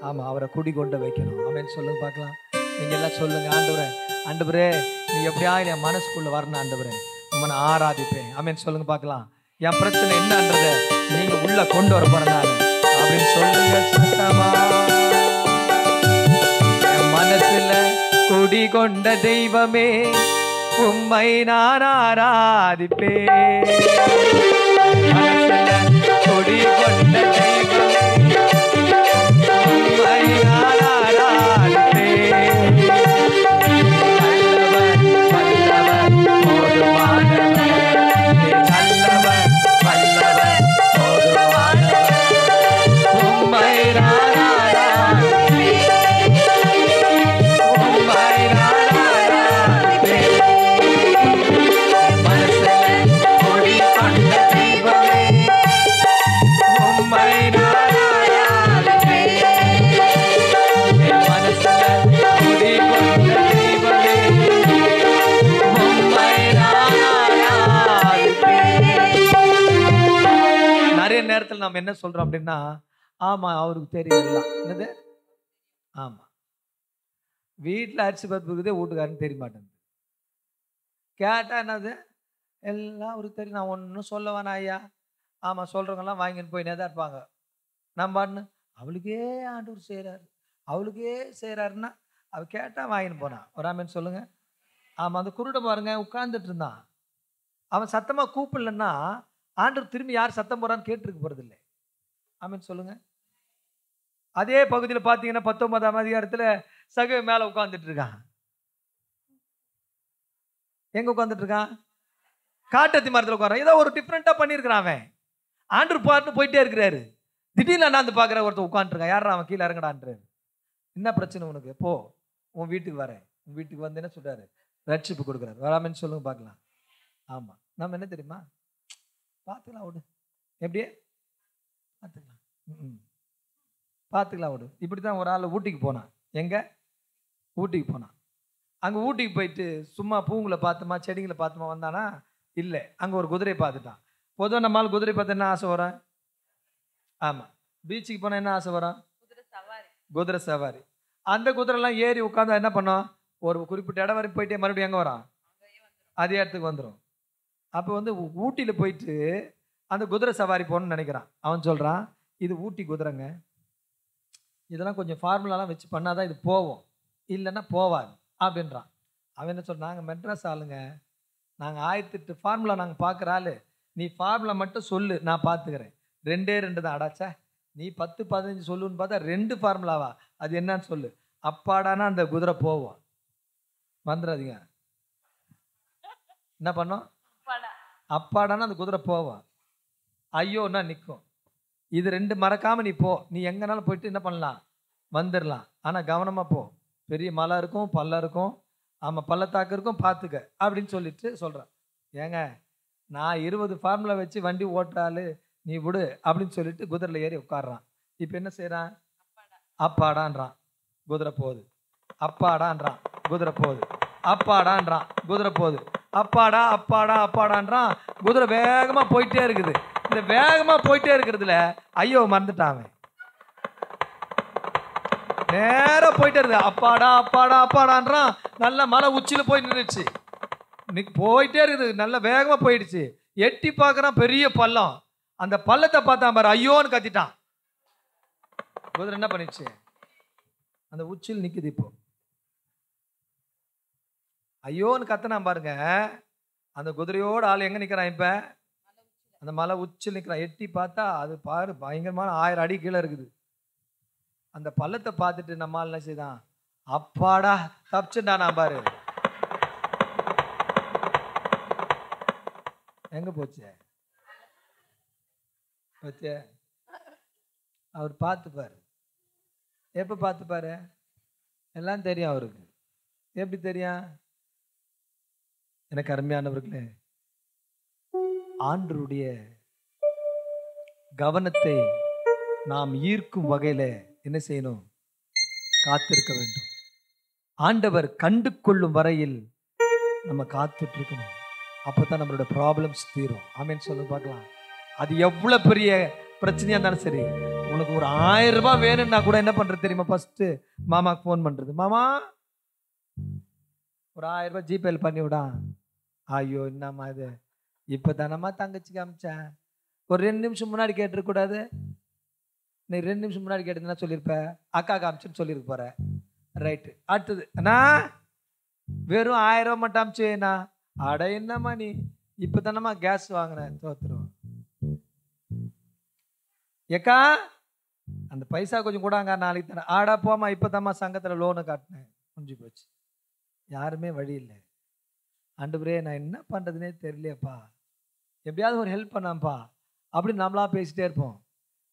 ஆமா அவரை குடிகொண்டு வைக்கணும். ஆமேன்னு சொல்லுங்க பார்க்கலாம். நீங்க எல்லாம் சொல்லுங்க, ஆண்டவரே நீ எப்படியா என் மனசுக்குள்ள வரணும், ஆண்டவரே உங்களை ஆராதிப்பேன். ஆமேன்னு சொல்லுங்க பார்க்கலாம். என் பிரச்சனை என்னன்றத நீங்க உள்ள கொண்டு வர போறேன் அப்படின்னு சொல்லுங்க. சத்தமா என் மனசுல குடிகொண்ட தெய்வமே உம்மை நான் ஆராதிப்பேன். மனசுல குடிகொண்ட தெய்வமே உம்மை நான் ஆராதிப்பேன். நல்லவர் வல்லவர் போதுமானவர், நல்லவர் வல்லவர் போதுமானவர், உம்மை நான் ஆராதிப்பேன், உம்மை நான் ஆராதிப்பேன். மனசுல குடிகொண்ட தெய்வமே உம்மை நான் ஆராதிப்பேன். என் மனசுல குடிகொண்ட தெய்வமே உம்மை நான் ஆராதிப்பேன். நிறைய நேரத்தில் நாம் என்ன சொல்றோம் அப்படின்னா, ஆமா அவருக்கு தெரியல, என்னது, ஆமா வீட்டில் அரிசி பருப்பு இருக்குதே வீட்டுக்காரன்னு தெரிய மாட்டேங்குது. கேட்டால் என்னது எல்லாம் அவருக்கு தெரியும். நான் ஒன்றும் சொல்ல வேணாம் ஐயா. ஆமாம், சொல்கிறவங்கெல்லாம் வாங்கின்னு போயினே தான் இருப்பாங்க. நம்ம பாட்டுன்னு அவளுக்கே ஆண்டவர் செய்கிறாரு, அவளுக்கே செய்கிறாருன்னா அவள் கேட்டால் வாங்கின்னு போனான். ஒரு ஆமேன்னு சொல்லுங்கள். ஆமாம், அந்த குருடை பாருங்க உட்கார்ந்துட்டு இருந்தான். அவன் சத்தமாக கூப்பிடலன்னா ஆண்டவர் திரும்பி யார் சத்தம் போகிறான்னு கேட்டுருக்க போகிறதில்லை. ஆமேன்னு சொல்லுங்கள். அதே பகுதியில் பார்த்தீங்கன்னா 19ஆம் அதிகாரத்தில் சகை மேலே உட்காந்துட்டு இருக்கான். எங்கே உட்காந்துட்டு இருக்கான்? காட்டத்தி மரத்தில் உட்காரான். ஏதோ ஒரு டிஃப்ரெண்ட்டாக பண்ணியிருக்கிறான் அவன். ஆண்டவர் பாட்டு போயிட்டே இருக்கிறாரு. திடீர்னு அண்ணாந்து பார்க்குற ஒருத்தர் உட்காந்துருக்கான். யாரா அவன்? கீழே இறங்கடான்றாரு. என்ன பிரச்சனை உனக்கு? போ, உன் வீட்டுக்கு வரேன். உன் வீட்டுக்கு வந்து என்ன சொல்கிறாரு? ரட்சிப்பு கொடுக்குறாரு. வராமன்னு சொல்லுங்க பார்க்கலாம். ஆமாம், நம்ம என்ன தெரியுமா, பார்த்துக்கலாம் விடு, எப்படியே பார்த்துக்கலாம், பார்த்துக்கலாம் விடு. இப்படி தான் ஒரு ஆள் ஊட்டிக்கு போனான். எங்கே? ஊட்டிக்கு போனான். அங்கே ஊட்டிக்கு போயிட்டு சும்மா பூங்களை பார்த்துமா செடிங்களை பார்த்துமா வந்தானா? இல்லை, அங்கே ஒரு குதிரையை பார்த்துட்டான். பொதுவாக நம்மளால் குதிரை பார்த்து என்ன ஆசை வரும்? ஆமாம், பீச்சுக்கு போனால் என்ன ஆசை வரும்? குதிரை சவாரி. அந்த குதிரைலாம் ஏறி உட்காந்தா என்ன பண்ணோம்? ஒரு குறிப்பிட்ட இடம் வரைக்கும் போயிட்டே மறுபடியும் எங்கே வரான்? அதே இடத்துக்கு வந்துடும். அப்போ வந்து ஊட்டியில் போயிட்டு அந்த குதிரை சவாரி போகணும்னு நினைக்கிறான். அவன் சொல்கிறான், இது ஊட்டி குதிரைங்க, இதெல்லாம் கொஞ்சம் ஃபார்முலாலாம் வச்சு பண்ணாதான் இது போவோம், இல்லைன்னா போவாது அப்படின்றான். அவன் என்ன சொல்கிறான், நாங்கள் மெட்ராஸ் ஆளுங்க, நாங்கள் 1008 ஃபார்முலா நாங்கள் பார்க்குற ஆள், நீ ஃபார்முலா மட்டும் சொல்லு, நான் பார்த்துக்கிறேன். 2 தான். அடாச்சா, நீ 10-15 சொல்லுன்னு பார்த்தா 2 ஃபார்முலாவா? அது என்னன்னு சொல்லு. அப்பாடானா அந்த குதிரை போவோம். வந்துடாதீங்க, என்ன பண்ணோம்? அப்பாடானா அந்த குதிரை போவோம், ஐயோன்னா நிற்கும். இது 2 மறக்காமல் நீ போ. நீ எங்கனாலும் போயிட்டு என்ன பண்ணலாம்? வந்துடலாம். ஆனால் கவனமாக போ, பெரிய மலை இருக்கும், பள்ளம் இருக்கும், ஆமாம் பள்ளத்தாக்கு இருக்கும், பார்த்துக்க அப்படின்னு சொல்லிட்டு சொல்கிறேன். ஏங்க, நான் 20 ஃபார்முலா வச்சு வண்டி ஓட்டுறாள், நீ விடு அப்படின்னு சொல்லிட்டு குதிரையில் ஏறி உட்காடுறான். இப்போ என்ன செய்கிறான்? அப்பாடான்றான், குதிரை போகுது. அப்பாடான்றான், குதிரை போகுது. அப்பாடான்றான், குதிரை போகுது. அப்பாடா அப்பாடா அப்பாடான்றான், குதிரை வேகமாக போயிட்டே இருக்குது. இந்த வேகமாக போயிட்டே இருக்கிறதுல ஐயோ மறந்துட்டான். நேராக போயிட்டே இருக்குது. அப்பாடா அப்பாடா அப்பாடான்றான். நல்ல மலை உச்சியில் போய் நின்றுச்சு. போயிட்டே இருக்குது, நல்ல வேகமாக போயிடுச்சு. எட்டி பார்க்குறான், பெரிய பள்ளம். அந்த பள்ளத்தை பார்த்தான் பாரு, ஐயோன்னு கத்திட்டான். குதிரை என்ன பண்ணிடுச்சு? அந்த உச்சியில் நிற்குது. இப்போ ஐயோன்னு கத்தினான் பாருங்க. அந்த குதிரையோட ஆள் எங்கே நிற்கிறான்? இப்போ அந்த மலை உச்சியில் நிற்கிறான். எட்டி பார்த்தா அது பாரு பயங்கரமான 1000 அடி கீழே இருக்குது. அந்த பள்ளத்தை பார்த்துட்டு நம்மால் என்ன செய்தான்? அப்பாடா தப்பிச்சுட்டா. நான் பாரு எங்க போச்சு? போச்சே. அவர் பார்த்துப்பாரு. எப்போ பார்த்துப்பாரு? எல்லாம் தெரியும் அவருக்கு. எப்படி தெரியும்? எனக்கு அருமையானவர்களே, ஆண்டவருடைய கவனத்தை நாம் ஈர்க்கும் வகையில என்ன செய்யணும்? காத்திருக்க வேண்டும். ஆண்டவர் கண்டு கொள்ளும் வரையில் நம்ம காத்துட்டு இருக்கணும். அப்பதான் நம்மளோட ப்ராப்ளம்ஸ் தீரும். ஆமேன்னு சொல்ல பார்க்கலாம். அது எவ்வளவு பெரிய பிரச்சனையா இருந்தாலும் சரி, உனக்கு ஒரு 1000 ரூபாய் வேணும்னா கூட என்ன பண்றது தெரியுமா? ஃபர்ஸ்ட் மாமாக்கு ஃபோன் பண்றது. மாமா ஒரு 1000 ரூபாய் ஜிபேல பண்ணி விடா. ஐயோ என்னம்மா இது, இப்போ தானம்மா தங்கச்சிக்கு அமிச்சேன். ஒரு 2 நிமிஷம் முன்னாடி கேட்டிருக்க கூடாது? நீ 2 நிமிஷம் முன்னாடி கேட்டதுன்னா சொல்லியிருப்ப, அக்கா காமிச்சுன்னு சொல்லியிருக்க போற. ரைட்டு. அடுத்தது அண்ணா வெறும் 1000 ரூபாய் மட்டும் அமிச்சேண்ணா. அட என்னம்மா நீ இப்போ தானம்மா கேஸ் வாங்கினேன், தோத்துரும். ஏக்கா அந்த பைசா கொஞ்சம் கூடாங்க, நாளைக்கு தானே. ஆடா போமா, இப்போ தாம்மா சங்கத்தில் லோனு காட்டினேன், முடிஞ்சு போச்சு. யாருமே வழி இல்லை. ஆண்டவரே நான் என்ன பண்ணுறதுனே தெரியலையப்பா, எப்படியாவது ஒரு ஹெல்ப் பண்ணாம்ப்பா அப்படின்னு நம்மளா பேசிட்டே இருப்போம்.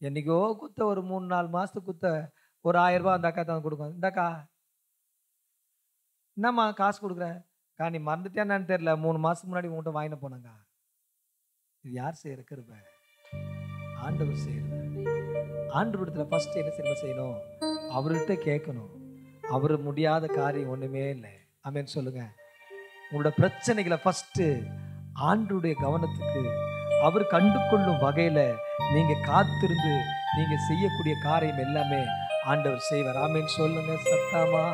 என்றைக்கோ குத்த ஒரு 3-4 மாதத்துக்கு குத்த ஒரு 1000 ரூபாய் அந்த அக்கா தான் கொடுக்கும். இந்தாக்கா என்னம்மா காசு கொடுக்குறேன் கா, நீ மறந்துட்டேன்னு தெரியல, 3 மாதத்துக்கு முன்னாடி உங்கள்கிட்ட வாங்கிட்டு போனாங்க. இது யார் செய்கிற கிருபை? ஆண்டவர் செய்யறது. ஆண்டவரிடத்துல ஃபர்ஸ்ட் என்ன செய்யணும்? அவர்கிட்ட கேட்கணும். அவர் முடியாத காரியம் ஒன்றுமே இல்லை. ஆமென் சொல்லுங்க. உங்களோட பிரச்சனைகளை ஃபர்ஸ்ட் ஆண்டவருடைய கவனத்துக்கு அவர் கண்டு கொள்ளும் வகையில நீங்க காத்திருந்து நீங்க செய்யக்கூடிய காரியம் எல்லாமே ஆண்டவர் செய்வார். ஆமென் சொல்லுங்க சத்தமா.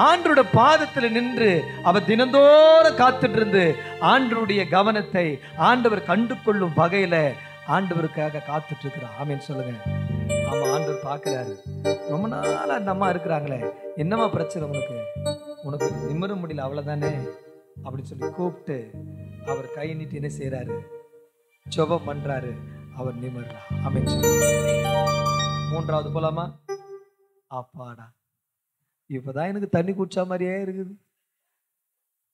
ஆண்டருடைய பாதத்தில் நின்று அவர் தினந்தோறும் காத்துட்டு இருந்து ஆண்டருடைய கவனத்தை ஆண்டவர் கண்டு கொள்ளும் வகையில ஆண்டவருக்காக காத்துட்டு இருக்கிறார். ஆமீன் சொல்லுங்க. ஆமா, ஆண்டவர் பார்க்கிறாரு. ரொம்ப நாளா அந்த அம்மா இருக்கிறாங்களே, என்னமா பிரச்சனை உனக்கு, உனக்கு நிம்மற முடியல அவ்வளவுதானே அப்படி சொல்லி கூப்பிட்டு அவர் கை நீட்டி என்ன செய்யறாரு, ஜெபம் பண்றாரு, அவர் நிமிர்றா. ஆமீன் சொல்லுங்க. மூன்றாவது போலாமா? அப்பாடா, இப்பதான் எனக்கு தண்ணி குடிச்சா மாதிரியே இருக்குது.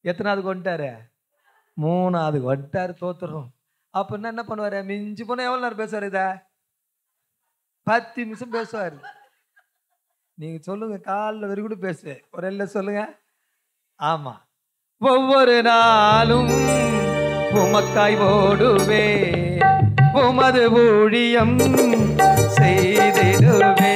எத்தனாவது வந்துட்டாரு? மூணாவது வந்துட்டாரு. தோத்துறோம். அப்படின்னா என்ன பண்ணுவாரு? மிஞ்சி போனா எவ்வளவு நேரம் பேசுவாரு? இத 10 நிமிஷம் பேசுவாரு. நீங்க சொல்லுங்க, காலில் வரி கூட பேசு ஒரு எல்ல சொல்லுங்க. ஆமா, ஒவ்வொரு நாளும் உமக்காய் ஓடுவே, உமது ஊழியம் செய்திடுவே.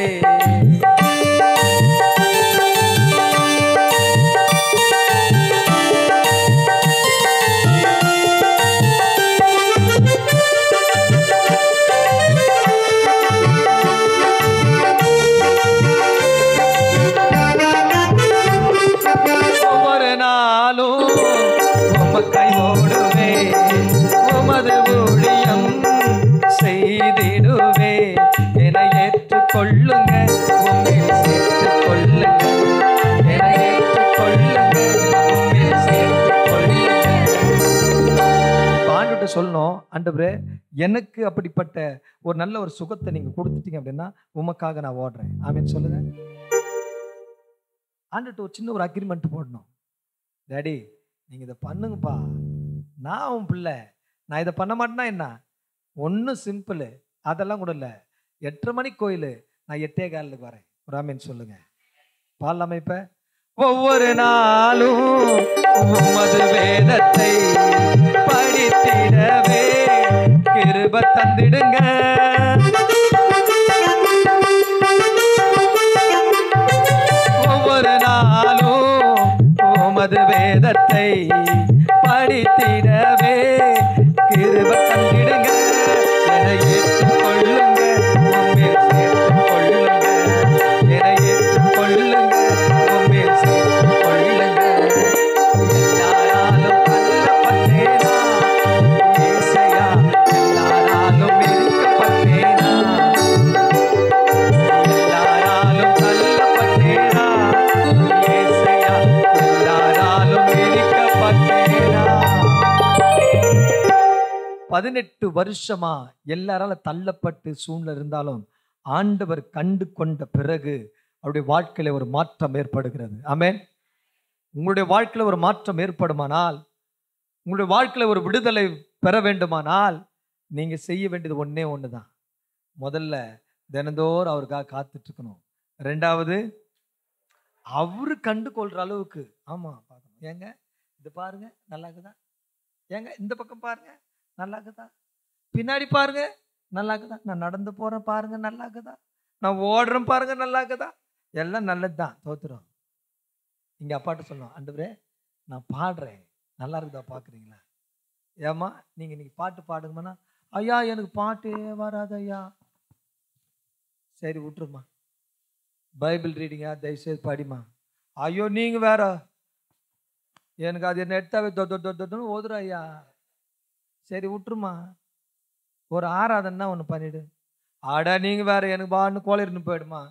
ஒவ்வொரு நாளும் உமக்காய் ஓடுவே, உமது ஊழியம் செய்திடுவே. என்னை ஏற்றுக்கொள்ளுங்க, உம்மில் சேர்த்துக் கொள்ளுங்க. என்னை ஏற்றுக்கொள்ளுங்க, உம்மில் சேர்த்துக் கொள்ளுங்க. ஆண்டவர்கிட்ட சொல்லணும், ஆண்டவரே எனக்கு அப்படிப்பட்ட ஒரு நல்ல ஒரு சுகத்தை நீங்க கொடுத்துட்டீங்க அப்படின்னா உமக்காக நான் ஓடுறேன். ஆமீன் சொல்லுங்க. ஆண்டவர்கிட்ட ஒரு சின்ன ஒரு அக்ரிமெண்ட் போடணும். டாடி நீங்க இதை பண்ணுங்கப்பா, நான் உன் பிள்ளை, நான் இதை பண்ண மாட்டேன்னா என்ன? ஒன்றும் சிம்பிள், அதெல்லாம் கூட இல்லை. 8:30 மணிக்கு கோயில், நான் 8:15 வரேன். ஒரு ஆமீன் சொல்லுங்க. பாடலாமா இப்ப? ஒவ்வொரு நாளும் உமது வேதத்தை படித்திடவே கிருபை தந்திடுங்க. ஒவ்வொரு நாளும் உமது வேதத்தை படித்திடவே கிருபை தந்திடுங்க. என்னை ஏற்றுக்கொள்ளுங்க, உம்மில் சேர்த்துக் கொள்ளுங்க. என்னை ஏற்றுக்கொள்ளுங்க, உம்மில் சேர்த்துக் கொள்ளுங்க. எல்லாராலும் தள்ளப்பட்டேனா ஏசையா, எல்லாராலும் இருக்கப்பட்டேனா, எல்லாராலும் தள்ளப்பட்டேனா ஏசையா, எல்லாராலும் இருக்கப்பட்டேனா. 18 வருஷமா எல்லாராலும் தள்ளப்பட்டு சூழ்நிலை இருந்தாலும் ஆண்டவர் கண்டு கொண்ட பிறகு அவருடைய வாழ்க்கையில ஒரு மாற்றம் ஏற்படுகிறது. ஆமென். உங்களுடைய வாழ்க்கையில ஒரு மாற்றம் ஏற்படுமானால், உங்களுடைய வாழ்க்கையில ஒரு விடுதலை பெற வேண்டுமானால் நீங்க செய்ய வேண்டியது ஒண்ணே ஒண்ணுதான். முதல்ல தினந்தோறும் அவருக்காக காத்துட்டு இருக்கணும். ரெண்டாவது, அவரு கண்டு கொள்ற அளவுக்கு, ஆமா பார்க்கணும். ஏங்க இது பாருங்க நல்லா இருக்குதா, ஏங்க இந்த பக்கம் பாருங்க நல்லா இருக்குதா, பின்னாடி பாருங்க நல்லா இருக்குதா, நான் நடந்து போறேன் பாருங்க நல்லா இருக்குதா, நான் ஓடுறேன் பாருங்க நல்லா இருக்குதா, எல்லாம் நல்லதுதான். தோத்துறோம். இங்க அப்பாட்ட சொல்லணும், ஆண்டவரே நான் பாடுறேன் நல்லா இருக்குதா பாக்குறீங்களா? ஏமா நீங்க இன்னைக்கு பாட்டு பாடுங்கம்மா. ஐயா எனக்கு பாட்டே வராது ஐயா. சரி விட்டுருமா, பைபிள் ரீடிங்கா தயவுசெய்து படிமா. ஐயோ நீங்க வேற, எனக்கு அது என்ன எடுத்தாவே தொன்னு ஓதுற ஐயா. சரி விட்டுருமா, ஒரு ஆராதனை ஒன்று பண்ணிடு. ஆடா நீங்க வேற, எனக்கு பான்னு கோளிருந்து போயிடுமா,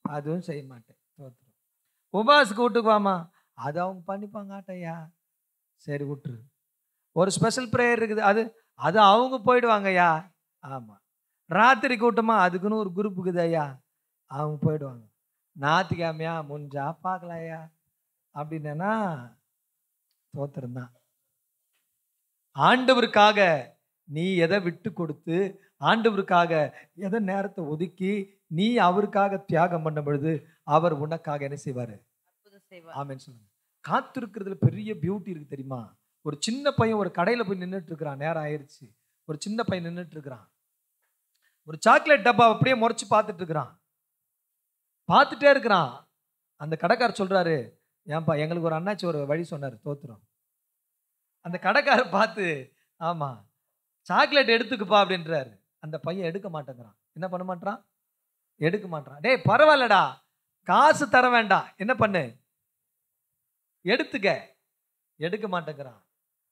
அதுவும் செய்ய மாட்டேன். தோத்துரும். உபாசுக்கு விட்டுக்குவாமா, அது அவங்க பண்ணிப்பாங்க ஆட்டையா. சரி விட்டுரு. ஒரு ஸ்பெஷல் ப்ரேயர் இருக்குது, அது அது அவங்க போயிடுவாங்க ஐயா. ஆமா. ராத்திரி கூட்டமா, அதுக்குன்னு ஒரு குரூப் இருக்குது ஐயா, அவங்க போயிடுவாங்க. ஞாயிற்றுக்கிழமையா முடிஞ்சா பார்க்கலாம் ஐயா அப்படின்னா தோத்திருந்தான். ஆண்டவருக்காக நீ எதை விட்டு கொடுத்து, ஆண்டவருக்காக எதை நேரத்தை ஒதுக்கி நீ அவருக்காக தியாகம் பண்ண பொழுது அவர் உனக்காக என்ன செய்வாரு? ஆமென் சொல்லுங்க. காத்திருக்கிறதுல பெரிய பியூட்டி இருக்கு தெரியுமா? ஒரு சின்ன பையன் ஒரு கடையில போய் நின்றுட்டு இருக்கிறான், நேரம் ஆயிடுச்சு. ஒரு சின்ன பையன் நின்றுட்டு இருக்கிறான், ஒரு சாக்லேட் டப்பா அப்படியே முறைச்சு பார்த்துட்டு இருக்கிறான், பார்த்துட்டே இருக்கிறான். அந்த கடைக்காரர் சொல்றாரு, ஏன்பா எங்களுக்கு ஒரு அண்ணாச்சி ஒரு வழி சொன்னாரு, தோத்துறோம். அந்த கடைக்காரர் பார்த்து, ஆமா சாக்லேட் எடுத்துக்குப்பா அப்படின்றாரு. அந்த பையன் எடுக்க மாட்டேங்கிறான். என்ன பண்ண மாட்டான்? எடுக்க மாட்டான். டேய் பரவாயில்லடா, காசு தர வேண்டாம், என்ன பண்ணு எடுத்துக்க, எடுக்க மாட்டேங்கிறான்.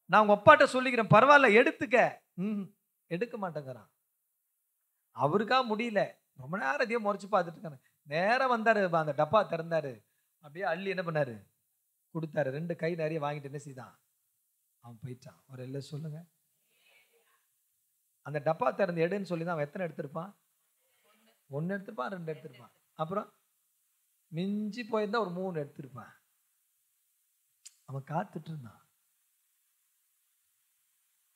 நான் உங்க அப்பாட்ட சொல்லிக்கிறேன், பரவாயில்ல எடுத்துக்க, எடுக்க மாட்டேங்கிறான். அவருக்கா முடியல, ரொம்ப நேரம் இதையே முறைச்சு பார்த்துட்டு இருக்காரு. நேரம் வந்தாரு, அந்த டப்பா திறந்தாரு, அப்படியே அள்ளி என்ன பண்ணாரு, கொடுத்தாரு. 2 கை நிறைய வாங்கிட்டு என்ன செய்தான், அவன் போயிட்டான். ஒரு இல்லை சொல்லுங்க. அந்த டப்பா திறந்து எடுன்னு சொல்லி தான் அவன் எத்தனை எடுத்திருப்பான்? 1 எடுத்திருப்பான், 2 எடுத்திருப்பான். அப்புறம் மிஞ்சி போயிருந்தா ஒரு 3 எடுத்திருப்பான். அவன் காத்துட்டு இருந்தான்.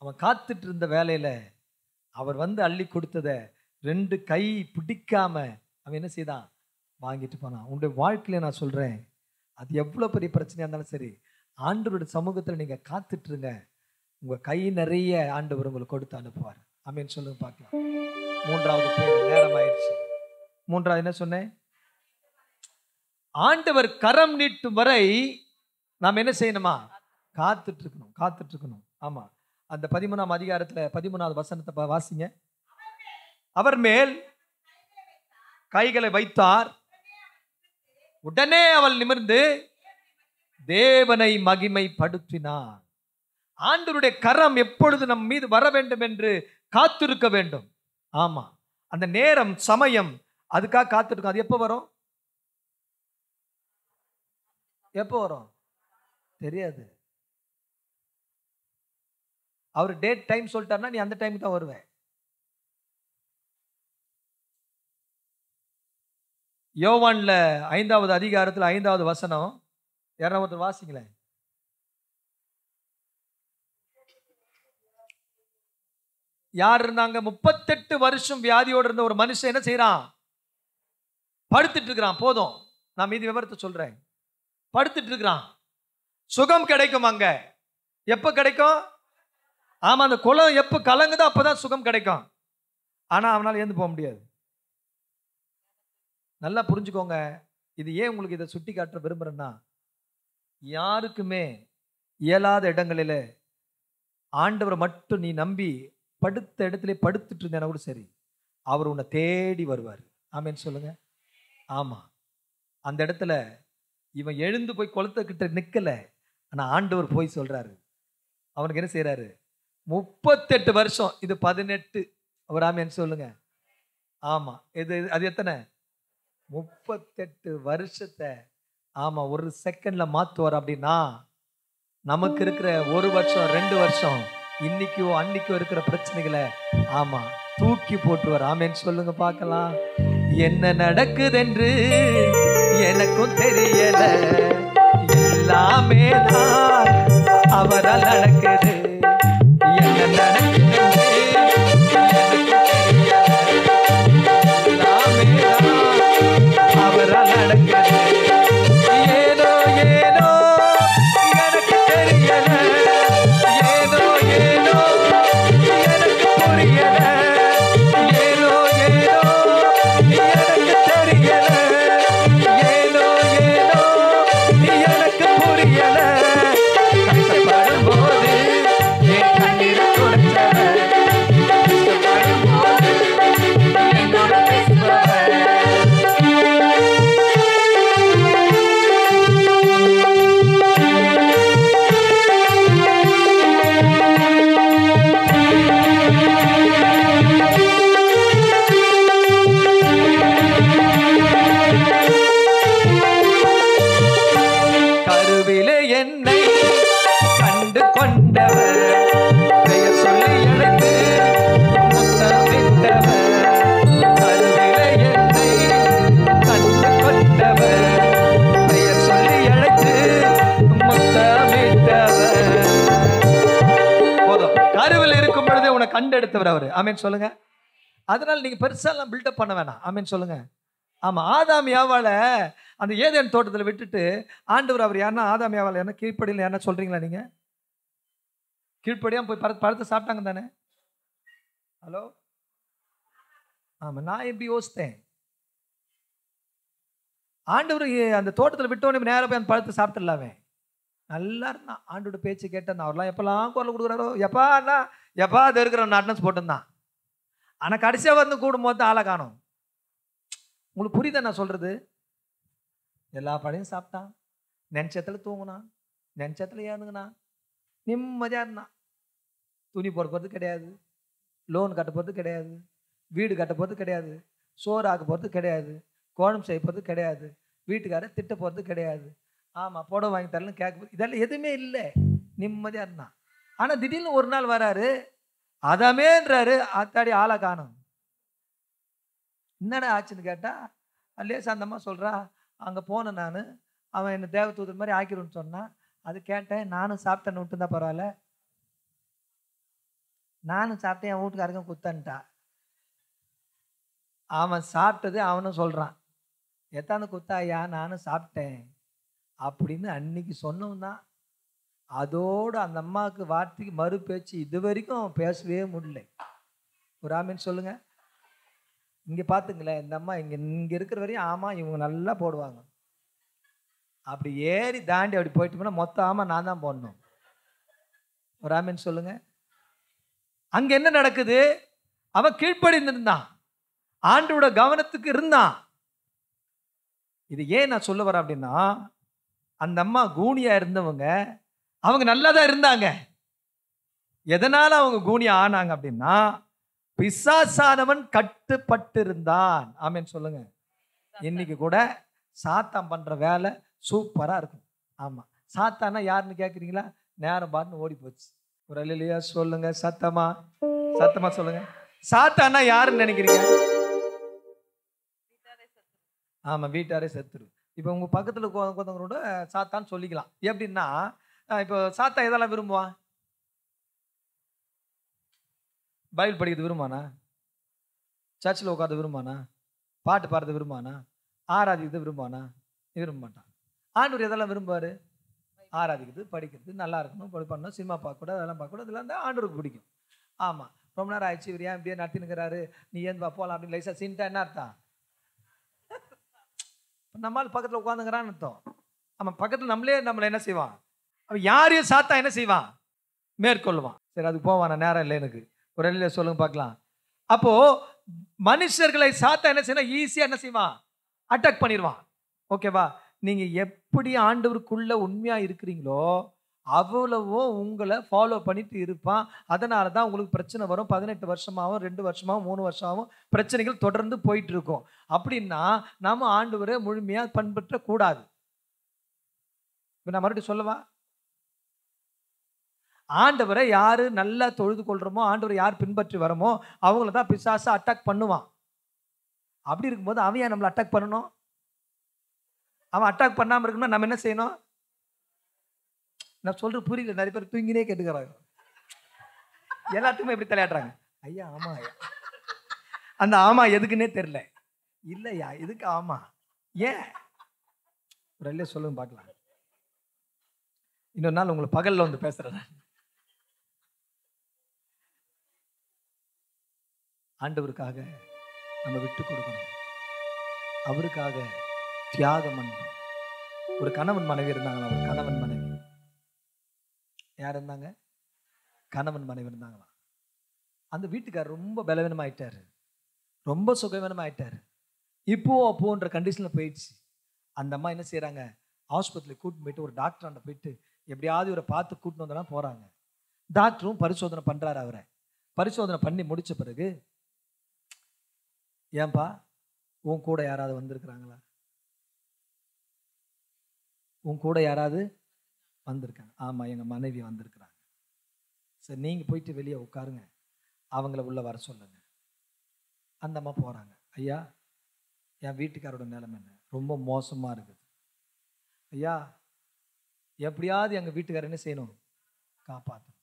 அவன் காத்துட்டு இருந்த வேலையில அவர் வந்து அள்ளி கொடுத்தத 2 கை பிடிக்காம அவன் என்ன செய்தான், வாங்கிட்டு போனான். உங்களுடைய வாழ்க்கையில நான் சொல்றேன், அது எவ்வளவு பெரிய பிரச்சனையா இருந்தாலும் சரி, ஆண்டவருடைய சமூகத்துல நீங்க காத்துட்டு இருங்க. உங்க கை நிறைய ஆண்டவர் உங்களுக்கு கொடுத்து அனுப்புவார். ஆமென் சொல்லுங்க பார்க்கலாம். 3வது பேர், நேரம் ஆயிடுச்சு. 3வது என்ன சொன்னேன்? ஆண்டவர் கரம் நீட்டும் வரை நாம் என்ன செய்யணுமா, காத்துட்டு இருக்கணும், காத்துட்டு இருக்கணும். ஆமா, அந்த 13ஆம் அதிகாரத்துல 13வது வசனத்தை வாசிங்க. அவர் மேல் கைகளை வைத்தார், உடனே அவள் நிமிர்ந்து தேவனை மகிமைப்படுத்தினார். ஆண்டவருடைய கரம் எப்பொழுது நம் மீது வர வேண்டும் என்று காத்திருக்க வேண்டும். ஆமா, அந்த நேரம் சமயம் அதுக்காக காத்திருக்கும். அது எப்போ வரும், எப்போ வரும் தெரியாது. அவர் டேட் டைம் சொல்லிட்டாருன்னா நீ அந்த டைமுக்கு தான் வருவேன். யோவான்ல 5வது அதிகாரத்துல 5வது வசனம், யாராவது வாசிங்களேன். யார் இருந்தாங்க? 38 வருஷம் வியாதியோடு இருந்த ஒரு மனுஷன் என்ன செய்யறான், படுத்துட்டு இருக்கிறான். போதும், நான் மீதி விவரத்தை சொல்றேன். படுத்துட்டு இருக்கிறான். சுகம் கிடைக்கும் அங்க. எப்ப கிடைக்கும்? ஆமா, அந்த குளம் எப்ப கலங்குதோ அப்பதான் சுகம் கிடைக்கும். ஆனா அவனால ஏந்து போக முடியாது. நல்லா புரிஞ்சுக்கோங்க. இது ஏன் உங்களுக்கு இதை சுட்டி காட்ட விரும்புறேன்னா, யாருக்குமே இயலாத இடங்களில ஆண்டவரை மட்டும் நீ நம்பி படுத்த இடத்துல படுத்துட்டு இருந்தேன்னா கூட சரி, அவர் உன்னை தேடி வருவார். ஆமென் சொல்லுங்க. ஆமா, அந்த இடத்துல இவன் எழுந்து போய் குளத்துக்கிட்ட நிக்கல, ஆனா ஆண்டவர் போய் சொல்றாரு. அவனுக்கு என்ன செய்யறாரு? 38 வருஷம், இது 18. அவர் ஆமென் சொல்லுங்க. ஆமா, இது அது எத்தனை? 38 வருஷத்தை ஆமா ஒரு செகண்ட்ல மாத்துவார். அப்படின்னா நமக்கு இருக்கிற 1 வருஷம் 2 வருஷம் இன்னைக்கோ அன்னைக்கோ இருக்கிற பிரச்சனைகளை ஆமா தூக்கி போட்டுவார். ஆமென் சொல்லுங்க பார்க்கலாம். என்ன நடக்குதென்று எனக்கும் தெரியல, எல்லாமே தான் அவரால் நடக்குது. என்ன நடக்குதென்று அவரால் நடக்குது. ஏனோ ஏனோ எனக்கு தெரியல, ஏனோ ஏனோ எனக்கு புரியல, ஏனோ ஏனோ எனக்கு தெரியல, ஏனோ ஏனோ எனக்கு புரியல. கஷ்டப்படும் போது என் கண்ணீர் துடைச்சவர், கஷ்டப்படும் போது என்னோட பேசுபவர். கருவிலே என்னை கண்டு கொண்டவர், பெயர் சொல்லி அழைத்து முத்தமிட்டவர். கருவிலே என்னை கண்டு கொண்டவர், பெயர் சொல்லி அழைத்து முத்தமிட்டவர். போதும், கருவில் இருக்கும் பொழுதே உன்னை கண்டெடுத்தவர் அவரு. ஆமென் சொல்லுங்க. அதனால நீங்க பெருசா எல்லாம் பில்டப் பண்ண வேணாம். ஆமென் சொல்லுங்க. ஆமா, ஆதாம் யாவால அந்த ஏதேன் தோட்டத்தில் விட்டுட்டு ஆண்டவர் அவர் யாருன்னா, ஆதாம் யாவால என்ன கீழ்ப்படியில் யாருன்னா சொல்றீங்களா நீங்க? கீழ்ப்படியாம போய் பழத்தை சாப்பிட்டாங்க தானே? ஹலோ, ஆமா, நான் எப்படி யோசித்தேன்? ஆண்டவர் அந்த தோட்டத்தில் விட்டோன்னு நேரம் போய் அந்த பழத்தை சாப்பிட்டுலாமே, நல்லா இருந்தான். ஆண்டோட பேச்சு கேட்டேன். அவர்லாம் எப்பெல்லாம் குரல் கொடுக்குறாரோ, எப்பா அண்ணா எப்பா அது இருக்கிற அட்டனன்ஸ் போட்டுருந்தான். ஆனா கடைசியா வந்து கூடும் போது ஆளை காணும். உங்களுக்கு புரியுதா நான் சொல்றது? எல்லா பழையும் சாப்பிட்டான், நினைச்சத்துல தூங்கினான், நினச்சத்துல ஏனுங்கண்ணா நிம்மதியாக இருந்தான். துணி போட போகிறது கிடையாது, லோன் கட்ட போகிறது கிடையாது, வீடு கட்ட போகிறது கிடையாது, சோறு ஆக்க போகிறது கிடையாது, குழம்பு செய்ய போகிறது கிடையாது, வீட்டுக்காரர் திட்ட போகிறது கிடையாது, ஆமாம் புடவை வாங்கி தரலன்னு கேட்க, இதெல்லாம் எதுவுமே இல்லை, நிம்மதியாக இருந்தான். ஆனால் திடீர்னு ஒரு நாள் வராரு, அதமேன்றாரு, ஆத்தாடி ஆளை காணும். என்னடா ஆச்சுன்னு கேட்டால் லேசா அந்த அம்மா சொல்கிறா, அங்கே போனேன் நான், அவன் என்னை தேவதூதர் மாதிரி ஆக்கிடுன்னு சொன்னான். அது கேட்டேன், நானும் சாப்பிட்டேன்னு விட்டுருந்தா பரவாயில்ல, நானும் சாப்பிட்டேன், என் வீட்டுக்காரருக்கும் குத்தன்ட்டா. அவன் சாப்பிட்டது அவனும் சொல்கிறான், எத்தாந்து குத்தாயா நானும் சாப்பிட்டேன் அப்படின்னு அன்னைக்கு சொன்னவன் தான். அதோடு அந்த அம்மாவுக்கு வார்த்தைக்கு மறு பேச்சு இது வரைக்கும் பேசவே முடியல. ஒரு ஆமீன் சொல்லுங்க. இங்கே பார்த்துங்களேன், இந்த அம்மா இங்கே இருக்கிற வரையும் ஆமாம் இவங்க நல்லா போடுவாங்க, அப்படி ஏறி தாண்டி அப்படி போயிட்டோம்னா மொத்த ஆமாம் நான் தான் போடணும். ஒரு ஆமீன் சொல்லுங்க. அங்கே என்ன நடக்குது? அவன் கீழ்ப்படிந்திருந்தான், ஆண்டோட கவனத்துக்கு இருந்தான். இது ஏன் நான் சொல்ல வரேன் அப்படின்னா, அந்த அம்மா கூனியா இருந்தவங்க அவங்க நல்லா தான் இருந்தாங்க. எதனால அவங்க கூனியா ஆனாங்க அப்படின்னா, பிசாசானவன் கட்டுப்பட்டு இருந்தான். ஆமேன் சொல்லுங்க. இன்னைக்கு கூட சாத்தான் பண்ற வேலை சூப்பரா இருக்கும். ஆமா, சாத்தானா யாருன்னு கேட்குறீங்களா? நேரம் பாட்டுன்னு ஓடி போச்சு. ஒரு அல்லேலூயா சொல்லுங்க, சத்தமா சத்தமா சொல்லுங்க. சாத்தானா யாருன்னு நினைக்கிறீங்க? ஆமா, வீட்டாரே செத்துரு. இப்போ உங்க பக்கத்துல உட்கார்ந்தவங்களோட சாத்தான்னு சொல்லிக்கலாம். எப்படின்னா, இப்போ சாத்தான் எதெல்லாம் விரும்புவான்? பைபிள் படிக்கிறது விரும்பானா? சர்ச்சில் உட்காந்து விரும்பானா? பாட்டு பாடுறது விரும்பானா? ஆராதிக்கிறது விரும்பானா? விரும்ப மாட்டான். ஆண்டவர் எதெல்லாம் விரும்புவார்? ஆராதிக்கிறது, படிக்கிறது, நல்லா இருக்கணும், பண்ணணும், சினிமா பார்க்கக்கூடாது, அதெல்லாம் பார்க்கக்கூடாது, இதெல்லாம் தான் ஆண்டவருக்கு பிடிக்கும். ஆமாம், ரொம்ப நேரம் ஆயிடுச்சு, இவர் ஏன் இப்படியே நடத்தினுக்கிறாரு, நீ ஏன் போகலாம் அப்படின்னு லைசா சீன்ட்டா என்ன அர்த்தம்? நம்மளால் பக்கத்தில் உட்காந்துங்கிறான்னு அர்த்தம். ஆமாம், பக்கத்தில் நம்மளை என்ன செய்வான்? அவன் யாரையும் சாத்தா என்ன செய்வான்? மேற்கொள்ளுவான். சரி, அதுக்கு போவான், நேரம் இல்லை எனக்கு. ஒரு இல்லையா சொல்லுங்க பார்க்கலாம். அப்போ மனுஷர்களை சாத்தா என்ன செய்யணும்? ஈஸியாக என்ன செய்வான்? அட்டாக் பண்ணிடுவான். ஓகேவா? நீங்க எப்படி ஆண்டவருக்குள்ள உண்மையா இருக்கிறீங்களோ அவ்வளவோ உங்களை ஃபாலோ பண்ணிட்டு இருப்பான். அதனால தான் உங்களுக்கு பிரச்சனை வரும். 18 வருஷமாகவும் 2 வருஷமாகவும் 3 வருஷமாகவும் பிரச்சனைகள் தொடர்ந்து போயிட்டு இருக்கும். அப்படின்னா நாம ஆண்டவரை முழுமையா பின்பற்ற கூடாது. இப்ப நான் மறுபடியும் சொல்லவா? ஆண்டவரை யாரு நல்லா தொழுது கொள்றோமோ, ஆண்டவரை யார் பின்பற்றி வரமோ அவங்கள தான் பிசாசு அட்டாக் பண்ணுவான். அப்படி இருக்கும்போது அவன் ஏன் நம்மளை அட்டாக் பண்ணணும்? அவன் அட்டாக் பண்ணாம இருக்கணும்னா நம்ம என்ன செய்யணும்? நான் சொல்ற புரியல. நிறைய பேர் தூங்கினே கேட்டுக்கிறாங்க. எல்லாத்துக்குமே எப்படி தலையாடுறாங்க? ஐயா ஆமா ஐயா. அந்த ஆமா எதுக்குன்னே தெரியல. இல்லையா எதுக்கு ஆமா? ஏன்? ஒரு இல்லையா சொல்லுங்க பார்க்கலாம். இன்னொரு நாள் உங்களை பகல்ல வந்து பேசுறேன். ஆண்டவருக்காக நம்ம விட்டு கொடுக்கணும், அவருக்காக தியாகம் பண்ணணும். ஒரு கணவன் மனைவி இருந்தாங்களா? ஒரு கணவன் மனைவி. யார் இருந்தாங்க? கணவன் மனைவி இருந்தாங்களா? அந்த வீட்டுக்காரர் ரொம்ப பலவீனமாயிட்டாரு, ரொம்ப சுகவீனமாயிட்டாரு. இப்போ அப்போன்ற கண்டிஷன்ல போயிடுச்சு. அந்த அம்மா என்ன செய்யறாங்க? ஹாஸ்பிட்டலுக்கு கூட்டிட்டு போயிட்டு ஒரு டாக்டர் அண்ட போயிட்டு எப்படியாவது இவரை பார்த்து கூட்டிட்டு வந்தோம்னா போறாங்க. டாக்டரும் பரிசோதனை பண்றாரு. அவரை பரிசோதனை பண்ணி முடிச்ச பிறகு, ஏன்பா உன் கூட யாராவது வந்திருக்கிறாங்களா? உன் கூட யாராவது வந்திருக்காங்க? ஆமா, எங்க மனைவி வந்திருக்கிறாங்க. சரி, நீங்க போயிட்டு வெளியே உட்காருங்க, அவங்கள உள்ள வர சொல்லுங்க. அந்த அம்மா போறாங்க. ஐயா, என் வீட்டுக்காரோட நிலைமை என்ன? ரொம்ப மோசமா இருக்குது ஐயா, எப்படியாவது எங்க வீட்டுக்காரர் என்ன செய்யணும்? காப்பாற்றணும்.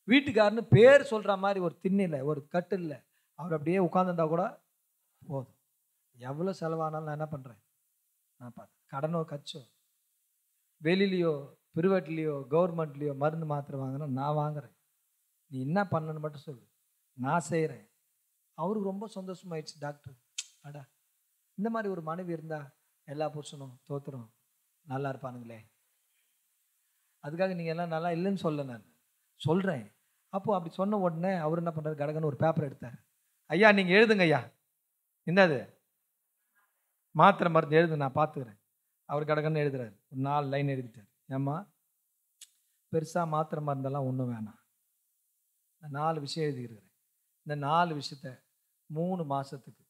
வீட்டுக்காரன்னு பேர் சொல்ற மாதிரி ஒரு திண்ணில ஒரு கட்டு இல்லை, அவர் அப்படியே உட்கார்ந்துருந்தா கூட போதும். எவ்வளோ செலவானாலும் நான் என்ன பண்றேன்? நான் பார்த்தேன். கடனோ கச்சோ வெளியிலையோ பிரைவேட்லேயோ கவர்மெண்ட்லேயோ மருந்து மாத்திரை வாங்கினா நான் வாங்குறேன், நீ என்ன பண்ணணும்னு மட்டும் சொல்லு, நான் செய்கிறேன். அவருக்கு ரொம்ப சந்தோஷமாயிடுச்சு. டாக்டர், அடா இந்த மாதிரி ஒரு மனைவி இருந்தா எல்லா புருஷனும் தோத்துரும் நல்லா இருப்பானுங்களே. அதுக்காக நீங்கள் எல்லாம் நல்லா இல்லைன்னு சொல்ல, நான் சொல்கிறேன். அப்போது அப்படி சொன்ன உடனே அவர் என்ன பண்ணுறாரு? கடகன்னு ஒரு பேப்பர் எடுத்தார். ஐயா நீங்கள் எழுதுங்க ஐயா, என்னது மாத்திரை மருந்து எழுதுங்க, நான் பார்த்துக்கிறேன். அவர் கடகன்னு எழுதுறாரு. ஒரு 4 லைன் எழுதிட்டார். ஏம்மா பெருசாக மாத்திரை மருந்தெல்லாம் ஒன்றும் வேணாம். இந்த 4 விஷயம் எழுதியிருக்கிறேன். இந்த 4 விஷயத்த 3 மாதத்துக்கு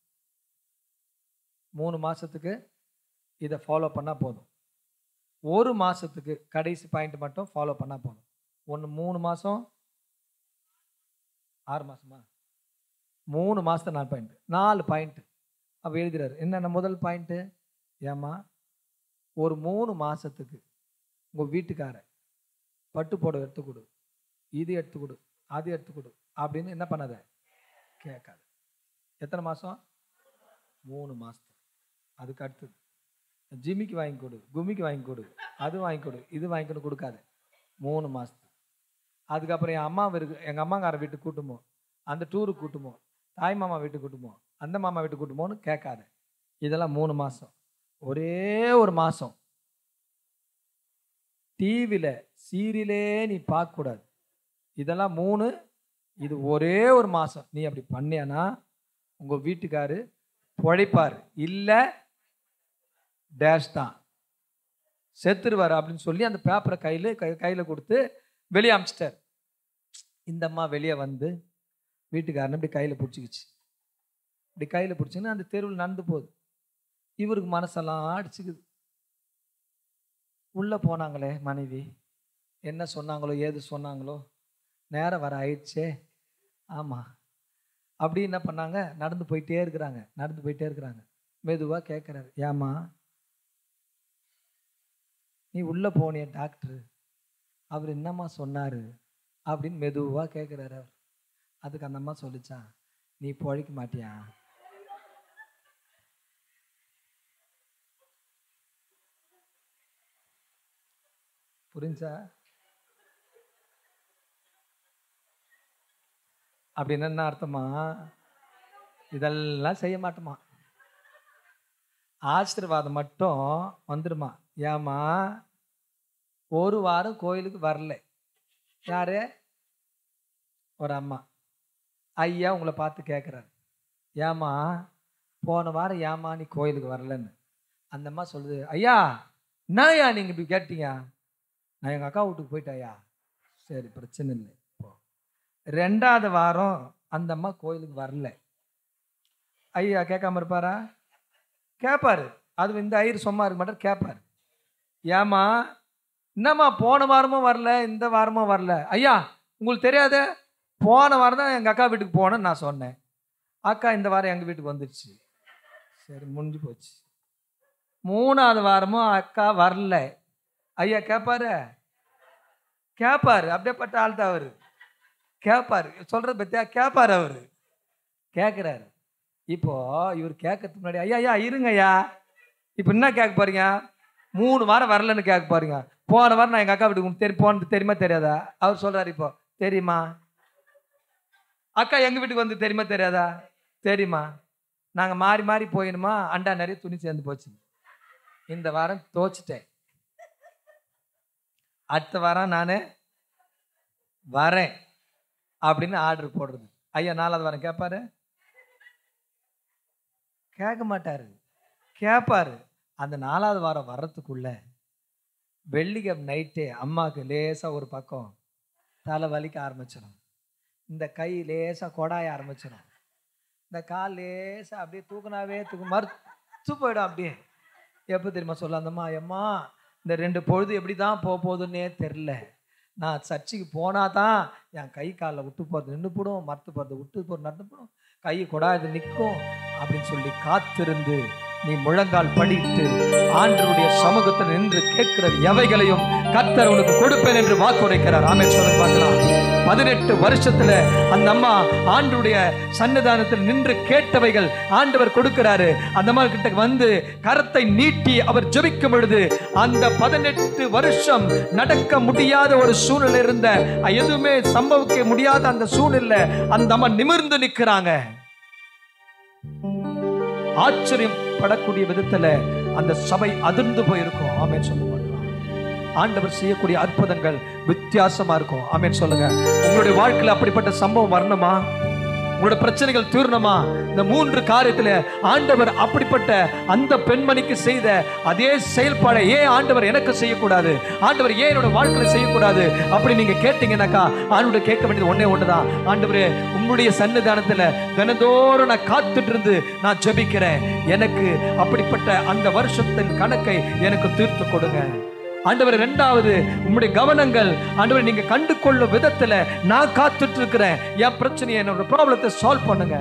3 மாதத்துக்கு இதை ஃபாலோ பண்ணால் போதும். 1 மாதத்துக்கு கடைசி பாயிண்ட் மட்டும் ஃபாலோ பண்ணால் போதும். 3 மாதம் 6 மாதமா 3 மாதத்தை 4 பாயிண்ட் 4 பாயிண்ட்டு அப்போ எழுதுறாரு. என்னென்ன முதல் பாயிண்ட்டு? ஏம்மா ஒரு 3 மாதத்துக்கு உங்கள் வீட்டுக்கார பட்டு புடவை எடுத்து கொடு, இது எடுத்து கொடு, அது எடுத்து கொடு அப்படின்னு என்ன பண்ணாத, கேட்காது. எத்தனை மாதம்? 3 மாதத்துக்கு. அதுக்கு அடுத்தது ஜிம்மிக்கு வாங்கி கொடு, கும்மிக்கு வாங்கி கொடு, அது வாங்கி கொடு, இது வாங்கிக்கொடு கொடுக்காது. 3 மாதத்துக்கு. அதுக்கப்புறம் எங்கள் அம்மாக்கார வீட்டுக்கு கூட்டுமோ, அந்த டூருக்கு கூட்டுமோ, தாய் மாமா வீட்டுக்கு கூட்டுமோ, அந்த மாமா வீட்டுக்கு கூட்டுமோன்னு கேட்காத. இதெல்லாம் 3 மாதம். ஒரே ஒரு மாதம் டிவியில் சீரியலே நீ பார்க்கக்கூடாது. இதெல்லாம் 3. இது ஒரே ஒரு மாதம் நீ அப்படி பண்ணியானா உங்கள் வீட்டுக்காரு பொழைப்பார், இல்லை டேஷ் தான், செத்துருவார் அப்படின்னு சொல்லி அந்த பேப்பரை கையில் கொடுத்து வெளியே அமிச்சிட்டார். இந்த அம்மா வெளியே வந்து வீட்டுக்காரனை இப்படி கையில் பிடிச்சிக்கிச்சு. இப்படி கையில் பிடிச்சின்னு அந்த தெருவில் நடந்து போகுது. இவருக்கு மனசெல்லாம் அடிச்சுக்குது. உள்ளே போனாங்களே மனைவி, என்ன சொன்னாங்களோ ஏது சொன்னாங்களோ, நேரம் வர ஆயிடுச்சே. ஆமாம். அப்படி என்ன பண்ணாங்க, நடந்து போயிட்டே இருக்கிறாங்க. மெதுவாக கேட்குறாரு, ஏம்மா நீ உள்ளே போனிய டாக்டரு, அவர் என்னம்மா சொன்னார் அப்படின்னு மெதுவாக கேட்குறாரு அவர். அதுக்கு அந்த அம்மா சொல்லிச்சா, நீ பொழைக்க மாட்டியா? புரிஞ்சா? அப்படின்னு என்ன அர்த்தமா? இதெல்லாம் செய்ய மாட்டோமா, ஆசீர்வாதம் மட்டும் வந்துடுமா. ஏமா ஒரு வாரம் கோயிலுக்கு வரல, யாரு? ஒரு அம்மா. ஐயா உங்களை பார்த்து கேட்குறாரு, ஏமா போன வாரம் ஏமா நீ கோயிலுக்கு வரலன்னு. அந்த அம்மா சொல்லுது, ஐயா என்னய்யா நீங்கள் இப்படி கேட்டீங்க, நான் எங்கள் அக்கா வீட்டுக்கு போயிட்டாயா, சரி பிரச்சனை இல்லை. இப்போ 2வது வாரம் அந்த அம்மா கோயிலுக்கு வரல. ஐயா கேட்காம இருப்பாரா? கேட்பாரு. அது இந்த ஐயர் சும்மா இருக்க மாட்டார், கேட்பாரு. ஏமா என்னம்மா போன வாரமும் வரல, இந்த வாரமும் வரல? ஐயா உங்களுக்கு தெரியாத, போன வாரம் தான் எங்கள் அக்கா வீட்டுக்கு போனேன்னு நான் சொன்னேன். அக்கா இந்த வாரம் எங்கள் வீட்டுக்கு வந்துடுச்சு, சரி முடிஞ்சு போச்சு. 3வது வாரமும் அக்கா வரல. ஐயா கேட்பாரு? கேட்பாரு. அப்படியேப்பட்ட ஆள் தான் அவரு. கேட்பாரு. சொல்றது பத்தியா? கேட்பாரு. அவரு கேட்குறாரு. இப்போ இவர் கேட்கறதுக்கு முன்னாடி, ஐயா ஐயா இருங்க ஐயா, இப்போ என்ன கேட்க போறீங்க? 3 வாரம் வரலன்னு கேட்க போறீங்க. போன வாரம் நான் எங்கள் அக்கா வீட்டுக்கு போனது தெரியுமா தெரியாதா? அவர் சொல்றாரு, இப்போ தெரியுமா? அக்கா எங்கள் வீட்டுக்கு வந்து தெரியுமா தெரியாதா? தெரியுமா. நாங்கள் மாறி மாறி போயிடுமா, அண்டா நிறைய துணி சேர்ந்து போச்சு. இந்த வாரம் தோச்சிட்டேன், அடுத்த வாரம் நான் வரேன் அப்படின்னு ஆர்டர் போடுறது. ஐயா 4வது வாரம் கேட்பாரு? கேட்க மாட்டாரு, கேட்பாரு. அந்த 4வது வாரம் வர்றதுக்குள்ள வெள்ளிக்கிழமை நைட்டே அம்மாவுக்கு லேசாக ஒரு பக்கம் தலை வலிக்க ஆரம்பிச்சிடும், இந்த கை லேசாக கொடாய ஆரம்பிச்சிடும், இந்த கால் லேசாக அப்படியே தூக்குனாவே மறுத்து போயிடும். அப்படியே எப்போ தெரியுமா சொல்ல அந்தம்மா, அம்மா இந்த 2 பொழுது எப்படி தான் போகுதுன்னே தெரில, நான் சர்ச்சுக்கு போனால் தான் என் கை காலில் விட்டு போகிறது நின்று போடும், மறுத்து போகிறது விட்டு போகிறது நடந்து போடும், கை கொடாது நிற்கும் அப்படின்னு சொல்லி காத்திருந்து நீ முழங்கால் படிட்டு ஆண்டவருடைய சமூகத்தில் நின்று கேட்கிற எவைகளையும் கர்த்தர் உனக்கு கொடுப்பேன் என்று வாக்குரைக்கிறார். ஆமென் சொல்ல பார்க்கலாம். 18 வருஷத்துல அந்த அம்மா ஆண்டவருடைய சன்னிதானத்தில் நின்று கேட்டவைகள் ஆண்டவர் கொடுக்கிறாரு. அந்த அம்மா கிட்ட வந்து கரத்தை நீட்டி அவர் ஜெபிக்கும் பொழுது அந்த 18 வருஷம் நடக்க முடியாத ஒரு சூழ்நிலை இருந்த, எதுவுமே சம்பவிக்க முடியாத அந்த சூழ்நிலை அந்த அம்மா நிமிர்ந்து நிற்கிறாங்க. ஆச்சரியம் படக்கூடிய விதத்துல அந்த சபை அதிர்ந்து போயிருக்கும். ஆமென் சொல்லுங்க. ஆண்டவர் செய்யக்கூடிய அற்புதங்கள் வித்தியாசமா இருக்கும். ஆமென் சொல்லுங்க. உங்களுடைய வாழ்க்கையில அப்படிப்பட்ட சம்பவம் வரணுமா? உங்களோட பிரச்சனைகள் தீர்ணமா? இந்த 3 காரியத்துல ஆண்டவர் அப்படிப்பட்ட அந்த பெண்மணிக்கு செய்த அதே செயல்பாடை ஏன் ஆண்டவர் எனக்கு செய்யக்கூடாது? ஆண்டவர் ஏன் என்னோட வாழ்க்கையில செய்யக்கூடாது அப்படி நீங்க கேட்டீங்கன்னாக்கா ஆண்டவர் கேட்க வேண்டியது ஒன்னே ஒண்ணுதான். ஆண்டவரே, உம்முடைய சன்னிதானத்துல தினந்தோறும் நான் காத்துட்டு இருந்து நான் ஜெபிக்கிறேன். எனக்கு அப்படிப்பட்ட அந்த வருஷத்தின் கணக்கை எனக்கு தீர்த்து கொடுங்க. ஆண்டவர், 2வது உம்முடைய கவனங்கள் ஆண்டவர் நீங்க கண்டு கொள்ளும் விதத்துல நான் காத்துட்டு இருக்கிறேன். என் பிரச்சனையை, என்னோட ப்ராப்ளத்தை சால்வ் பண்ணுங்க.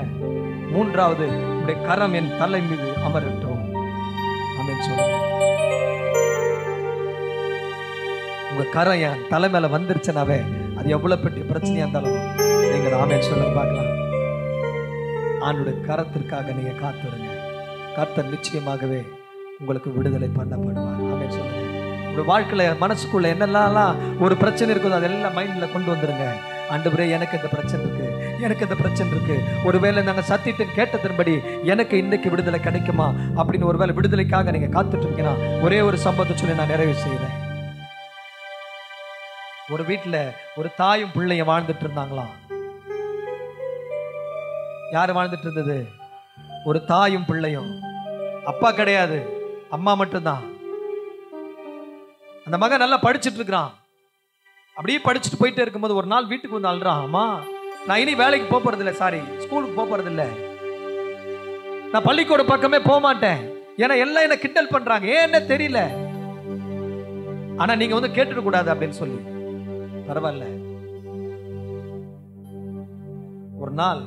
3வது உம்முடைய கரம் என் தலை மீது அமரட்டும். ஆமென் சொல்லுங்க. உங்க கரம் என் தலை மேல வந்துருச்சுனாவே அது எவ்வளவு பெரிய பிரச்சனையா இருந்தாலும் நீங்க ஆமென் சொல்லுங்க பார்க்கலாம். ஆண்டோட கரத்திற்காக நீங்க காத்துருங்க. கர்த்தர் நிச்சயமாகவே உங்களுக்கு விடுதலை பண்ணப்படுவார். ஆமென் சொல்லுங்க. உங்க வாழ்க்கையில மனசுக்குள்ள என்னெல்லாம் ஒரு பிரச்சனை இருக்குதோ அதெல்லாம் மைண்ட்ல கொண்டு வந்துருங்க. ஆண்டவரே, எனக்கு இந்த பிரச்சனை இருக்கு, எனக்கு இந்த பிரச்சனை இருக்கு. ஒருவேளை நாங்க சத்தியத்தை கேட்டதன்படி எனக்கு இன்னைக்கு விடுதலை கிடைக்குமா அப்படின்னு ஒருவேளை விடுதலைக்காக நீங்க காத்துட்டு இருக்கீங்கன்னா ஒரே ஒரு சம்பவத்தை சொல்லி நான் நிறைவு செய்யறேன். ஒரு வீட்டுல ஒரு தாயும் பிள்ளையும் வாழ்ந்துட்டு இருந்தாங்களாம். யாரு வாழ்ந்துட்டு இருந்தது? ஒரு தாயும் பிள்ளையும். அப்பா கிடையாது, அம்மா மட்டும்தான். அந்த மகன் நல்லா படிச்சுட்டு இருக்கிறான். அப்படியே படிச்சுட்டு போயிட்டே இருக்கும்போது ஒரு நாள் வீட்டுக்கு வந்து அழுறான். அம்மா, நான் இனி வேலைக்கு போறது இல்லை, சாரி ஸ்கூலுக்கு போறது இல்லை, நான் பள்ளிக்கூட பக்கமே போக மாட்டேன், ஏன்னா எல்லாம் என்ன கிண்டல் பண்றாங்க, ஏன்னு தெரியல, ஆனா நீங்க வந்து கேட்டுட கூடாது அப்படின்னு சொல்லி. பரவாயில்ல. ஒரு நாள்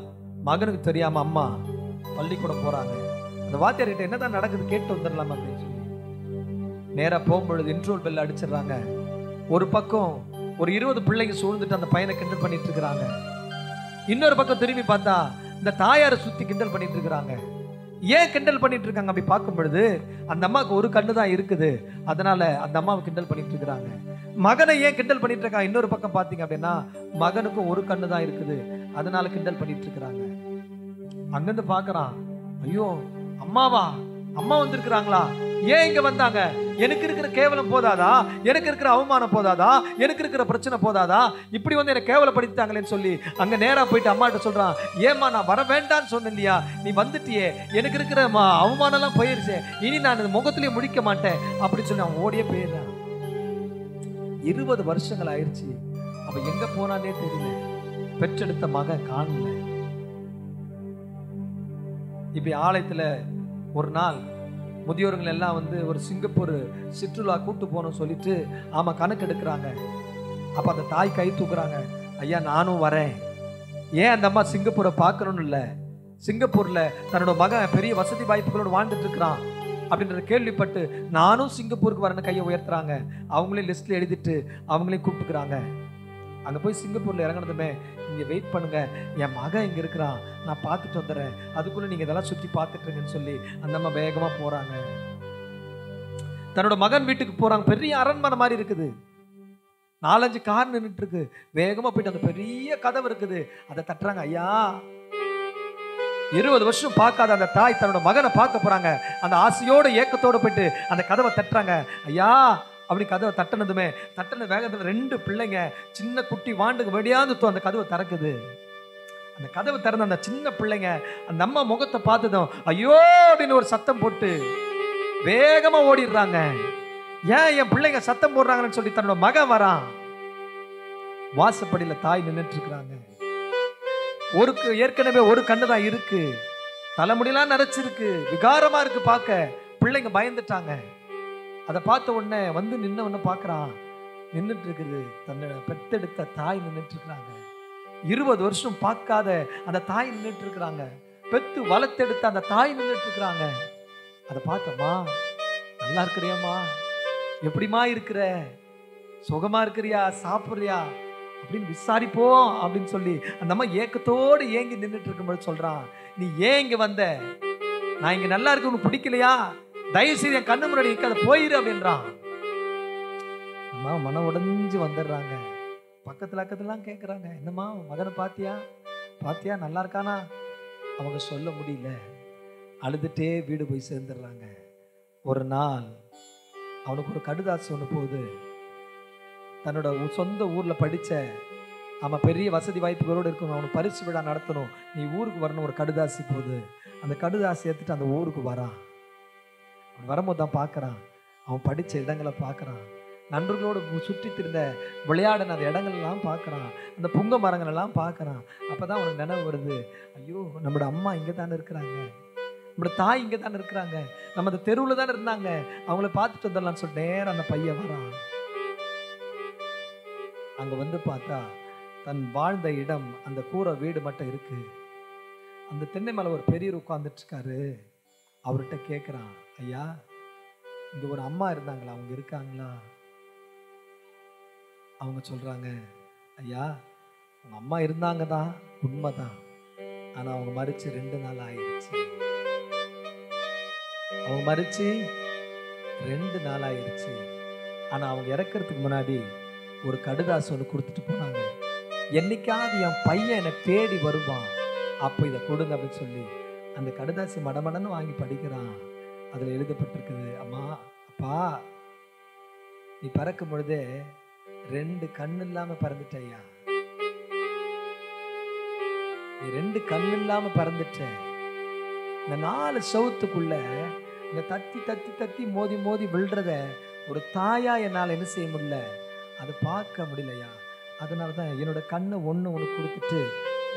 மகனுக்கு தெரியாம அம்மா பள்ளிக்கூடம் போறாங்க. அந்த வாத்தியார்கிட்ட என்னதான் நடக்குது கேட்டு வந்துடலாம் அப்படின்னு சொல்லி நேரா போகும்பொழுது இன்ட்ரோல் பெல் அடிச்சிடறாங்க. ஒரு பக்கம் ஒரு 20 பிள்ளைங்க சூழ்ந்துட்டு அந்த பையனை கிண்டல் பண்ணிட்டு இருக்கிறாங்க. இன்னொரு பக்கம் திரும்பி பார்த்தா இந்த தாயாரை சுத்தி கிண்டல் பண்ணிட்டு இருக்கிறாங்க. ஏன் கிண்டல் பண்ணிட்டு இருக்காங்க அப்படி பார்க்கும் பொழுது அந்த அம்மாவுக்கு ஒரு கண்ணு தான் இருக்குது, அதனால அந்த அம்மாவை கிண்டல் பண்ணிட்டு இருக்கிறாங்க. மகனை ஏன் கிண்டல் பண்ணிட்டு இருக்காங்க? இன்னொரு பக்கம் பாத்தீங்க அப்படின்னா மகனுக்கும் ஒரு கண்ணு தான் இருக்குது, அதனால கிண்டல் பண்ணிட்டு இருக்கிறாங்க. அங்கிருந்து பாக்குறான், ஐயோ அம்மாவா, அம்மா வந்திருக்கிறாங்களா, ஏன் இங்க வந்தாங்க? எனக்கு இருக்கிற கேவலம் போதாதா? எனக்கு இருக்கிற அவமானம் போதாதா? எனக்கு இருக்கிற பிரச்சனை போதாதா? இப்படி வந்து என்ன கேவலப்படுத்திட்டாங்களேன்னு சொல்லி அங்க நேரா போயிட்டு அம்மா கிட்ட சொல்றான், ஏமா நான் வர வேண்டான்னு சொன்னேன் இல்லையா, நீ வந்துட்டியே, எனக்கு இருக்கிற அவமானம் எல்லாம் போயிருச்சு, இனி நான் முகத்திலேயே முடிக்க மாட்டேன் அப்படின்னு சொல்லி அவன் ஓடியே போயிடுறான். 20 வருஷங்கள் ஆயிடுச்சு, அவன் எங்க போனானே தெரியல, பெற்றெடுத்த மகன் காணல. இப்படி ஆலயத்துல ஒரு நாள் முதியோர்கள் எல்லாம் வந்து ஒரு சிங்கப்பூர் சிற்றுலா கூட்டு போகணும்னு சொல்லிட்டு ஆமா கணக்கு எடுக்கிறாங்க. அப்ப அந்த தாய் கை தூக்குறாங்க, ஐயா நானும் வரேன். ஏன் அந்த அம்மா சிங்கப்பூரை பார்க்கணும்னு இல்லை, சிங்கப்பூர்ல தன்னோட மகன் பெரிய வசதி வாய்ப்புகளோடு வாழ்ந்துட்டு இருக்கிறான் அப்படின்றத கேள்விப்பட்டு நானும் சிங்கப்பூருக்கு வரேன்னு கையை உயர்த்துறாங்க. அவங்களே லிஸ்ட்ல எழுதிட்டு அவங்களையும் கூப்பிட்டுக்கிறாங்க. அங்க போய் சிங்கப்பூர்ல இறங்கினதுமே, நீங்க வெயிட் பண்ணுங்க, என் மகன் இங்க இருக்கிறான், நான் பார்த்துட்டு வந்துடுறேன், அதுக்குள்ள நீங்க இதெல்லாம் சுத்தி பார்த்துட்டுருங்கன்னு சொல்லி அந்த அம்மா வேகமா போறாங்க. தன்னோட மகன் வீட்டுக்கு போறாங்க. பெரிய அரண்மனை மாதிரி இருக்குது, 4-5 கார் நின்றுட்டு இருக்கு. வேகமா போயிட்டு அந்த பெரிய கதவு இருக்குது, அதை தட்டுறாங்க. ஐயா, 20 வருஷம் பார்க்காத அந்த தாய் தன்னோட மகனை பார்க்க போறாங்க. அந்த ஆசையோட ஏக்கத்தோட போயிட்டு அந்த கதவை தட்டுறாங்க. ஐயா அப்படி கதவை தட்டினதுமே தட்டின வேகத்துல 2 பிள்ளைங்க சின்ன குட்டி வாண்டுக்கு வெடியாந்து அந்த கதவை திறக்குது. அந்த கதவை திறந்த அந்த சின்ன பிள்ளைங்க அந்த அம்மா முகத்தை பார்த்ததும் ஐயோ அப்படின்னு ஒரு சத்தம் போட்டு வேகமா ஓடிடுறாங்க. ஏன் என் பிள்ளைங்க சத்தம் போடுறாங்கன்னு சொல்லி தன்னோட மகன் வரான். வாசப்படியில தாய் நின்றுட்டு இருக்கிறாங்க. ஏற்கனவே ஒரு கண்ணு தான் இருக்கு, தலைமுடியெல்லாம் நரைச்சிருக்கு, விகாரமா இருக்கு பார்க்க. பிள்ளைங்க பயந்துட்டாங்க. அதை பார்த்த உடனே வந்து நின்ன உடனே பார்க்கறான், நின்றுட்டு இருக்குது தன்னோட பெத்தெடுத்த தாய் நின்றுட்டு இருக்கிறாங்க. 20 வருஷம் பார்க்காத அந்த தாய் நின்றுட்டு இருக்கிறாங்க. பெத்து வளர்த்தெடுத்த அந்த தாய் நின்றுட்டு இருக்கிறாங்க. அதை பார்த்தம்மா, நல்லா இருக்கிறியாம்மா, எப்படிமா இருக்கிற, சுகமா இருக்கிறியா, சாப்பிட்றியா அப்படின்னு விசாரிப்போம் அப்படின்னு சொல்லி அந்த அம்மா ஏக்கத்தோடு ஏங்கி நின்றுட்டு இருக்கும்போது சொல்றான், நீ ஏன் இங்க வந்த? நான் இங்க நல்லா இருக்கு, உனக்கு பிடிக்கலையா? தயவு செய்து என் கண்ணு முன்னாடி அதை போயிரு அப்படின்றான். அம்மா மனம் உடைஞ்சு வந்துடுறாங்க. பக்கத்துலாம் கேட்குறாங்க, என்னம்மா மகனை பாத்தியா, பாத்தியா நல்லா இருக்கானா? அவங்க சொல்ல முடியல, அழுதுட்டே வீடு போய் சேர்ந்துடுறாங்க. ஒரு நாள் அவனுக்கு ஒரு கடுதாசி ஒன்று போகுது. தன்னோட சொந்த ஊர்ல படிச்ச ஆமாம், பெரிய வசதி வாய்ப்புகளோடு இருக்கணும், அவனுக்கு பரிசு விழா நடத்தணும், நீ ஊருக்கு வரணும். ஒரு கடுதாசி போகுது, அந்த கடுதாசி எடுத்துட்டு அந்த ஊருக்கு வரான். அவன் வரும்போது தான் பார்க்குறான், அவன் படித்த இடங்களை பார்க்குறான், நண்பர்களோடு சுற்றி திரிந்த விளையாடின அந்த இடங்கள்லாம் பார்க்குறான், அந்த புங்க மரங்கள் எல்லாம் பார்க்குறான். அப்போ தான் அவனுக்கு நினைவு வருது, ஐயோ நம்மளோட அம்மா இங்கே தானே இருக்கிறாங்க, நம்மளோட தாய் இங்கே தானே இருக்கிறாங்க, நம்ம அந்த தெருவில் தானே இருந்தாங்க, அவங்கள பார்த்துட்டு வந்துடலான்னு சொல்லிட்டு நேரம் அந்த பையன் வரான். அங்கே வந்து பார்த்தா தன் வாழ்ந்த இடம் அந்த கூரை வீடு மட்டும் இருக்கு. அந்த தென்னை மேலே ஒரு பெரியவர் உட்கார்ந்துட்டு இருக்காரு. அவர்கிட்ட கேட்குறான், ஐயா இங்கே ஒரு அம்மா இருந்தாங்களா, அவங்க இருக்காங்களா? அவங்க சொல்கிறாங்க, ஐயா உங்கள் அம்மா இருந்தாங்க தான், உண்மைதான், ஆனால் அவங்க மரிச்சு 2 நாள் ஆயிடுச்சு. அவங்க மரிச்சு 2 நாள் ஆயிடுச்சு. ஆனால் அவங்க இறக்கிறதுக்கு முன்னாடி ஒரு கடுதாசி ஒன்று கொடுத்துட்டு போனாங்க, என்னைக்காவது என் பையன் என்னை தேடி வருவான், அப்போ இதை கொடுங்க அப்படின்னு சொல்லி அந்த கடுதாசி மடமடன்னு வாங்கி படிக்கிறான். அதில் எழுதப்பட்டிருக்குது, அம்மா அப்பா நீ பிறக்கும் பொழுதே 2 கண்ணு இல்லாம பிறந்துட்ட ஐயா, நீ 2 கண்ணு இல்லாம பிறந்துட்ட. இந்த 4 சவுத்துக்குள்ள இந்த தத்தி தத்தி தத்தி மோதி மோதி விழுறத ஒரு தாயா என்னால் என்ன செய்ய முடியல, அதை பார்க்க முடியலையா. அதனால தான் என்னோட கண்ணை ஒன்று உனக்கு கொடுத்துட்டு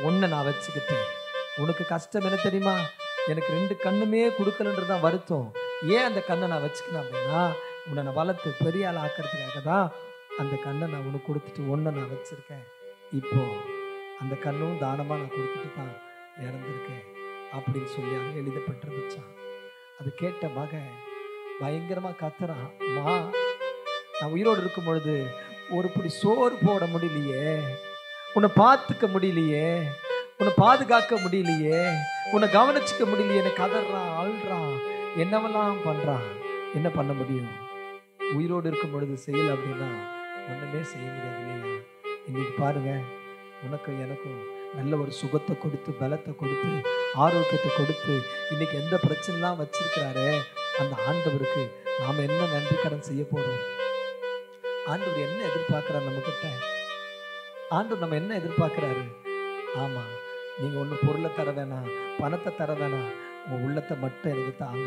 ஒன்றை நான் வச்சுக்கிட்டேன். உனக்கு கஷ்டம் என்ன தெரியுமா, எனக்கு 2 கண்ணுமே கொடுக்கலன்றது தான் வருத்தம். ஏன் அந்த கண்ணை நான் வச்சுக்கணும் அப்படின்னா, உன்னை நான் வளர்த்து பெரிய ஆள் ஆக்கிறதுக்காக தான் அந்த கண்ணை நான் உனக்கு கொடுத்துட்டு ஒன்றை நான் வச்சுருக்கேன். இப்போ அந்த கண்ணும் தானமாக நான் கொடுத்துட்டு தான் இறந்துருக்கேன் அப்படின்னு சொல்லி அது எழுதப்பட்டிருந்துச்சான். அது கேட்ட மகன் பயங்கரமாக கத்துறான், அம்மா நான் உயிரோடு இருக்கும் பொழுது ஒரு பிடி சோறு போட முடியலையே, உன்னை பார்த்துக்க முடியலையே, உன்னை பாதுகாக்க முடியலையே, உன்னை கவனிச்சுக்க முடியலையே, எனக்கு கதறான், அழுறான், என்னவெல்லாம் பண்ணுறான். என்ன பண்ண முடியும், உயிரோடு இருக்கும் பொழுது செய்யலை அப்படின்னா ஒன்றுமே செய்ய முடியாது இல்லையா. இன்னைக்கு பாருங்க, உனக்கும் எனக்கும் நல்ல ஒரு சுகத்தை கொடுத்து பலத்தை கொடுத்து ஆரோக்கியத்தை கொடுத்து இன்னைக்கு எந்த பிரச்சனைலாம் வச்சிருக்கிறாரே அந்த ஆண்டவருக்கு நாம் என்ன நன்றி கடன் செய்ய போகிறோம். ஆண்டவர் என்ன எதிர்பார்க்குறாரு நம்மக்கிட்ட, ஆண்டவர் நம்ம என்ன எதிர்பார்க்குறாரு. ஆமாம், நீங்கள் ஒன்றும் பொருளை தர வேணாம், பணத்தை தர வேணாம், உங்கள் உள்ளத்தை மட்டும் எனக்கு தாங்க,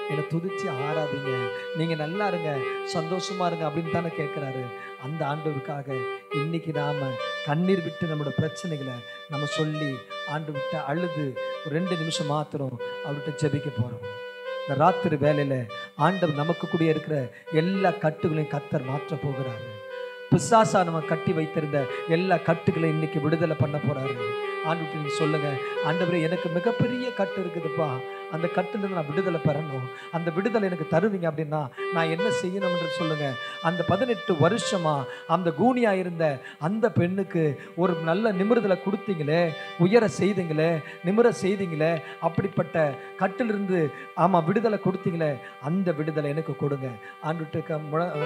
என்னை துதிச்சு ஆராதிங்க, நீங்கள் நல்லா இருங்க, சந்தோஷமா இருங்க அப்படின்னு தானே கேட்குறாரு. அந்த ஆண்டவருக்காக இன்னைக்கு நாம் கண்ணீர் விட்டு நம்மளோட பிரச்சனைகளை நம்ம சொல்லி ஆண்டவர்கிட்ட அழுது ஒரு 2 நிமிஷம் மாத்திரம் அவர்கிட்ட ஜெபிக்க போகிறோம். இந்த ராத்திரி வேலையில் ஆண்டவர் நமக்கு கூடிய இருக்கிற எல்லா கட்டுகளையும் கர்த்தர் மாற்ற போகிறாரு. பிசாசா நம்ம கட்டி வைத்திருந்த எல்லா கட்டுகளையும் இன்னைக்கு விடுதலை பண்ண போறாரு. ஆண்டவர்கிட்ட நீங்க சொல்லுங்க, ஆண்டவரே எனக்கு மிகப்பெரிய கட்டு இருக்குதுப்பா, அந்த கட்டுல நான் விடுதலை பெறணும், அந்த விடுதலை எனக்கு தருவீங்க அப்படின்னா நான் என்ன செய்யணும்ன்றது சொல்லுங்க. அந்த 18 வருஷமா அந்த கூனியா இருந்த அந்த பெண்ணுக்கு ஒரு நல்ல நிமிர்தலை கொடுத்தீங்களே, உயர செய்தீங்களே, நிமிர செய்தீங்களே, அப்படிப்பட்ட கட்டிலிருந்து ஆமா விடுதலை கொடுத்தீங்களே, அந்த விடுதலை எனக்கு கொடுங்க. ஆண்டவர்கிட்ட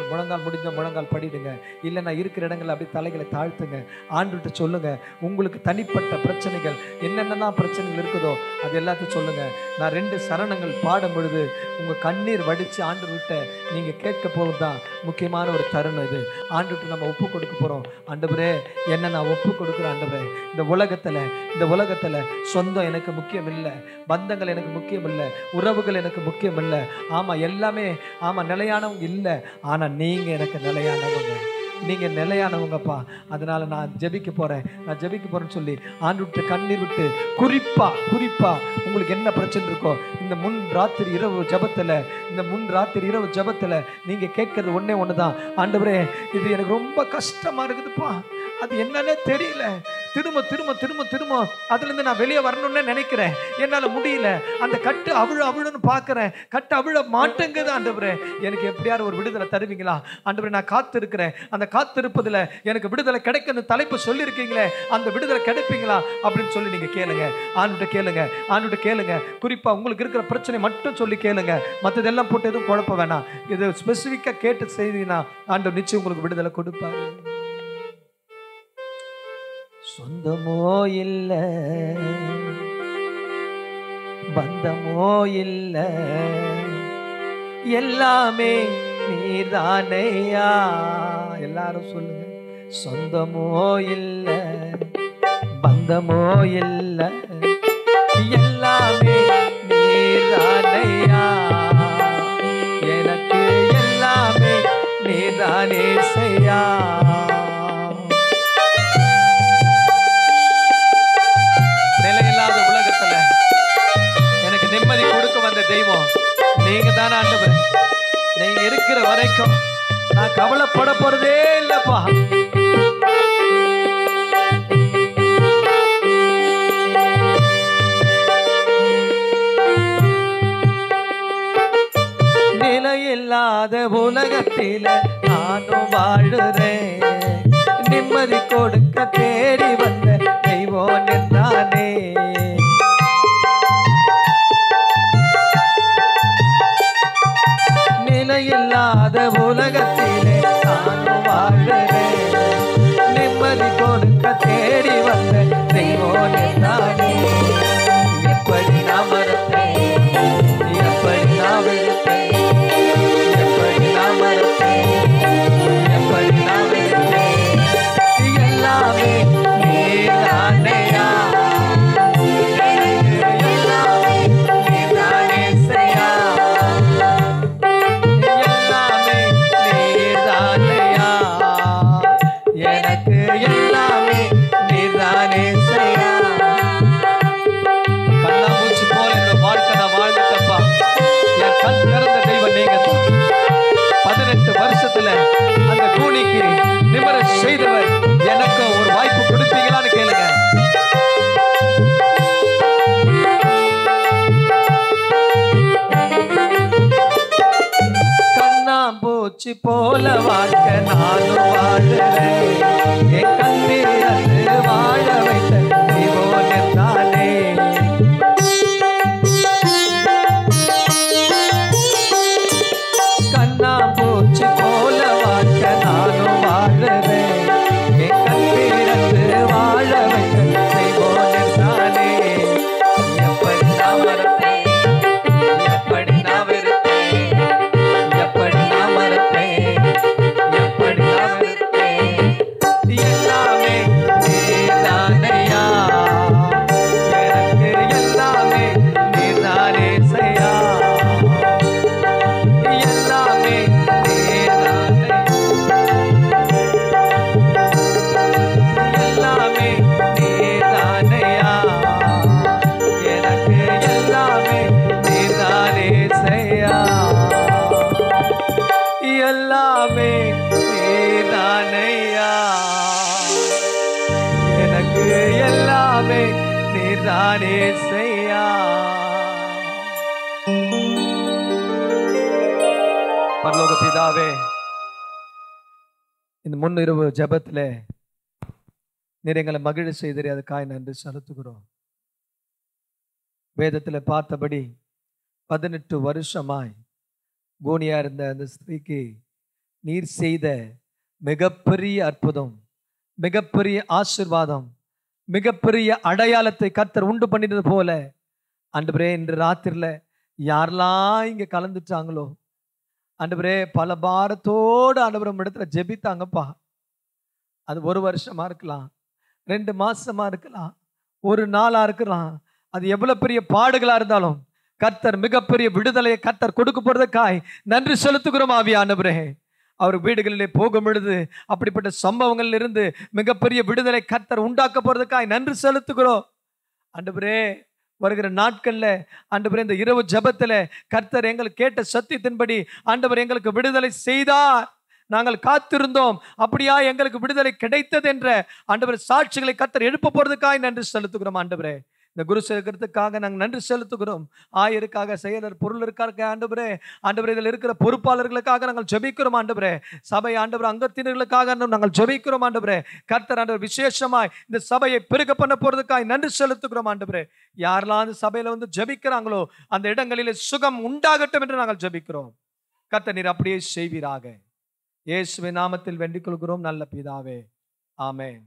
முழங்கால் முடிஞ்ச முழங்கால் படிடுங்க, இல்லைன்னா இருக்கிற இடங்கள் அப்படி தலைகளை தாழ்த்துங்க. ஆண்டவர்கிட்ட சொல்லுங்க, உங்களுக்கு தனிப்பட்ட பிரச்சனைகள் என்னென்னலாம் பிரச்சனைகள் இருக்குதோ அது எல்லாத்தையும் சொல்லுங்க. நான் 2 சரணங்கள் பாடும் பொழுது உங்க கண்ணீர் வடிச்சு ஆண்டவர்கிட்ட நீங்க கேட்க போறதுதான் முக்கியமான ஒரு தருணம். இது ஆண்டவர்கிட்ட நம்ம ஒப்பு கொடுக்க போறோம். ஆண்டவரே என்ன நான் ஒப்பு கொடுக்குறேன். ஆண்டவரே இந்த உலகத்துல சொந்தம் எனக்கு முக்கியம் இல்லை, பந்தங்கள் எனக்கு முக்கியம் இல்லை, உறவுகள் எனக்கு முக்கியம் இல்லை, ஆமா எல்லாமே ஆமா நிலையானவங்க இல்லை, ஆனா நீங்க எனக்கு நிலையானவங்க, நீங்க நிலையானவங்கப்பா. அதனால நான் ஜெபிக்க போறேன்னு சொல்லி ஆண்டவர்கிட்ட கண்ணீர் விட்டு குறிப்பா உங்களுக்கு என்ன பிரச்சனை இருக்கோ இந்த முன் ராத்திரி இரவு ஜெபத்துல நீங்க கேட்கறது ஒண்ணே ஒண்ணுதான். ஆண்டவரே இது எனக்கு ரொம்ப கஷ்டமா இருக்குதுப்பா, அது என்னன்னே தெரியல, திரும்ப அதுல இருந்து நான் வெளியே வரணும்னு நினைக்கிறேன், என்னால முடியல, அந்த கட்டு அவிழுன்னு பாக்குறேன், கட்டு அவிழ மாட்டேங்குது. ஆண்டவரே எனக்கு எப்படியாவது ஒரு விடுதலை தருவீங்களா? ஆண்டவரே நான் காத்திருக்கிறேன், அந்த காத்திருப்பதுல எனக்கு விடுதலை கிடைக்கணும் தலைப்பு சொல்லியிருக்கீங்களே, அந்த விடுதலை கிடைப்பீங்களா அப்படின்னு சொல்லி நீங்க கேளுங்க. ஆண்டவர்கிட்ட கேளுங்க. குறிப்பா உங்களுக்கு இருக்கிற பிரச்சனை மட்டும் சொல்லி கேளுங்க, மற்றதெல்லாம் போட்டு எதுவும் குழப்ப வேணாம். இது ஸ்பெசிஃபிக்கா கேட்டு செய்தீங்கன்னா ஆண்டவர் நிச்சயம் உங்களுக்கு விடுதலை கொடுப்பாரு. சொந்தமோ இல்ல, பந்தமோ இல்ல, எல்லாமே நீதானையா. எல்லாரும் சொல்லுங்க, சொந்தமோ இல்ல, பந்தமோ இல்ல, எல்லாமே நீதானையா. எனக்கு எல்லாமே நீதானே செய்யா. நிலையில்லாத உலகத்துல எனக்கு நிம்மதி கொடுக்க வந்த தெய்வம் நீங்க தானே ஆண்டவரே. நீங்க இருக்கிற வரைக்கும் நான் கவலைப்பட போறதே இல்லப்பா. நிலையில்லாத உலகத்தில நானும் வாழுறேன். நிம்மதி கொடுக்க தேடி வந்த தெய்வம் நின்றானே. நிலையில்லாத உலகத்திலே நானும் வாழுறேன். நிம்மதி கொடுக்க தேடி வந்த தெய்வம் நின்றானே. எப்படி நான் மறப்பேன், எப்படி நான் வெறுப்பேன், எப்படி நான் மறப்பேன், எப்படி நான் வெறுப்பேன். எல்லாமே நீதானையா. எல்லாமே நீதானே செய்யா. எல்லாமே நீதானையா. எனக்கு எல்லாமே நீதானே செய்யா. கண்ணாமூச்சி போல என்னோட வாழ்க்கை நான் வாழ்ந்துட்டப்பா. என் கண் திறந்த தெய்வம் நீங்க தான். 18 வருஷத்துல அந்த கூனிக்கு நிமிர செய்தவர் எனக்கு ஒரு வாய்ப்பு கொடுப்பீங்களான்னு கேளுங்க. கண்ணாம்பூச்சி போல வாழ்க்கை நானும் வாழுறேன். என் கண்ணீரத்து வாழ வைத்த தெய்வம் நின்றானே. கண்ணாம்பூச்சி போல வாழ்க்கை நானும் வாழுறேன். என் கண்ணீரத்து வாழ வைத்த தெய்வம் நின்றானே. எப்படி நான் மறப்பேன், எப்படி நான் வெறுப்பேன், எப்படி நான் மறப்பேன், எப்படி நான் வெறுப்பேன். எல்லாமே நீதானையா. எனக்கு எல்லாமே நீதானே செய்யா. எல்லாமே நீதானே. எல்லாமே நீதானையா. எனக்கு எல்லாமே நீதானே செய்யா. எல்லாமே நீதானையா. எனக்கு எல்லாமே நீதானே செய்யா. பரலோக பிதாவே, இந்த முன்னிரவு ஜெபத்துல நீர் எங்களை மகிழ செய்தீரே, அதுக்காக நன்றி செலுத்துகிறோம். வேதத்துல பார்த்தபடி 18 வருஷமாய் கூனியா இருந்த அந்த ஸ்திரீக்கு நீர் செய்த மிகப்பெரிய அற்புதம், மிகப்பெரிய ஆசீர்வாதம், மிகப்பெரிய அடையாளத்தை கர்த்தர் உண்டு பண்ணினது போல ஆண்டவரே இன்று ராத்திரில யாரெல்லாம் இங்க கலந்துட்டாங்களோ ஆண்டவரே, பல பாரத்தோடு ஆண்டவரே இடத்துல ஜெபித்தாங்கப்பா. அது 1 வருஷமா இருக்கலாம், 2 மாசமா இருக்கலாம், 1 நாளா இருக்கலாம். அது எவ்வளவு பெரிய பாடுகளா இருந்தாலும் கர்த்தர் மிகப்பெரிய விடுதலையை கர்த்தர் கொடுக்க போறதுக்காய் நன்றி செலுத்துகிறோம் ஆவியானவரே. அவர் வீடுகளிலே போகும் பொழுது அப்படிப்பட்ட சம்பவங்கள் இருந்து மிகப்பெரிய விடுதலை கர்த்தர் உண்டாக்க போறதுக்காய் நன்றி செலுத்துகிறோம் ஆண்டவரே. வருகிற நாட்கள்ல ஆண்டவரே இந்த இரவு ஜெபத்துல கர்த்தர் எங்களுக்கு கேட்ட சத்தியத்தின்படி ஆண்டவர் எங்களுக்கு விடுதலை செய்தார். நாங்கள் காத்திருந்தோம், அப்படியா எங்களுக்கு விடுதலை கிடைத்தது என்ற ஆண்டவர் சாட்சிகளை கர்த்தர் எழுப்ப போறதுக்காய் நன்றி செலுத்துகிறோம் ஆண்டவரே. இந்த குரு சேர்க்கிறதுக்காக நாங்கள் நன்றி செலுத்துகிறோம். ஆயருக்காக, செயலர், பொருளருக்காக ஆண்டவரே, ஆண்டவரே இதில் இருக்கிற பொறுப்பாளர்களுக்காக நாங்கள் ஜெபிக்கிறோம் ஆண்டவரே. சபை ஆண்டவர் அங்கத்தினர்களுக்காக நாங்கள் ஜெபிக்கிறோம் ஆண்டவரே. கர்த்தர் ஆண்டவர் விசேஷமாய் இந்த சபையை பெருக பண்ண போறதுக்காக நன்றி செலுத்துகிறோம் ஆண்டவரே. யாரெல்லாம் அந்த சபையில வந்து ஜெபிக்கிறாங்களோ அந்த இடங்களிலே சுகம் உண்டாகட்டும் என்று நாங்கள் ஜெபிக்கிறோம். கர்த்தர் நீர் அப்படியே செய்வீராக. இயேசுவின் நாமத்தில் வேண்டிக் கொள்கிறோம் நல்ல பிதாவே, ஆமென்.